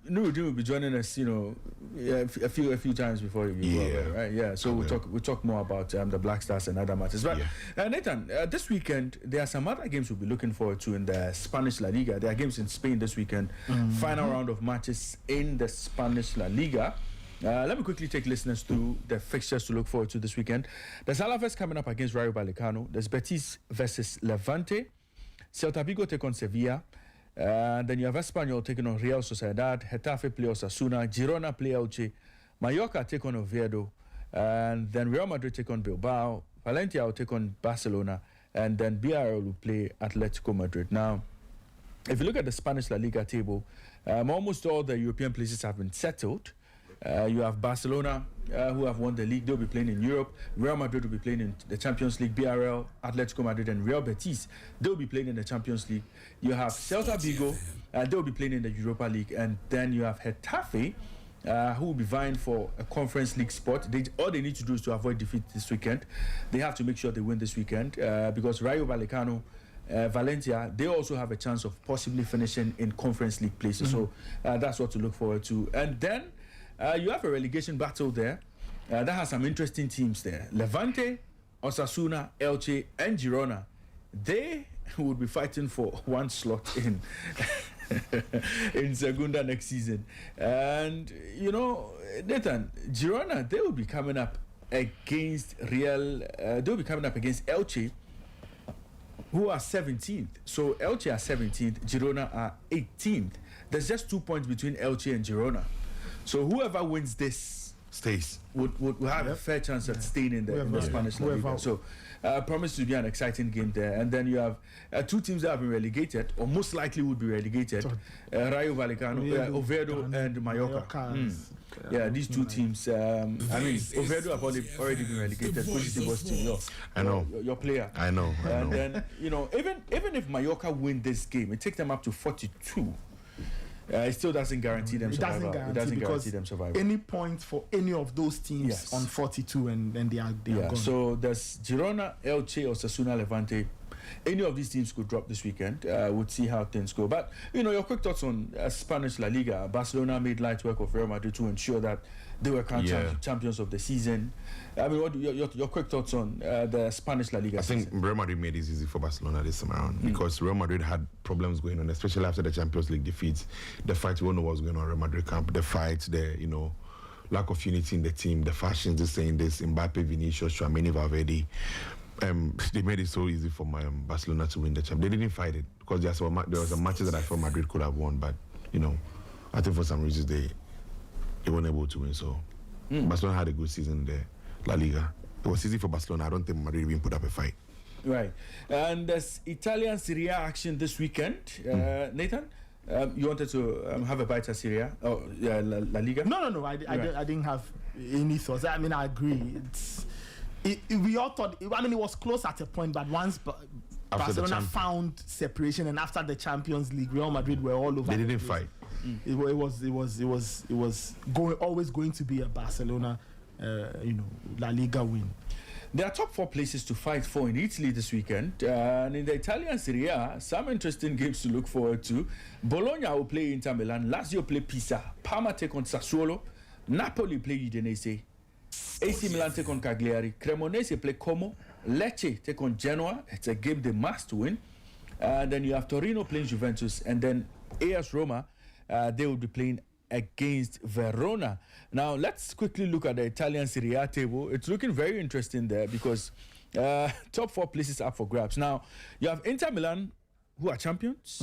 Nuruddin will be joining us, a few times before you go over, right? Yeah. So we'll talk more about the Black Stars and other matters. But Nathan, this weekend there are some other games we'll be looking forward to in the Spanish La Liga. There are games in Spain this weekend. Final round of matches in the Spanish La Liga. Let me quickly take listeners through the fixtures to look forward to this weekend. There's Alaves coming up against Rayo Vallecano. There's Betis versus Levante. Celta Vigo take on Sevilla. Then you have Espanyol taking on Real Sociedad. Getafe play Osasuna. Girona play Elche. Mallorca take on Oviedo. And then Real Madrid take on Bilbao. Valencia will take on Barcelona. And then BRL will play Atletico Madrid. Now, if you look at the Spanish La Liga table, almost all the European places have been settled. You have Barcelona, who have won the league. They'll be playing in Europe. Real Madrid will be playing in the Champions League. BRL, Atletico Madrid, and Real Betis, they'll be playing in the Champions League. You have Celta Vigo, they'll be playing in the Europa League. And then you have Getafe, who will be vying for a Conference League spot. All they need to do is to avoid defeat this weekend. They have to make sure they win this weekend because Rayo Vallecano, Valencia, they also have a chance of possibly finishing in Conference League places. So that's what to look forward to. And then you have a relegation battle there that has some interesting teams there. Levante, Osasuna, Elche, and Girona. They would be fighting for one slot in Segunda next season. And Nathan, Girona, they will be coming up against they'll be coming up against Elche, who are 17th. So Elche are 17th, Girona are 18th. There's just 2 points between Elche and Girona. So whoever wins this stays would have a fair chance at staying in the Spanish La Liga. So promise to be an exciting game there. And then you have two teams that have been relegated, or most likely would be relegated. Rayo Vallecano, Oviedo and Mallorca. Yeah, these two teams. Oviedo have already been relegated. I know. Your player. I know. And then, even if Mallorca win this game, it takes them up to 42. It still doesn't guarantee them survival. It doesn't guarantee them survival. Any point for any of those teams on 42 and then they are gone. So there's Girona, Elche, Osasuna, Levante. Any of these teams could drop this weekend. We'll see how things go. But, your quick thoughts on Spanish La Liga. Barcelona made light work of Real Madrid to ensure that they were champions of the season. I mean, what your quick thoughts on the Spanish La Liga season? I think Real Madrid made it easy for Barcelona this time around because Real Madrid had problems going on, especially after the Champions League defeats. The fight, we don't know what's going on in Real Madrid camp. The fights, lack of unity in the team, the fashions, just saying this, Mbappe, Vinicius, Tchouaméni, Valverde. They made it so easy for Barcelona to win the champ. They didn't fight it because there was a matches that I thought Madrid could have won, but I think for some reasons they weren't able to win. So Barcelona had a good season in the La Liga. It was easy for Barcelona. I don't think Madrid even put up a fight. Right. And there's Italian Serie A action this weekend. Nathan, you wanted to have a bite at Serie A? Oh, yeah, La Liga? No. I didn't have any thoughts. I mean, I agree. We all thought, it was close at a point, but once Barcelona found separation, and after the Champions League, Real Madrid were all over. They didn't fight. It was always going to be a Barcelona, La Liga win. There are top 4 places to fight for in Italy this weekend. And in the Italian Serie A, some interesting games to look forward to. Bologna will play Inter Milan. Lazio play Pisa. Parma take on Sassuolo. Napoli play Udinese. AC Milan take on Cagliari. Cremonese play Como. Lecce take on Genoa. It's a game they must win. Then you have Torino playing Juventus. And then AS Roma, they will be playing against Verona. Now, let's quickly look at the Italian Serie A table. It's looking very interesting there because top 4 places up for grabs. Now, you have Inter Milan, who are champions.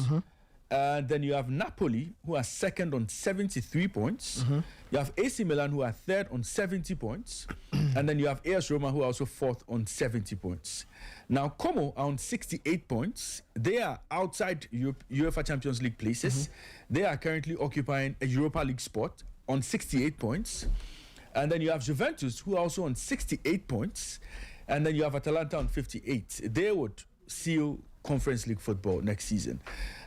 Then you have Napoli, who are second on 73 points. You have AC Milan, who are third on 70 points. And then you have AS Roma, who are also fourth on 70 points. Now, Como are on 68 points. They are outside UEFA Champions League places. They are currently occupying a Europa League spot on 68 points. And then you have Juventus, who are also on 68 points. And then you have Atalanta on 58. They would seal Conference League football next season.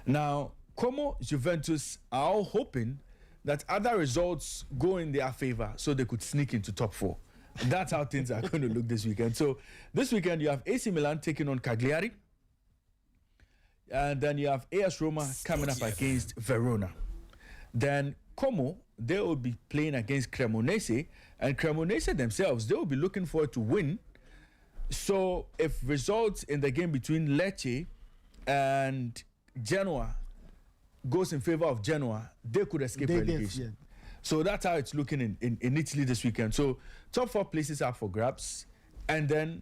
Now, Como, Juventus are all hoping that other results go in their favor so they could sneak into top 4. That's how things are going to look this weekend. So this weekend you have AC Milan taking on Cagliari. And then you have AS Roma coming up against Verona. Then Como, they will be playing against Cremonese. And Cremonese themselves, they will be looking forward to win. So if results in the game between Lecce and Genoa goes in favor of Genoa, they could escape relegation. So that's how it's looking in Italy this weekend. So top 4 places are for grabs. And then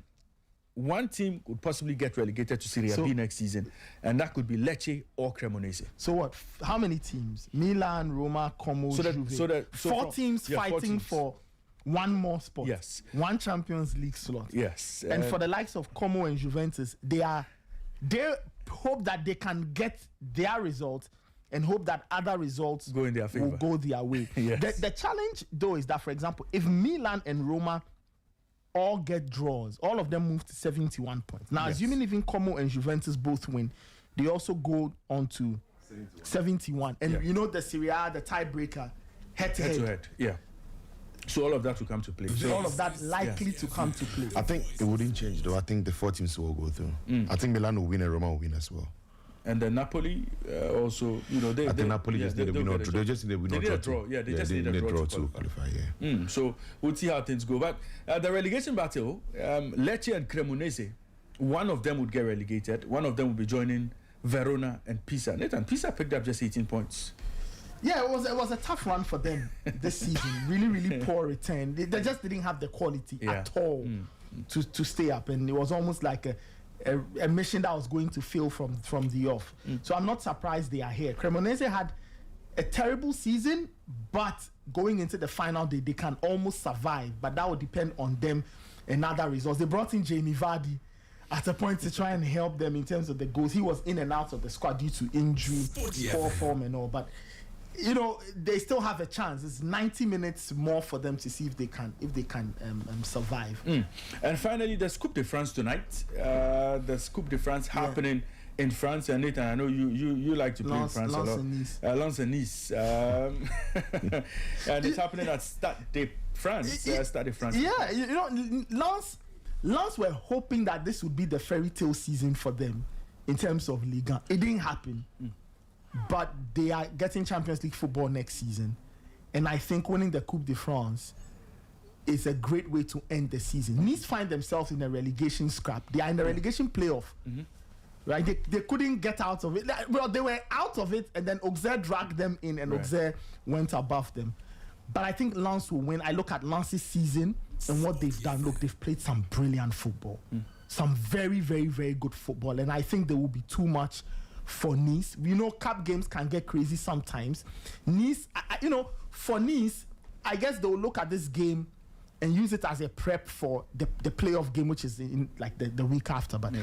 one team could possibly get relegated to Serie B next season. And that could be Lecce or Cremonese. So what? How many teams? Milan, Roma, Como, Juve. 4 teams fighting for one more spot. Yes. One Champions League slot. Yes. And for the likes of Como and Juventus, they hope that they can get their result and hope that other results go in their favor. Will go their way. Yes. The challenge, though, is that, for example, if Milan and Roma all get draws, all of them move to 71 points. Now, assuming even Como and Juventus both win, they also go on to 71. And you know the Serie A, the tiebreaker, head-to-head. Yeah. So all of that will come to play. So all of that likely to come to play. I think it wouldn't change, though. I think the 4 teams will go through. I think Milan will win and Roma will win as well. And then Napoli also, I think Napoli just did a win or draw. They just did a win or draw. Yeah, they just need a draw to qualify. So we'll see how things go. But the relegation battle, Lecce and Cremonese, one of them would get relegated. One of them will be joining Verona and Pisa. Nathan, Pisa picked up just 18 points. Yeah, it was a tough run for them this season. Really poor return. They just didn't have the quality at all to stay up, and it was almost like a mission that was going to fail from the off. So I'm not surprised they are here. Cremonese had a terrible season, but going into the final day, they can almost survive. But that would depend on them and other results. They brought in Jamie Vardy at a point to try and help them in terms of the goals. He was in and out of the squad due to injury, poor form and all. But they still have a chance. It's 90 minutes more for them to see if they can survive. And finally, the Coupe de France tonight. The Coupe de France happening in France. And Nathan, I know you like to play in France a lot. Lens and Nice. And it's happening at Stade de France. Stade de France. Yeah, Lens were hoping that this would be the fairy tale season for them in terms of Ligue 1. It didn't happen. But they are getting Champions League football next season. And I think winning the Coupe de France is a great way to end the season. Nice find themselves in a relegation scrap. They are in the relegation playoff. Right? They couldn't get out of it. Well, they were out of it, and then Auxerre dragged them in, and Auxerre went above them. But I think Lens will win. I look at Lens' season and what they've done. Look, they've played some brilliant football. Some very, very, very good football. And I think there will be too much for Nice. Cup games can get crazy sometimes. Nice, for Nice, I guess they will look at this game and use it as a prep for the playoff game, which is in like the week after. But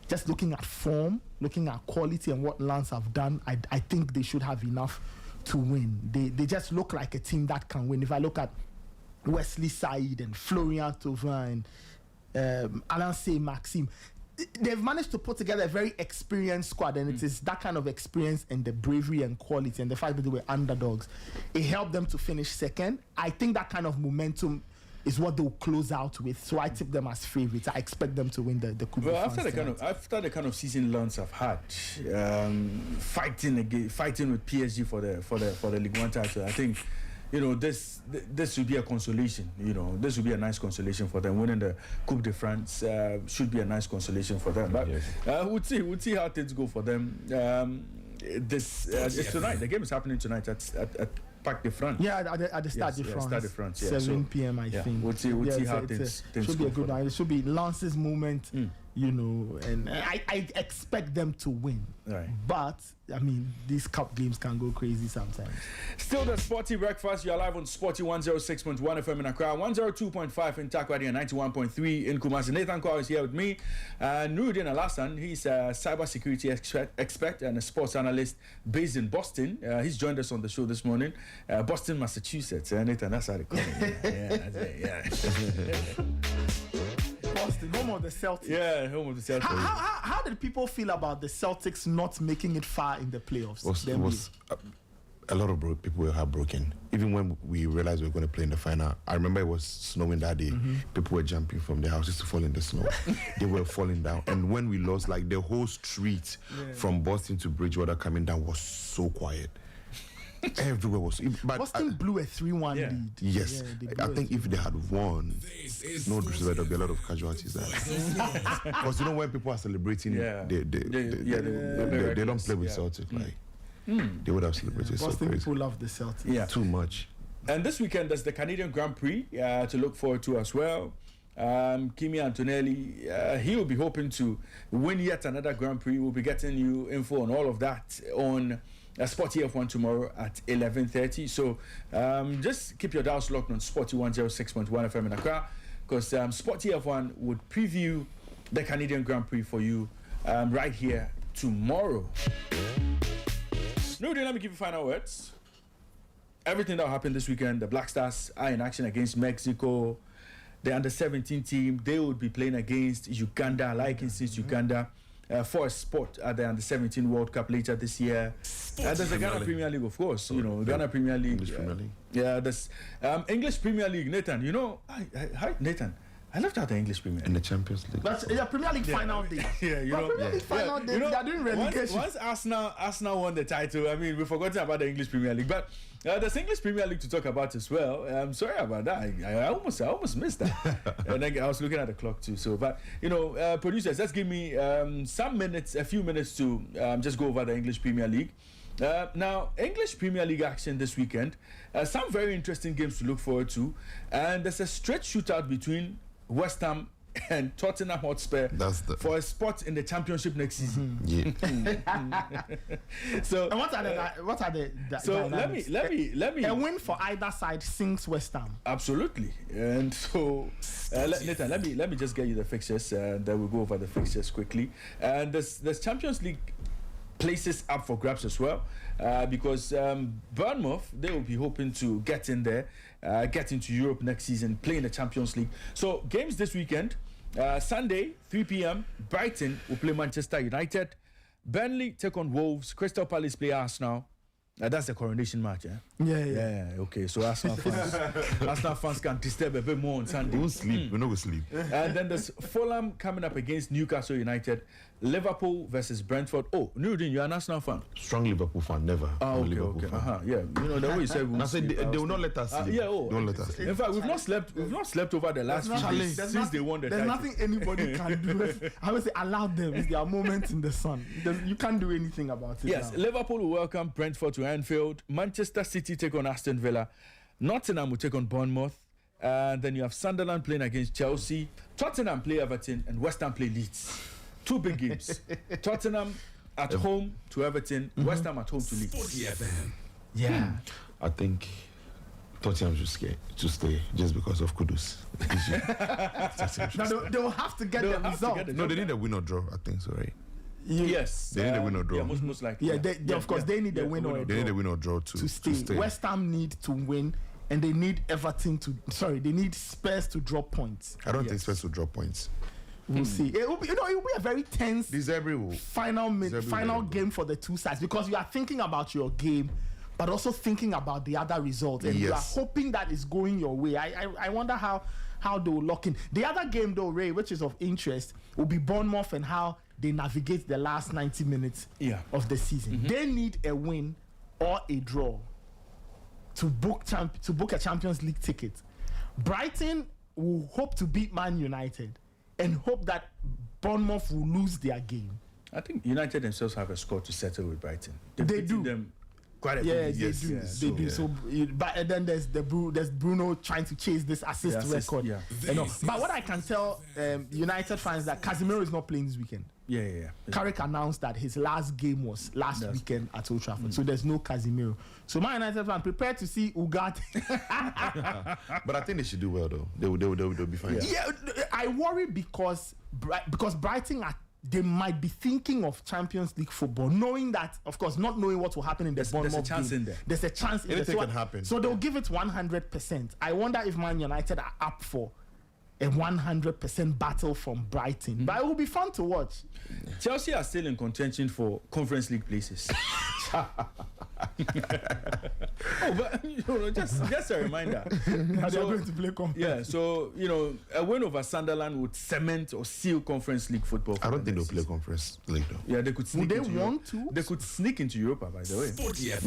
just looking at form, looking at quality and what Lance have done, I think they should have enough to win. They just look like a team that can win. If I look at Wesley Said and Florian Thauvin and Alain Maxime, they've managed to put together a very experienced squad, and it is that kind of experience and the bravery and quality and the fact that they were underdogs. It helped them to finish second. I think that kind of momentum is what they'll close out with. So I tip them as favourites. I expect them to win the Coupe de France. After the kind of season Lens have had, fighting with PSG for the Ligue 1 title, I think, you know, this should be a consolation. You know, this would be a nice consolation for them. Winning the Coupe de France should be a nice consolation for them. But we'll see how things go for them. It's tonight. The game is happening tonight at Parc de France. Yeah, at the Stade de France. Stade de France. 7 p.m. I think. We'll see how things should be a good night. It should be Lance's moment, you know, and I expect them to win. Right. But I mean, these cup games can go crazy sometimes. Still the Sporty Breakfast. You're live on Sporty 106.1 FM in Accra, 102.5 in Takoradi, and 91.3 in Kumasi. Nathan Kwao is here with me. Nuruddin Alasan, he's a cybersecurity expert and a sports analyst based in Boston. He's joined us on the show this morning. Boston, Massachusetts. Nathan, that's how they call it. Yeah. Boston, home of the Celtics. Yeah, home of the Celtics. How did people feel about the Celtics not making it far in the playoffs? A lot of people were heartbroken. Even when we realized we were going to play in the final, I remember it was snowing that day. People were jumping from their houses to fall in the snow. They were falling down. And when we lost, like the whole street from Boston to Bridgewater coming down was so quiet. Everywhere was. But Boston blew a 3-1 lead. Yes, I think if they had won, no disrespect, there'd be a lot of casualties there. Because you know when people are celebrating, they don't play with Celtic. Like they would have celebrated. Boston people love the Celtics. Yeah, too much. And this weekend there's the Canadian Grand Prix to look forward to as well. Kimi Antonelli, he will be hoping to win yet another Grand Prix. We'll be getting you info on all of that on Sporty F1 tomorrow at 11:30. So just keep your dials locked on Sporty 106.1 FM in Accra, because Sporty F1 would preview the Canadian Grand Prix for you right here tomorrow. No, let me give you final words. Everything that happened this weekend, the Black Stars are in action against Mexico. The under-17 team, they would be playing against Uganda, since Uganda. For a spot at the Under-17 World Cup later this year. There's the Ghana Premier League, of course. You know, Ghana Premier League. English Premier League. Yeah, there's English Premier League. Nathan, you know, hi, Nathan. I left out the English Premier League. In the Champions League. That's Premier League final day. Yeah, you know. Premier League final day, they are doing relegation. Once Arsenal won the title, I mean, we've forgotten about the English Premier League. But there's English Premier League to talk about as well. I'm sorry about that. I almost missed that. And then I was looking at the clock too. So, but you know, producers, let's give me a few minutes to just go over the English Premier League. Now, English Premier League action this weekend. Some very interesting games to look forward to, and there's a straight shootout between West Ham and Tottenham Hotspur for a spot in the Championship next season. So, and what are the so dynamics? let me. A win for either side sinks West Ham. Absolutely, and so Nathan, let me just get you the fixtures, and then we'll go over the fixtures quickly. And there's Champions League places up for grabs as well, because Bournemouth, they will be hoping to get in there, get into Europe next season, play in the Champions League. So games this weekend, Sunday 3 p.m. Brighton will play Manchester United, Burnley take on Wolves, Crystal Palace play Arsenal. That's the coronation match, eh? Yeah. Okay, so Arsenal fans can disturb a bit more on Sunday. We won't sleep. We're not going to sleep. And then there's Fulham coming up against Newcastle United, Liverpool versus Brentford. Oh, Nuruddin, you're an Arsenal fan? Strong Liverpool fan, never. Oh, okay. Fan. Yeah, you know the way you said. They will not let us sleep. They won't let us sleep. In fact, we've not slept over the last few days since they won the title. There's nothing anybody can do. I would say allow them. It's their moment in the sun. You can't do anything about it. Yes, now. Liverpool will welcome Brentford to Anfield. Manchester City take on Aston Villa. Nottingham will take on Bournemouth. And then you have Sunderland playing against Chelsea. Tottenham play Everton, and West Ham play Leeds. Two big games. Tottenham at home to Everton. West Ham at home to Leeds. Sporty FM. Yeah. I think Tottenham should stay just because of Kudus. Now they will have to get the result. No, they need a win or draw. I think so, right? Yes, they need a win or draw. Yeah, most likely. Yeah, of course they need a win or a draw. They need a win or draw to stay. West Ham need to win, and they need they need Spurs to drop points. I don't think Spurs will drop points. We'll see. It will be a very tense final game for the two sides, because you are thinking about your game, but also thinking about the other result, and you are hoping that it's going your way. I wonder how they will lock in. The other game though, Ray, which is of interest, will be Bournemouth and how they navigate the last 90 minutes of the season. They need a win or a draw to book a Champions League ticket. Brighton will hope to beat Man United and hope that Bournemouth will lose their game. I think United themselves have a score to settle with Brighton. They do. Them quite a bit. Yes, they do. So, but then there's Bruno trying to chase this assist record. Yeah. But what I can tell United fans that Casemiro is not playing this weekend. Yeah. Carrick announced that his last game was last weekend at Old Trafford, so there's no Casemiro. So my United fan, prepare to see Uganda. But I think they should do well though. They'll be fine. Yeah, I worry because Brighton they might be thinking of Champions League football, knowing that, of course, not knowing what will happen in the Bournemouth game. There's a chance in there. There's a chance in there. Anything can happen. So they'll give it 100%. I wonder if Man United are up for a 100% battle from Brighton. But it will be fun to watch. Chelsea are still in contention for Conference League places. But just a reminder. They're going to play conference. Yeah, so a win over Sunderland would cement or seal Conference League football. I don't think they'll play Conference League though. Yeah, they could sneak. Would they want to? They could sneak into Europa, by the way.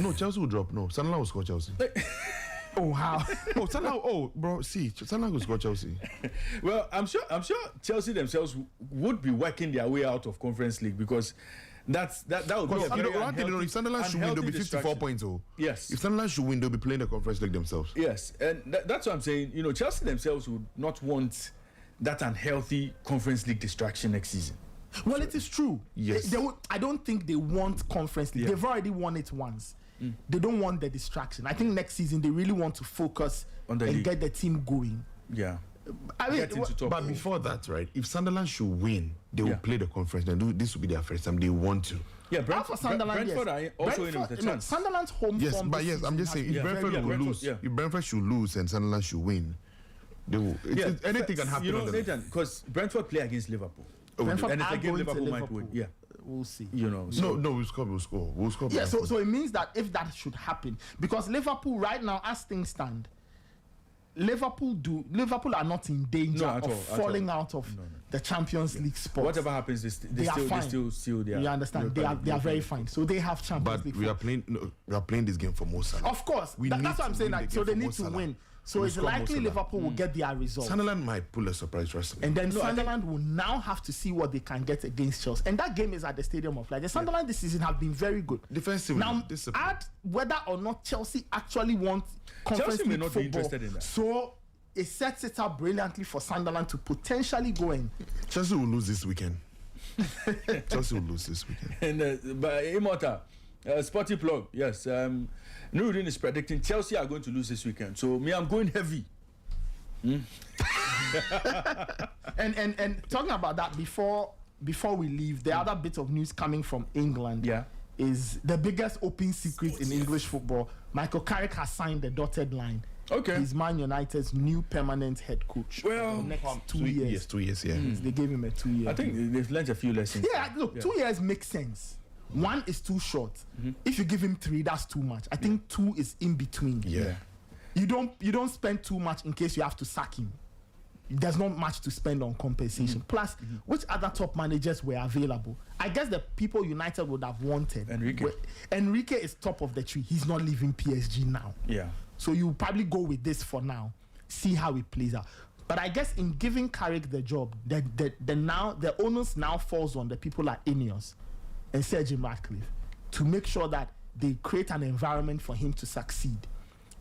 No, Chelsea will drop. No, Sunderland will score Chelsea. Oh, how? Sunderland will score Chelsea. Well, I'm sure Chelsea themselves would be working their way out of Conference League, because that would be a very unhealthy, if Sunderland should win, they'll be 54 points. Yes. If Sunderland should win, they'll be playing the Conference League themselves. Yes, and that's what I'm saying. Chelsea themselves would not want that unhealthy Conference League distraction next season. Well, it is true. Yes. I don't think they want Conference League. Yeah. They've already won it once. They don't want the distraction. I think next season they really want to focus on the and league. Get the team going. Yeah. I mean, but before that, right? If Sunderland should win, they will play the conference. And this will be their first time. They want to. Yeah, Brentford are also in with a chance. Sunderland's home form. But I'm just saying, if Brentford will lose, if Brentford should lose and Sunderland should win, they will. Anything can happen. Nathan, because Brentford play against Liverpool. And it's a game Liverpool might win. Yeah. We'll see. No, we'll score. Yeah, so it means that if that should happen, because Liverpool right now, as things stand, Liverpool are not in danger of falling out of the Champions League spot. Whatever happens, they still their. You understand? They are very fine. So they have Champions League. But we are playing this game for Mo Salah. Of course, that's what I'm saying. So they need to win. So it's likely Liverpool will get their result. Sunderland might pull a surprise result. And then Sunderland will now have to see what they can get against Chelsea. And that game is at the Stadium of Light. The Sunderland this season have been very good. Defensively. Now, add whether or not Chelsea actually want Conference League football. Be interested in that. So it sets it up brilliantly for Sunderland to potentially go in. Chelsea will lose this weekend. And but Immortal, Sporty Plug, yes. Nuruddin is predicting Chelsea are going to lose this weekend. So I'm going heavy. And talking about that before we leave, the other bit of news coming from England is the biggest open secret in English football. Michael Carrick has signed the dotted line. Okay. He's Man United's new permanent head coach. Well, for the next 2 years. Yes, 2 years, yeah. They gave him a 2 year. I think they've learned a few lessons. Yeah, look, 2 years makes sense. 1 is too short. If you give him 3, that's too much. I think 2 is in between. Yeah. You don't spend too much in case you have to sack him. There's not much to spend on compensation. Plus, which other top managers were available? I guess the people United would have wanted. Enrique is top of the tree. He's not leaving PSG now. Yeah. So you probably go with this for now. See how it plays out. But I guess in giving Carrick the job, the onus now falls on the people at Ineos and Sir Jim Ratcliffe to make sure that they create an environment for him to succeed.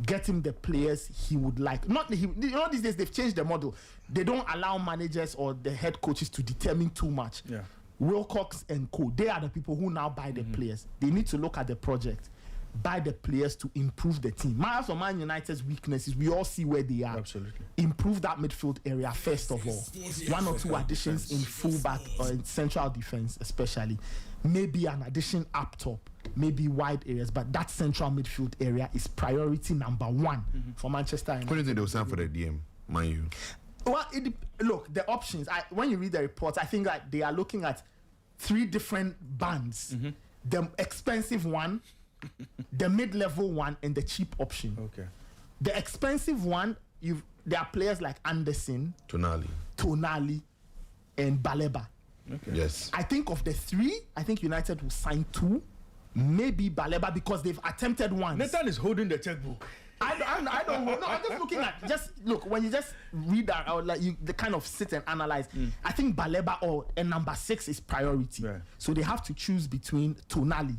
Get him the players he would like. These days they've changed the model. They don't allow managers or the head coaches to determine too much. Yeah. Wilcox and co, they are the people who now buy the players. They need to look at the project. buy the players to improve the team. As for Man United's weaknesses, we all see where they are. Absolutely. Improve that midfield area first of all. 1 or 2 additions in fullback or in central defense, especially. Maybe an addition up top, maybe wide areas, but that central midfield area is priority number 1 for Manchester United. What do you think they will sign for the DM, Man U? Well, look, the options. When you read the reports, I think that they are looking at 3 different bands: the expensive one, the mid-level one, and the cheap option. Okay. The expensive one, there are players like Anderson, Tonali, and Baleba. Okay. Yes. I think of the 3, I think United will sign 2, maybe Baleba because they've attempted once. Nathan is holding the checkbook. I don't know. No, I'm just looking at look when you just read that out, like the kind of sit and analyze. I think Baleba and number 6 is priority. Right. So they have to choose between Tonali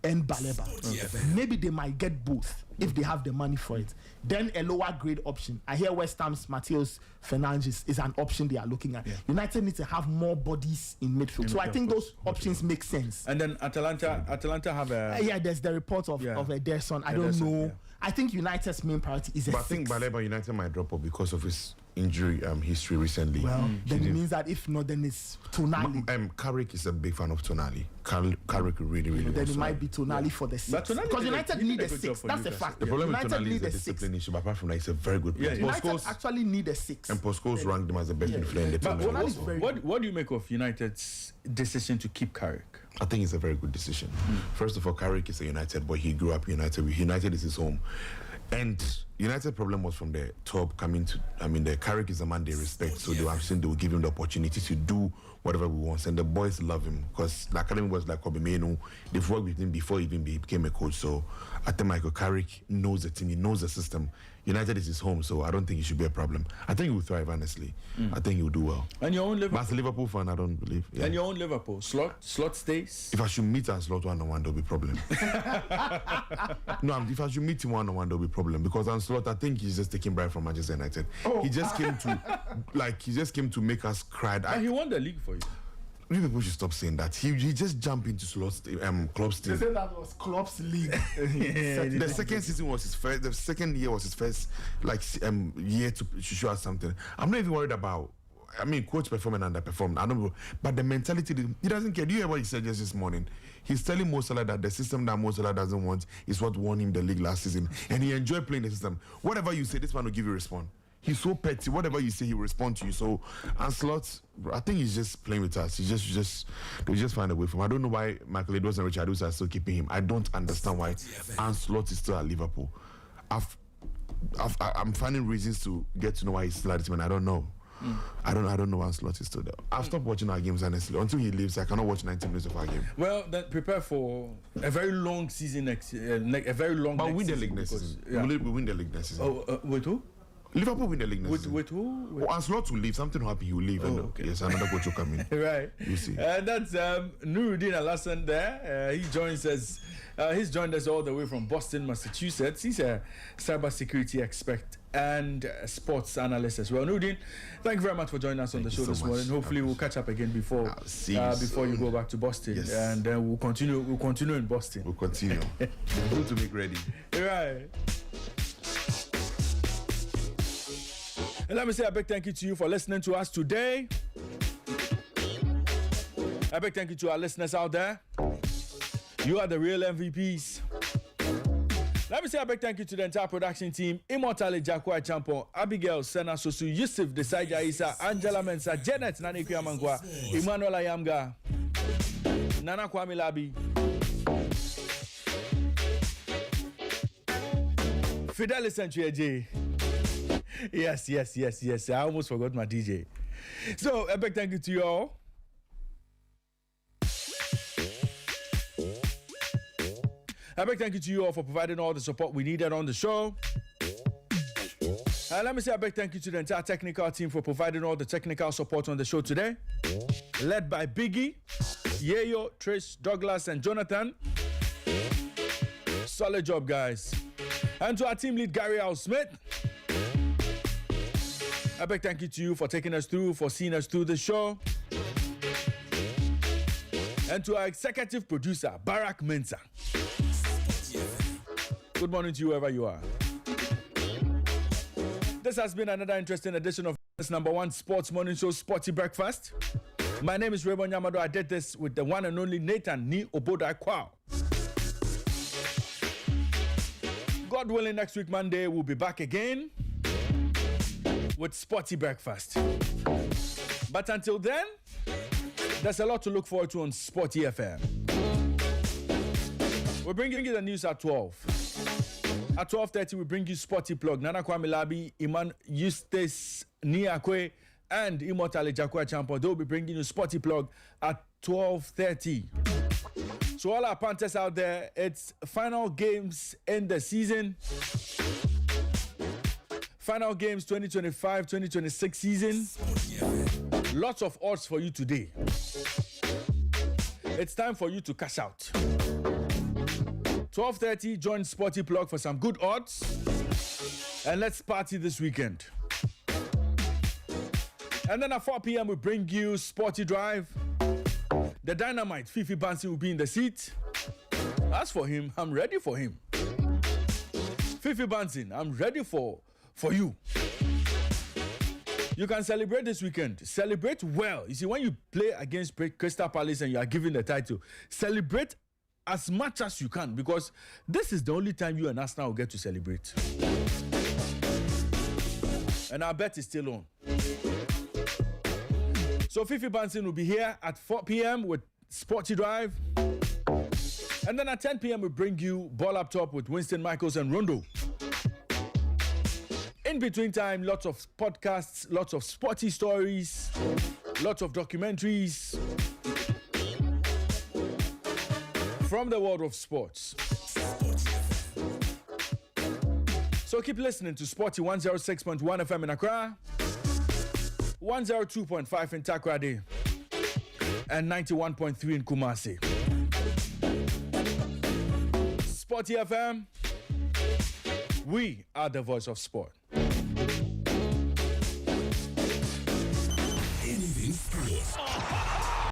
and Baleba. Okay. Maybe they might get both if they have the money for it. Then a lower grade option. I hear West Ham's Matheus Fernandes is an option they are looking at. Yeah. United need to have more bodies in midfield. So I think those options make sense. And then Atalanta have a Yeah, there's the report of Ederson. I don't Ederson, know. yeah. I think United's main priority is a But I think 6. Baleba United might drop off because of his injury history recently. Well, then it means that if not, then it's Tonali. Carrick is a big fan of Tonali. Carrick really Then wants it to might be Tonali for the 6. But Tonali Because did United he need did a good 6. job for That's the Newcastle. fact. The problem with United Tonali is need the a 6. discipline issue, but apart from that, he's a very good player. Yeah, United Postecoglou actually need a 6. and Postecoglou ranked him as the best midfielder in the But team. Tonali is very what do you make of United's decision to keep Carrick? I think it's a very good decision. First of all, Carrick is a United boy. He grew up United. United is his home. And United problem was from the top coming to, the Carrick is a man they respect, so they will give him the opportunity to do whatever we want. And the boys love him because the academy was like Kobe Menu. They've worked with him before he even became a coach. So I think Michael Carrick knows the team, he knows the system. United is his home, so I don't think it should be a problem. I think he will thrive, honestly. I think he will do well. And your own But Liverpool. as a Liverpool fan, I don't believe. Yeah. And your own Liverpool. Slot stays. If I should meet a Slot 1-on-1, there'll be problem. No, if I should meet him 1-on-1, there'll be problem because Slot, I think he's just taking bribe from Manchester United. He just came to make us cry. But he won the league for you. You people should stop saying that. He just jumped into Slot's club's team. They said that was Klopp's league. The second season was his first. The second year was his first year to show us something. I'm not even worried about. Coach performed and underperformed. I don't know, but the mentality, he doesn't care. Do you hear what he said just this morning? He's telling Mo Salah that the system that Mo Salah doesn't want is what won him the league last season, and he enjoyed playing the system. Whatever you say, this man will give you a response. He's so petty. Whatever you say, he will respond to you. So, Ancelotti, I think he's just playing with us. They just find a way for him. I don't know why Michael Edwards and Richard Wilson are still keeping him. I don't understand why Ancelotti is still at Liverpool. I'm finding reasons to get to know why he's still at the team, and I don't know. I don't know why Ancelotti is still there. I've stopped watching our games, honestly. Until he leaves, I cannot watch 90 minutes of our game. Well, then prepare for a very long season next a very long But next we win the season league next because- season. yeah. We win the league next season. With who? Liverpool win the league next season. With who? Well, Ancelotti will leave. Something will happen. He will leave. And, okay. Yes, another coach will come in. Right. You see. That's Nuruddin Alassane there. He joins us. He's joined us all the way from Boston, Massachusetts. He's a cybersecurity expert and sports analyst as well. Nuruddin, thank you very much for joining us on the show so this much. morning. Hopefully, we'll catch up again before I'll see you before you soon. go back to Boston, Yes. and then we'll continue in Boston. We'll continue. Good to make ready. Right. And let me say a big thank you to you for listening to us today. A big thank you to our listeners out there. You are the real MVPs. Let me say a big thank you to the entire production team. Immortale Jakwa Champo, Abigail Sena Sosu, Yusuf Desaja Isa, Angela Mensa, Janet Naniku Amangwa, Emmanuel Ayamga, Nana Kwame Labi, Fidelis J. Yes. I almost forgot my DJ. So, a big thank you to you all. A big thank you to you all for providing all the support we needed on the show. Let me say a big thank you to the entire technical team for providing all the technical support on the show today. Led by Biggie, Yayo, Trish, Douglas, and Jonathan. Solid job, guys. And to our team lead, Gary Al Smith. A big thank you to you for taking us through, for seeing us through the show. And to our executive producer, Barack Mensah. Good morning to you wherever you are. This has been another interesting edition of this #1 sports morning show, Sporty Breakfast. My name is Raymond Yamado. I did this with the one and only Nathan Ni Oboda Kwao. God willing, next week, Monday, we'll be back again with Sporty Breakfast. But until then, there's a lot to look forward to on Sporty FM. We're bringing you the news at 12. At 12:30, we bring you Sporty Plug. Nana Kwame Labi, Iman Eustace Niakwe, and Immortale Jakwa Champo. They'll be bringing you Sporty Plug at 12:30. So all our Panthers out there, it's final games in the season. Final games 2025-2026 season. Lots of odds for you today. It's time for you to cash out. 12:30, join Sporty Plug for some good odds. And let's party this weekend. And then at 4 p.m. we bring you Sporty Drive. The dynamite, Fifi Bansi, will be in the seat. As for him, I'm ready for him. Fifi Bansi, I'm ready for you. You can celebrate this weekend. Celebrate well. You see, when you play against Crystal Palace and you are given the title, celebrate as much as you can, because this is the only time you and Arsenal will get to celebrate. And our bet is still on. So Fifi Bansin will be here at 4 p.m. with Sporty Drive. And then at 10 p.m. we bring you Ball Up Top with Winston Michaels and Rondo. In between time, lots of podcasts, lots of sporty stories, lots of documentaries from the world of sports. So keep listening to Sporty 106.1 FM in Accra, 102.5 in Takoradi, and 91.3 in Kumasi. Sporty FM, we are the voice of sport.